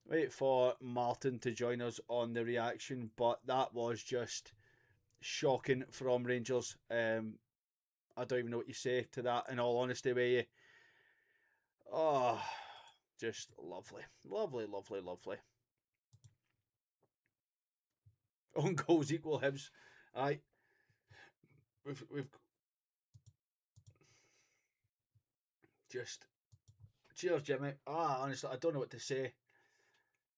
wait for Martin to join us on the reaction, but that was just shocking from Rangers. I don't even know what you say to that, in all honesty, with you. Oh, just lovely. Lovely, lovely, lovely. Own goals equal Hibs. Aye. We've just cheers, Jimmy. Honestly, I don't know what to say.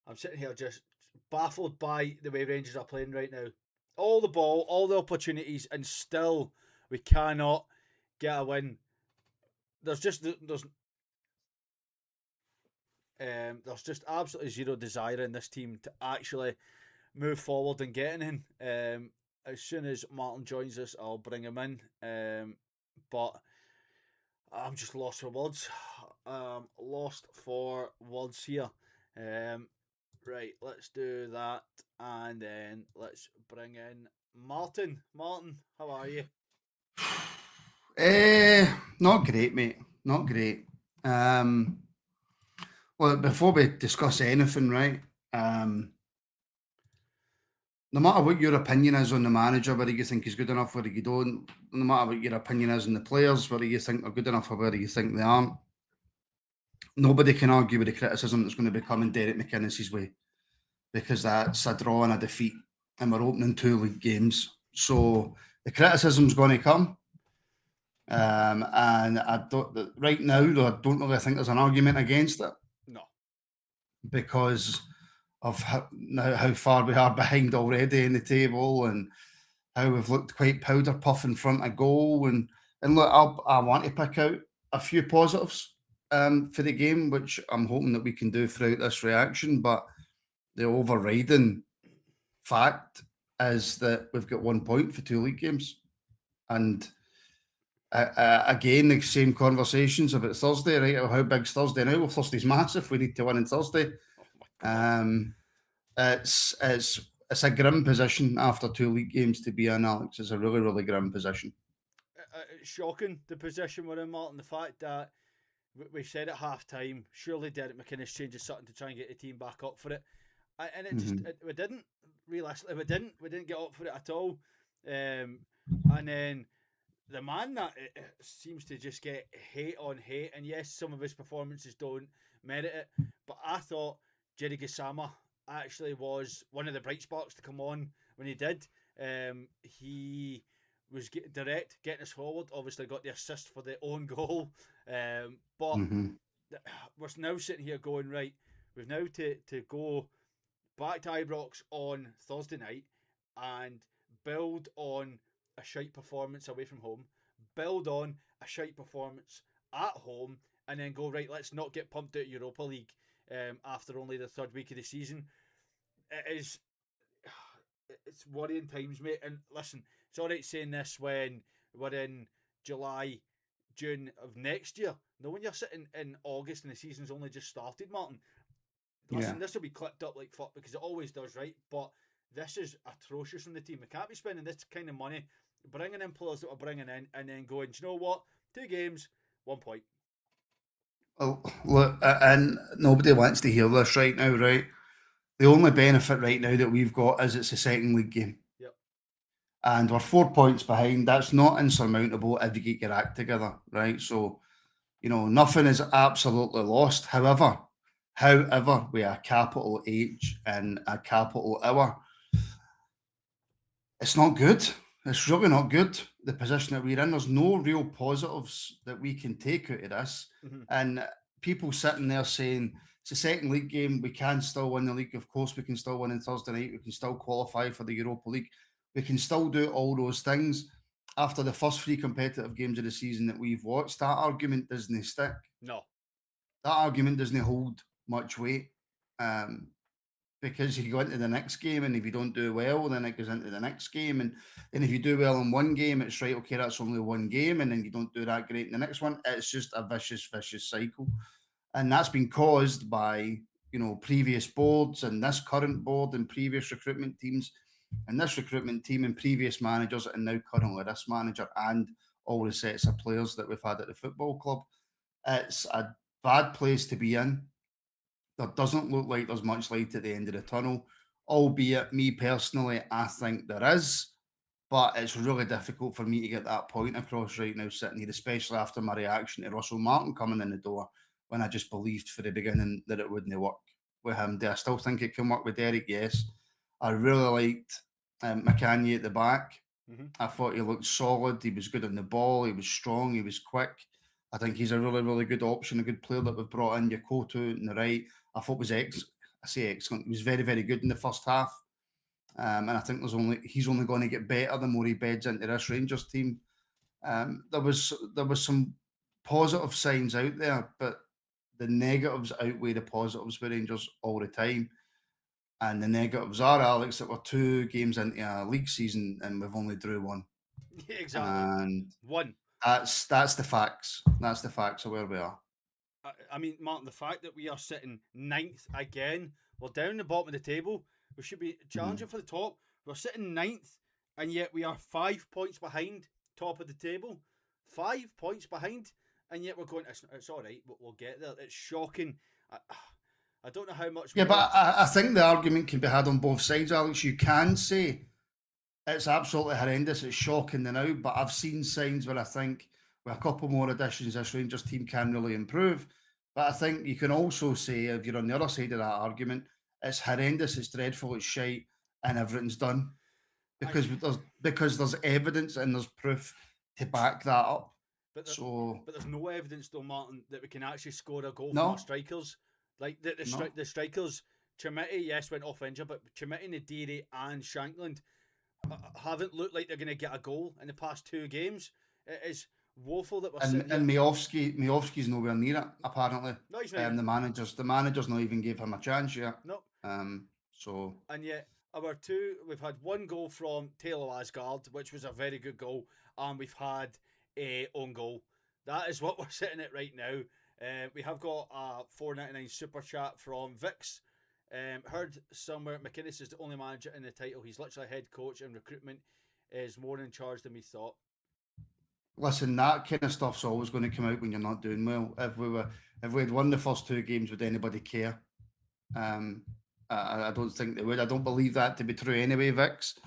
I'm sitting here just baffled by the way Rangers are playing right now. All the ball, all the opportunities, and still we cannot get a win. There's just absolutely zero desire in this team to actually move forward and getting in. As soon as Martin joins us, I'll bring him in. But I'm just lost for words. Lost for words here. Right, let's do that, and then let's bring in Martin. Martin, how are you? Not great, mate. Not great. Well, before we discuss anything, right? No matter what your opinion is on the manager, whether you think he's good enough, whether you don't, no matter what your opinion is on the players, whether you think they're good enough or whether you think they aren't, nobody can argue with the criticism that's going to be coming Derek McInnes's way, because that's a draw and a defeat, and we're opening 2 league games. So the criticism's going to come. And I don't, right now, though, I don't really think there's an argument against it. No. Because of how far we are behind already in the table, and how we've looked quite powder puff in front of goal. And look, I want to pick out a few positives for the game, which I'm hoping that we can do throughout this reaction. But the overriding fact is that we've got 1 point for 2 league games. And again, the same conversations about Thursday, right? How big's Thursday now? Well, Thursday's massive. We need to win on Thursday. It's a grim position after 2 league games to be in, Alex. It's a really, really grim position. It's shocking, the position we're in, Martin. The fact that we said at half time, surely Derek McInnes changes something to try and get the team back up for it. And it just, we didn't. Realistically, we didn't get up for it at all. And then the man that seems to just get hate on hate, and yes, some of his performances don't merit it, but I thought Jerry Gassama actually was one of the bright sparks to come on when he did. He was direct, getting us forward, obviously got the assist for the own goal, but we're now sitting here going, right, we've now to go back to Ibrox on Thursday night and build on a shite performance away from home, build on a shite performance at home, and then go, right, let's not get pumped out of Europa League after only the 3rd week of the season. It's worrying times, mate. And listen, it's all right saying this when we're in July, June of next year. No, when you're sitting in August and the season's only just started, Martin. Listen, this will be clipped up like fuck because it always does, right? But this is atrocious from the team. We can't be spending this kind of money, bringing in players that we're bringing in, and then going, do you know what? 2 games, 1 point. Oh, look, and nobody wants to hear this right now, right? The only benefit right now that we've got is it's a second league game. Yep. And we're 4 points behind. That's not insurmountable if you get your act together, right? So, nothing is absolutely lost. However, with a capital H and a capital hour, it's not good. It's really not good, the position that we're in. There's no real positives that we can take out of this. And people sitting there saying, it's a second league game, we can still win the league. Of course, we can still win on Thursday night. We can still qualify for the Europa League. We can still do all those things. After the first 3 competitive games of the season that we've watched, that argument doesn't stick. No. That argument doesn't hold much weight. Because you go into the next game, and if you don't do well, then it goes into the next game. And then if you do well in one game, it's right, okay, that's only one game. And then you don't do that great in the next one. It's just a vicious cycle. And that's been caused by, previous boards and this current board and previous recruitment teams and this recruitment team and previous managers and now currently this manager and all the sets of players that we've had at the football club. It's a bad place to be in. There doesn't look like there's much light at the end of the tunnel, albeit me personally, I think there is. But it's really difficult for me to get that point across right now sitting here, especially after my reaction to Russell Martin coming in the door when I just believed for the beginning that it wouldn't work with him. Do I still think it can work with Derek? Yes. I really liked McCanny at the back. I thought he looked solid. He was good on the ball. He was strong. He was quick. I think he's a really, really good option, a good player that we've brought in. Yakoto on the right, I thought was I say excellent. He was very, very good in the first half. And I think he's only going to get better the more he beds into this Rangers team. There was some positive signs out there, but the negatives outweigh the positives for Rangers all the time. And the negatives are, Alex, that we're 2 games into a league season and we've only drew one. Yeah, exactly. And one. That's the facts. That's the facts of where we are. I mean, Martin, the fact that we are sitting 9th again, we're down the bottom of the table. We should be challenging for the top. We're sitting 9th, and yet we are 5 points behind top of the table. 5 points behind, and yet we're going, it's all right, but we'll get there. It's shocking. I don't know how much. Yeah, but I think the argument can be had on both sides, Alex. You can say it's absolutely horrendous, it's shocking now, but I've seen signs where I think with a couple more additions, this Rangers team can really improve. But I think you can also say, if you're on the other side of that argument, it's horrendous, it's dreadful, it's shite, and everything's done. Because there's evidence and there's proof to back that up. But there's no evidence, though, Martin, that we can actually score a goal from our strikers. Like the strikers, Chermiti, yes, went off injured, but Chermiti, Nadiri, and Shankland haven't looked like they're going to get a goal in the past 2 games. It is woeful that we're sitting here. And Miovski's nowhere near it, apparently. No, he's not. The managers not even gave him a chance yet. No. So. And yet, we've had 1 goal from Taylor Asgard, which was a very good goal, and we've had a own goal. That is what we're sitting at right now. We have got a $4.99 super chat from Vix. Heard somewhere McInnes is the only manager in the title. He's literally head coach, and recruitment is more in charge than we thought. Listen, that kind of stuff's always going to come out when you're not doing well. If we had won the first 2 games, would anybody care? I don't think they would. I don't believe that to be true anyway, Vix.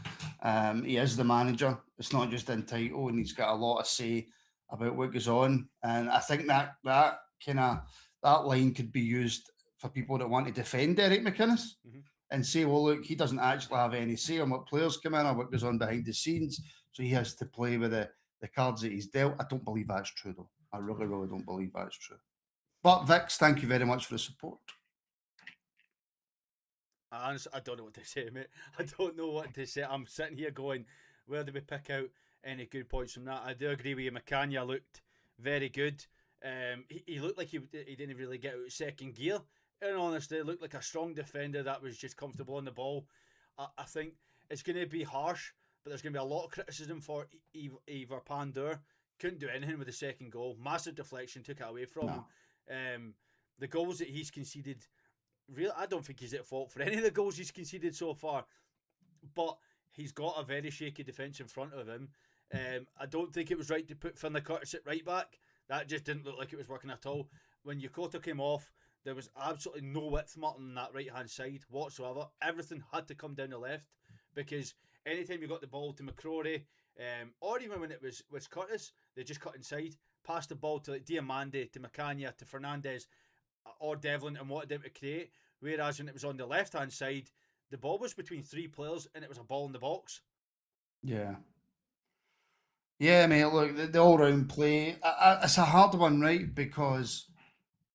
He is the manager. It's not just in title, and he's got a lot to say about what goes on. And I think that line could be used for people that want to defend Derek McInnes and say, well, look, he doesn't actually have any say on what players come in or what goes on behind the scenes, so he has to play with the cards that he's dealt. I don't believe that's true, though. I really, really don't believe that's true. But Vix, thank you very much for the support. Honestly, I don't know what to say, mate. I don't know what to say. I'm sitting here going, where do we pick out any good points from that? I do agree with you. McCann looked very good. He looked like he didn't really get out of second gear. And honestly, looked like a strong defender that was just comfortable on the ball. I think it's going to be harsh, but there's going to be a lot of criticism for Ivar Pandur. Couldn't do anything with the second goal. Massive deflection, took it away from him. The goals that he's conceded, really, I don't think he's at fault for any of the goals he's conceded so far. But he's got a very shaky defence in front of him. I don't think it was right to put Finlay Curtis at right back. That just didn't look like it was working at all. When Yokota came off, there was absolutely no width, Martin, on that right-hand side whatsoever. Everything had to come down the left, because anytime you got the ball to McCrory, or even when it was Curtis, they just cut inside, passed the ball to like Diamande, to Macania, to Fernandez, or Devlin, and wanted them to create. Whereas when it was on the left-hand side, the ball was between 3 players, and it was a ball in the box. Yeah. Yeah, mate, look, the all-round play, it's a hard one, right? Because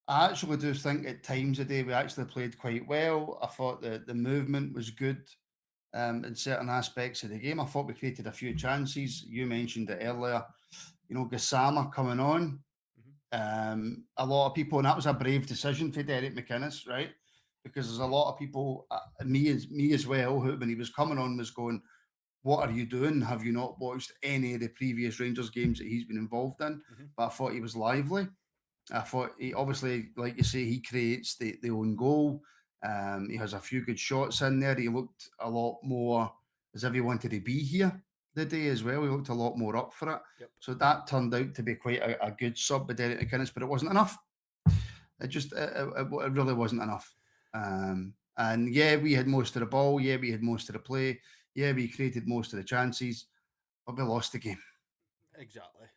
I actually do think at times today we actually played quite well. I thought the movement was good in certain aspects of the game. I thought we created a few chances. You mentioned it earlier. You know, Gassama coming on. A lot of people, and that was a brave decision for Derek McInnes, right? Because there's a lot of people, me as well, who when he was coming on was going, what are you doing? Have you not watched any of the previous Rangers games that he's been involved in? But I thought he was lively. I thought he obviously, like you say, he creates the own goal. He has a few good shots in there. He looked a lot more as if he wanted to be here the day as well. He looked a lot more up for it. Yep. So that turned out to be quite a good sub with Derek McInnes, but it wasn't enough. It really wasn't enough. And yeah, we had most of the ball. Yeah, we had most of the play. Yeah, we created most of the chances, but we lost the game. Exactly.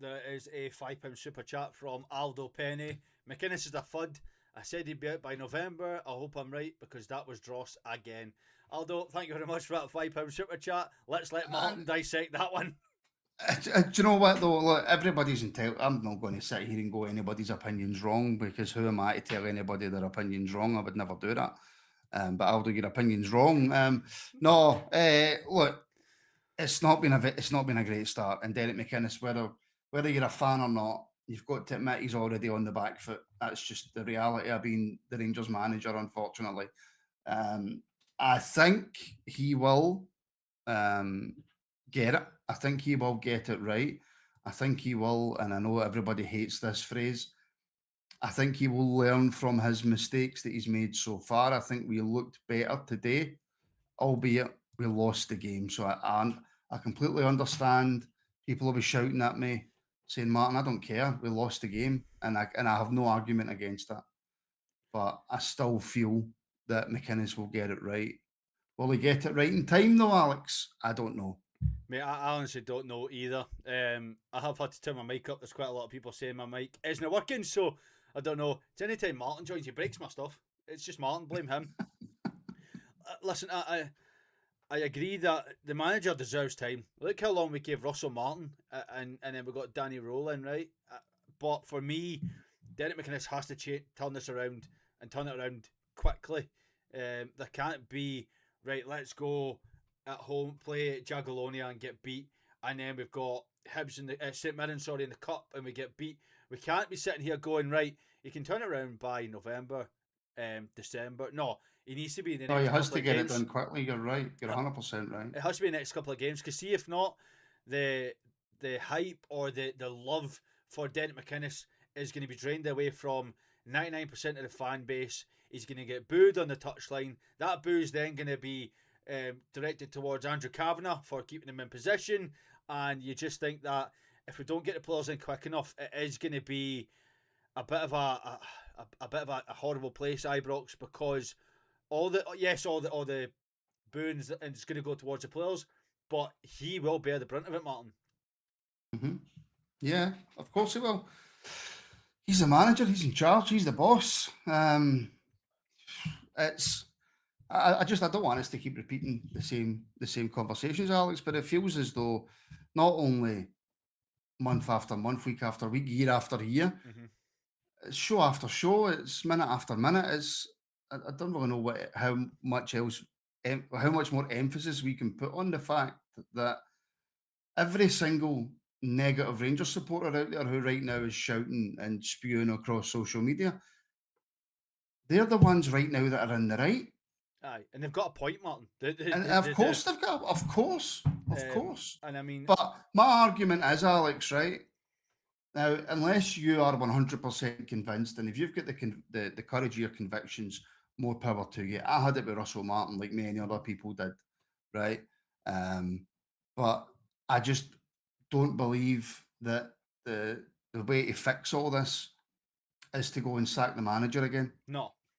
There is a £5 super chat from Aldo Penny. McInnes is a FUD. I said he'd be out by November. I hope I'm right, because that was dross again. Aldo, thank you very much for that £5 super chat. Let's let Martin dissect that one. Do you know what though? Look, everybody's entitled. I'm not going to sit here and go anybody's opinion's wrong, because who am I to tell anybody their opinion's wrong? I would never do that. But Aldo, your opinion's wrong. No, look, it's not been a great start. And Derek McInnes, whether you're a fan or not, you've got to admit he's already on the back foot. That's just the reality of being the Rangers manager, unfortunately. I think he will get it. I think he will get it right. I think he will, and I know everybody hates this phrase. I think he will learn from his mistakes that he's made so far. I think we looked better today, albeit we lost the game. So I completely understand. People will be shouting at me, saying, "Martin, I don't care. We lost the game," and I have no argument against that. But I still feel that McInnes will get it right. Will he get it right in time, though, Alex? I don't know. Mate, I honestly don't know either. I have had to turn my mic up. There's quite a lot of people saying my mic isn't working, so I don't know. It's anytime Martin joins, he breaks my stuff. It's just Martin. Blame him. Listen, I agree that the manager deserves time. Look how long we gave Russell Martin, and then we got Danny Rowell in, right? But for me, Derek McInnes has to turn this around and turn it around quickly. There can't be, right, let's go at home, play Jagiellonia and get beat, and then we've got Hibs in the St Mirren, in the cup, and we get beat. We can't be sitting here going, right, you can turn it around by November, December. No, he needs to be in the No, he next has couple to of get it games. done quickly. You're right. You're 100% right. It has to be the next couple of games, because see, if not, the hype or the love for Derek McInnes is going to be drained away from 99% of the fan base. He's going to get booed on the touchline. That boo is then going to be directed towards Andrew Kavanagh for keeping him in position, and you just think that if we don't get the players in quick enough, it is going to be a bit of a horrible place, Ibrox, because all the booing is going to go towards the players, but he will bear the brunt of it, Martin. Mm-hmm. Yeah, of course he will. He's the manager. He's in charge. He's the boss. It's. I don't want us to keep repeating the same conversations, Alex. But it feels as though not only month after month, week after week, year after year, it's show after show, it's minute after minute. I don't really know how much more emphasis we can put on the fact that every single negative Rangers supporter out there who right now is shouting and spewing across social media, they're the ones right now that are in the right. Aye, and they've got a point, Martin. Of course they've got, of course. And I mean, but my argument is, Alex, right now, unless you are 100% convinced, and if you've got the courage of your convictions, more power to you. I had it with Russell Martin, like many other people did, right? But I just don't believe that the way to fix all this is to go and sack the manager again.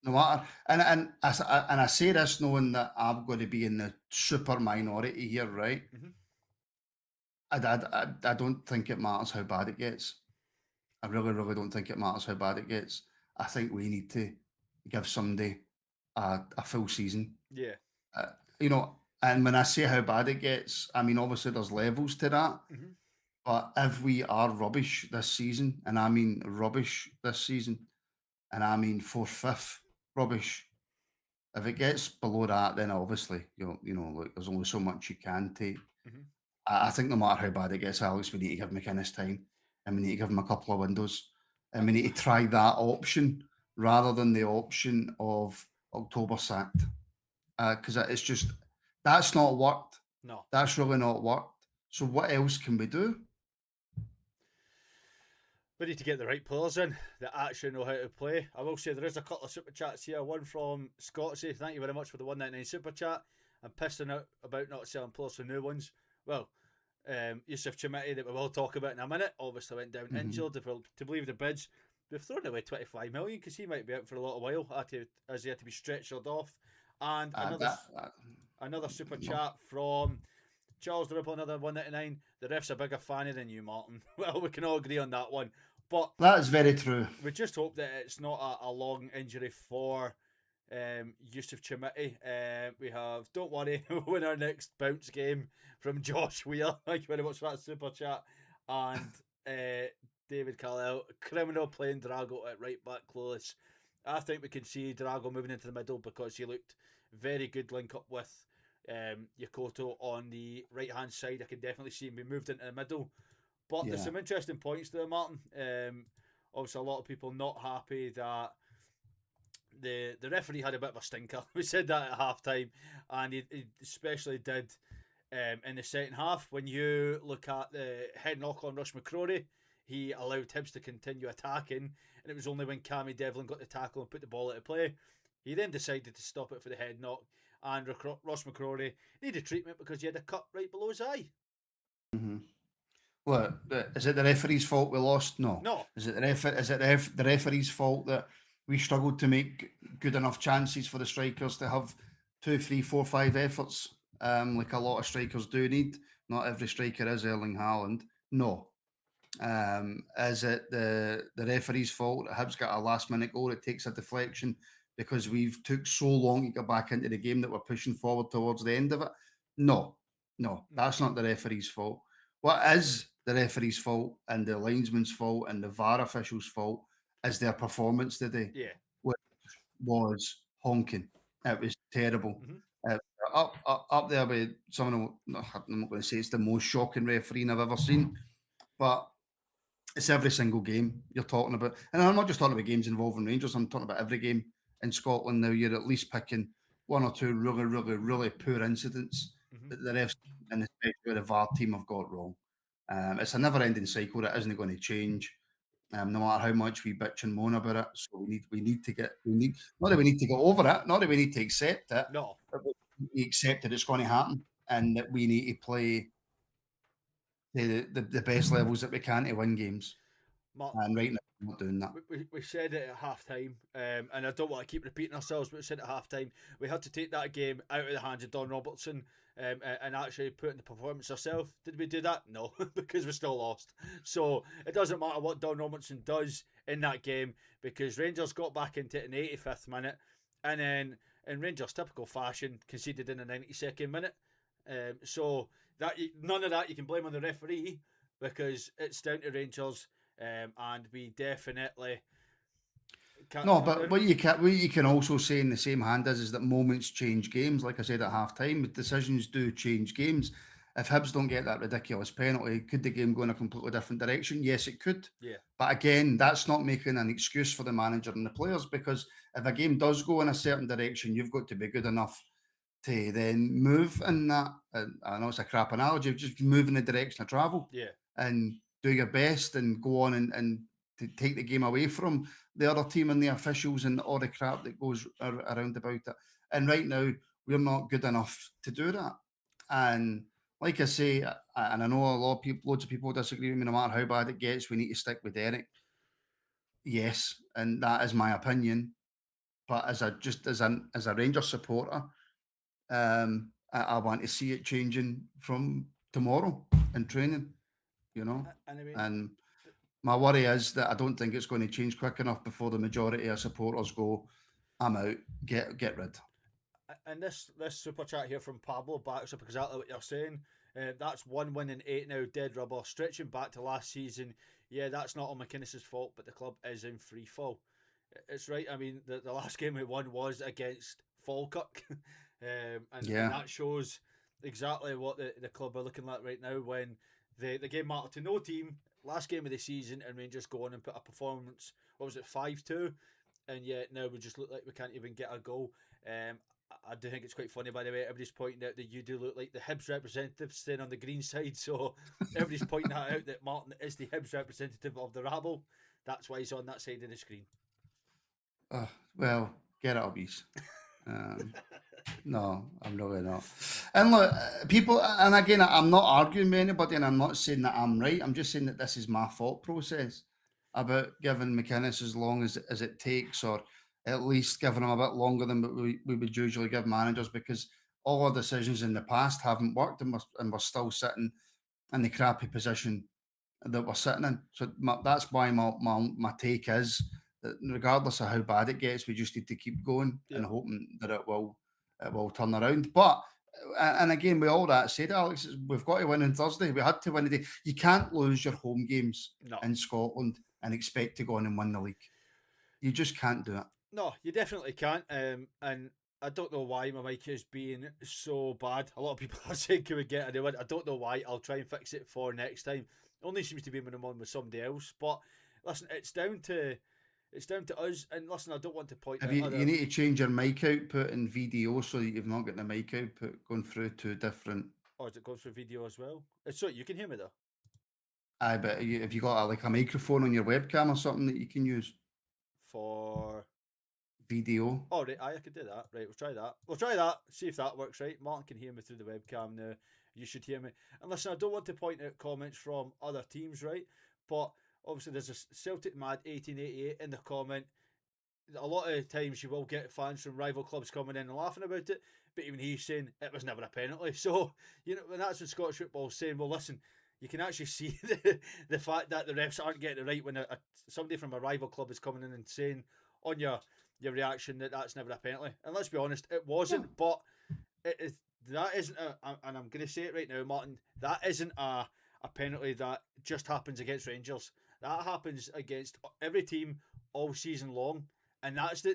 No matter, and I say this knowing that I'm going to be in the super minority here, right? I don't think it matters how bad it gets. I really, really don't think it matters how bad it gets. I think we need to give somebody a full season. Yeah. And when I say how bad it gets, I mean, obviously there's levels to that. But if we are rubbish this season, and I mean rubbish this season, and I mean 4th, 5th rubbish, if it gets below that, then obviously, look, there's only so much you can take. I think no matter how bad it gets, Alex, we need to give McInnes time, and we need to give him a couple of windows, and we need to try that option rather than the option of October sacked, because it's just, that's not worked. No, that's really not worked. So what else can we do? We need to get the right players in that actually know how to play. I will say there is a couple of super chats here. One from Scotsy. Thank you very much for the 199 super chat. I'm pissing out about not selling players for new ones. Well, Yusuf Chimiti, that we will talk about in a minute, obviously went down injured. To believe the bids, we've thrown away 25 million because he might be out for a little while as he had to be stretchered off. And another super chat from Charles the Ripple, another 199. The ref's a bigger fan than you, Martin. Well, we can all agree on that one. But that is very true. We just hope that it's not a long injury for Yusuf Chimiti. We have, don't worry, we'll win our next bounce game from Josh Weir. Thank you very much for that super chat. And David Carlisle, criminal playing Drago at right back, clueless. I think we can see Drago moving into the middle because he looked very good link up with Yokota on the right hand side. I can definitely see him be moved into the middle. But there's Yeah. some interesting points there, Martin. Obviously, a lot of people not happy that the referee had a bit of a stinker. We said that at half time, and he especially did in the second half. When you look at the head knock on Rush McCrory, he allowed Hibs to continue attacking, and it was only when Cammy Devlin got the tackle and put the ball into play, he then decided to stop it for the head knock. And Ross McCrory needed treatment because he had a cut right below his eye. Mm-hmm. Well, is it the referee's fault we lost? No. No. Is it the referee's fault that we struggled to make good enough chances for the strikers to have 2, 3, 4, 5 efforts, like a lot of strikers do need? Not every striker is Erling Haaland. No. Is it the referee's fault that Hibs got a last minute goal? It takes a deflection because we've took so long to get back into the game that we're pushing forward towards the end of it? No, that's not the referee's fault. What is the referee's fault and the linesman's fault and the VAR official's fault is their performance today, Yeah. which was honking. It was terrible. Mm-hmm. Up there with someone. I'm not going to say it's the most shocking refereeing I've ever seen, but it's every single game you're talking about. And I'm not just talking about games involving Rangers, I'm talking about every game in Scotland now. You're at least picking one or two really, really, really poor incidents Mm-hmm. that the refs and especially the VAR team have got wrong. It's a never ending cycle that isn't going to change. No matter how much we bitch and moan about it. So we need to get not that we need to get over it, not that we need to accept it, No. but we accept that it's going to happen and that we need to play the best levels that we can to win games. And right now, we're not doing that. We said it at half time, and I don't want to keep repeating ourselves, but we said it at half time. We had to take that game out of the hands of Don Robertson and actually put in the performance ourselves. Did we do that? No, because we still lost. So it doesn't matter what Don Robertson does in that game because Rangers got back into it in the 85th minute and then, in Rangers' typical fashion, conceded in the 92nd minute. So that none of that you can blame on the referee because it's down to Rangers. And we definitely can't. No, but what you can also say in the same hand is that moments change games. Like I said at half time, decisions do change games. If Hibs don't get that ridiculous penalty, could the game go in a completely different direction? Yes, it could. Yeah. But again, that's not making an excuse for the manager and the players because if a game does go in a certain direction, you've got to be good enough to then move in that. I know it's a crap analogy, just move in the direction of travel. Yeah. And do your best and go on and to take the game away from the other team and the officials and all the crap that goes around about it. And right now, we're not good enough to do that. And like I say, and I know a lot of people, loads of people disagree with me. No matter how bad it gets, we need to stick with Derek. Yes, and that is my opinion. But as a Rangers supporter, I want to see it changing from tomorrow in training. You know, and my worry is that I don't think it's going to change quick enough before the majority of supporters go, "I'm out, get rid." And this super chat here from Pablo backs up exactly what you're saying. That's 1 win in 8 now, dead rubber. Stretching back to last season, yeah, that's not on McInnes's fault, but the club is in free fall. It's right. I mean, the last game we won was against Falkirk, and that shows exactly what the club are looking like right now when the game mattered to no team. Last game of the season, and Rangers go on and put a performance. What was it, 5-2? And yet now we just look like we can't even get a goal. I do think it's quite funny, by the way. Everybody's pointing out that you do look like the Hibs representative staying on the green side. So everybody's pointing that out that Martin is the Hibs representative of the Rabble. That's why he's on that side of the screen. Well, get it, obvious. No, I'm really not. And look, people, and again, I'm not arguing with anybody, and I'm not saying that I'm right. I'm just saying that this is my thought process about giving McInnes as long as it takes, or at least giving him a bit longer than we would usually give managers, because all our decisions in the past haven't worked, and we're still sitting in the crappy position that we're sitting in. So that's why my take is that regardless of how bad it gets, we just need to keep going and hoping that it will turn around. But and again, with all that said, Alex, we've got to win on Thursday. We had to win today. You can't lose your home games in Scotland and expect to go on and win the league. You just can't do it. No, you definitely can't. And I don't know why my mic is being so bad. A lot of people are saying, "Can we get a new one?" I don't know why. I'll try and fix it for next time. Only seems to be when I'm on with somebody else. But listen, it's down to us. And listen, I don't want to point Have out you other. need to change your mic output in VDO so that you've not got the mic output going through two different. Or is it going through video as well? So you can hear me though. I bet have you got like a microphone on your webcam or something that you can use? For VDO. oh right, I could do that. Right, we'll try that. We'll try that. See if that works. Right, Martin can hear me through the webcam now. You should hear me. And listen, I don't want to point out comments from other teams, right? But obviously, there's a Celtic Mad 1888 in the comment. A lot of times you will get fans from rival clubs coming in and laughing about it, but even he's saying it was never a penalty. So, when that's what Scottish football's saying, well, listen, you can actually see the fact that the refs aren't getting it right when somebody from a rival club is coming in and saying on your reaction that that's never a penalty. And let's be honest, it wasn't, but that isn't and I'm going to say it right now, Martin, that isn't a penalty that just happens against Rangers. That happens against every team all season long. And that's the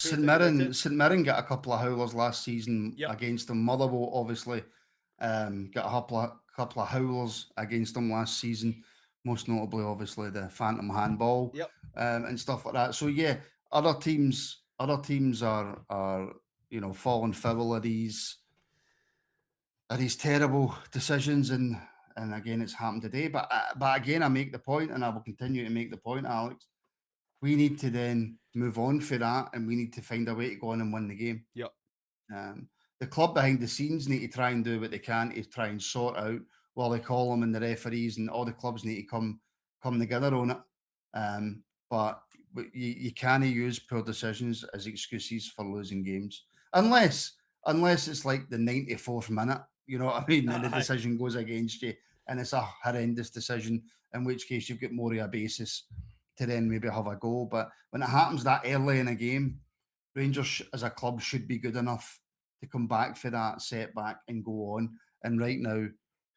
poor thing about it. St Mirren got a couple of howlers last season Yep, against them. Motherwell obviously got a couple of howlers against them last season. Most notably, obviously, the Phantom handball yep, and stuff like that. So yeah, other teams are falling foul of these terrible decisions, and again, it's happened today. But again, I make the point, and I will continue to make the point, Alex. We need to then move on for that, and we need to find a way to go on and win the game. yep. Um, the club behind the scenes need to try and do what they can to try and sort out while they call them and the referees and all the clubs need to come together on it. But you can't use poor decisions as excuses for losing games, unless it's like the 94th minute. You know what I mean? And the Aye. decision goes against you, and it's a horrendous decision. In which case, you've got more of a basis to then maybe have a go. But when it happens that early in a game, Rangers as a club should be good enough to come back for that setback and go on. And right now,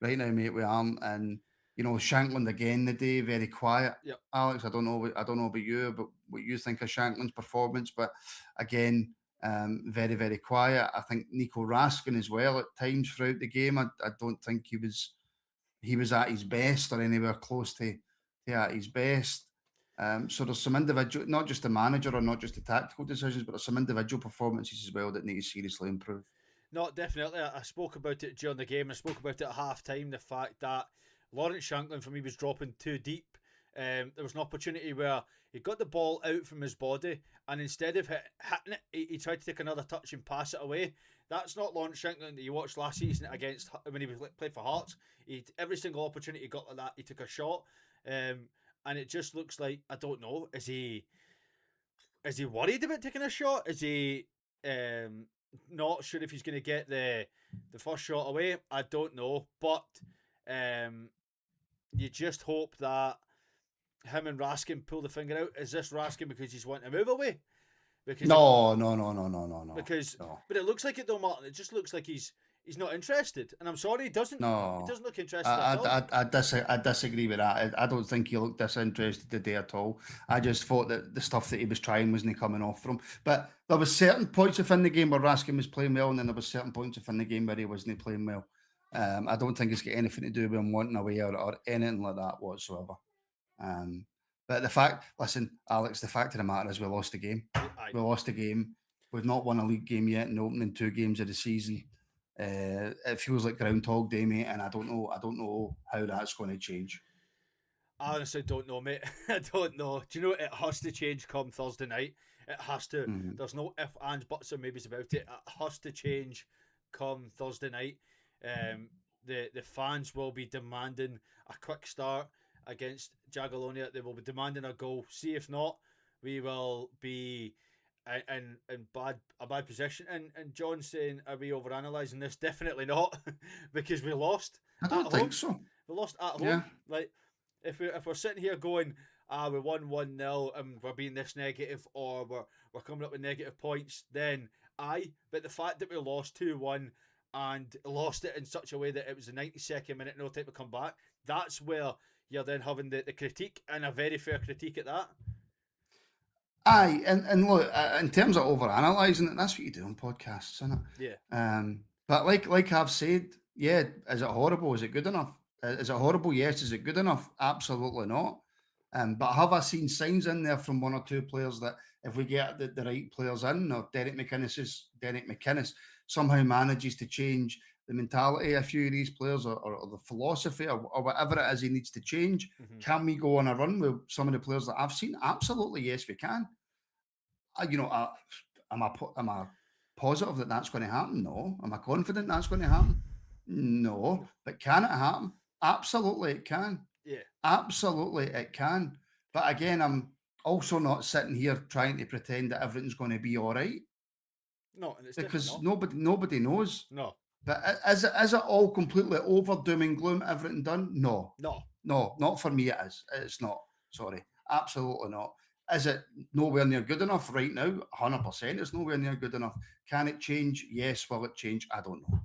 mate, we aren't. And Shankland again today, very quiet. Yep. Alex, I don't know about you, but what you think of Shankland's performance, but again, very very quiet. I think Nico Raskin as well at times throughout the game. I don't think he was at his best or anywhere close to at his best. So there's some individual, not just the manager or not just the tactical decisions, but there's some individual performances as well that need to seriously improve. No, definitely. I spoke about it during the game. I spoke about it at half time. The fact that Lawrence Shanklin for me was dropping too deep. There was an opportunity where he got the ball out from his body, and instead of hitting it, he tried to take another touch and pass it away. That's not Lawrence Shanklin that you watched last season against when he was played for Hearts. Every single opportunity he got like that, he took a shot. And it just looks like, I don't know, is he worried about taking a shot? Is he um, not sure if he's going to get the first shot away? I don't know, but um, you just hope that him and Raskin pull the finger out. Is this Raskin because he's wanting to move away? Because if, No, no, no, no, no, no, no, because no, but it looks like it though, Martin. It just looks like he's not interested, and I'm sorry, he doesn't. He no. doesn't look interested at I, all. I, I, I disagree with that. I don't think he looked disinterested today at all. I just thought that the stuff that he was trying wasn't coming off from him. But there was certain points within the game where Raskin was playing well, and then there was certain points within the game where he wasn't playing well. I don't think it's got anything to do with him wanting away or anything like that whatsoever. Um, but listen, Alex, the fact of the matter is we lost the game. Aye. We lost the game. We've not won a league game yet in the opening two games of the season. It feels like Groundhog Day, mate, and I don't know how that's going to change. I honestly don't know, mate. I don't know. Do you know it has to change come Thursday night? It has to. Mhm. There's no if, ands, buts, or maybes about it. It has to change come Thursday night. The fans will be demanding a quick start against Jagiellonia. They will be demanding a goal. See if not, we will be in a bad position. And John's saying, are we over analysing this? Definitely not, because we lost I at don't think home. so. We lost at Yeah, home. Like if we're sitting here going, we won 1-0 and we're being this negative, or we're coming up with negative points, then aye. But the fact that we lost 2-1 and lost it in such a way that it was the 92nd minute, no time to come back, that's where you're then having the critique, and a very fair critique at that. Aye, and look, in terms of overanalyzing it, that's what you do on podcasts, isn't it? Yeah. But like I've said, yeah, is it horrible? Is it good enough? Is it horrible? Yes. Is it good enough? Absolutely not. But have I seen signs in there from one or two players that if we get the right players in, or Derek McInnes somehow manages to change the mentality of a few of these players, or the philosophy, or whatever it is he needs to change, can we go on a run with some of the players that I've seen? Absolutely, yes, we can. Am I positive that that's going to happen? No. Am I confident that's going to happen? No. But can it happen? Absolutely, it can. Yeah. Absolutely, it can. But again, I'm also not sitting here trying to pretend that everything's going to be all right. No, and it's because not. nobody knows. No. But is it all completely over, doom and gloom, everything done? No. No. No, not for me it is. It's not. Sorry. Absolutely not. Is it nowhere near good enough right now? 100%. It's nowhere near good enough. Can it change? Yes. Will it change? I don't know.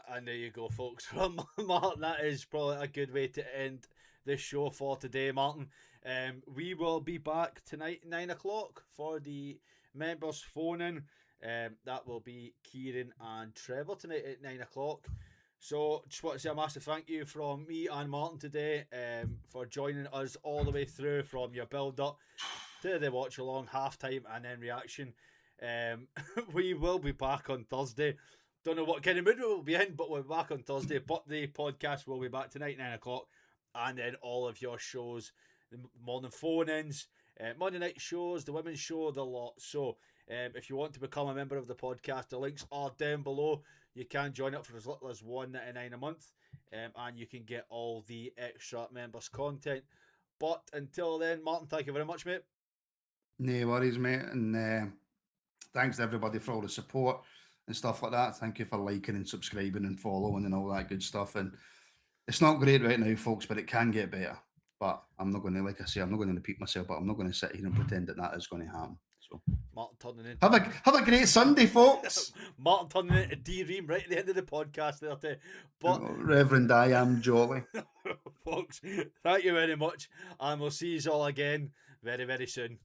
And there you go, folks. From Martin, that is probably a good way to end this show for today, Martin. We will be back tonight, 9 o'clock, for the members phone-in. That will be Kieran and Trevor tonight at 9 o'clock. So just want to say a massive thank you from me and Martin today for joining us all the way through from your build-up to the watch-along, half-time and then reaction. We will be back on Thursday. Don't know what kind of mood we'll be in, but we'll be back on Thursday. But the podcast will be back tonight, 9 o'clock. And then all of your shows, the morning phone-ins, Monday night shows, the women's show, the lot. So if you want to become a member of the podcast, the links are down below. You can join up for as little as $1.99 a month, and you can get all the extra members content. But until then, Martin, thank you very much, mate. No worries, mate. And thanks to everybody for all the support and stuff like that. Thank you for liking and subscribing and following and all that good stuff. And it's not great right now, folks, but it can get better. But I'm not going to, like I say, I'm not going to repeat myself, but I'm not going to sit here and pretend that is going to happen. So Martin turning in. Have a great Sunday, folks. Martin turning into D-Ream right at the end of the podcast there too. But Reverend I am jolly. folks, thank you very much, and we'll see you all again very, very soon.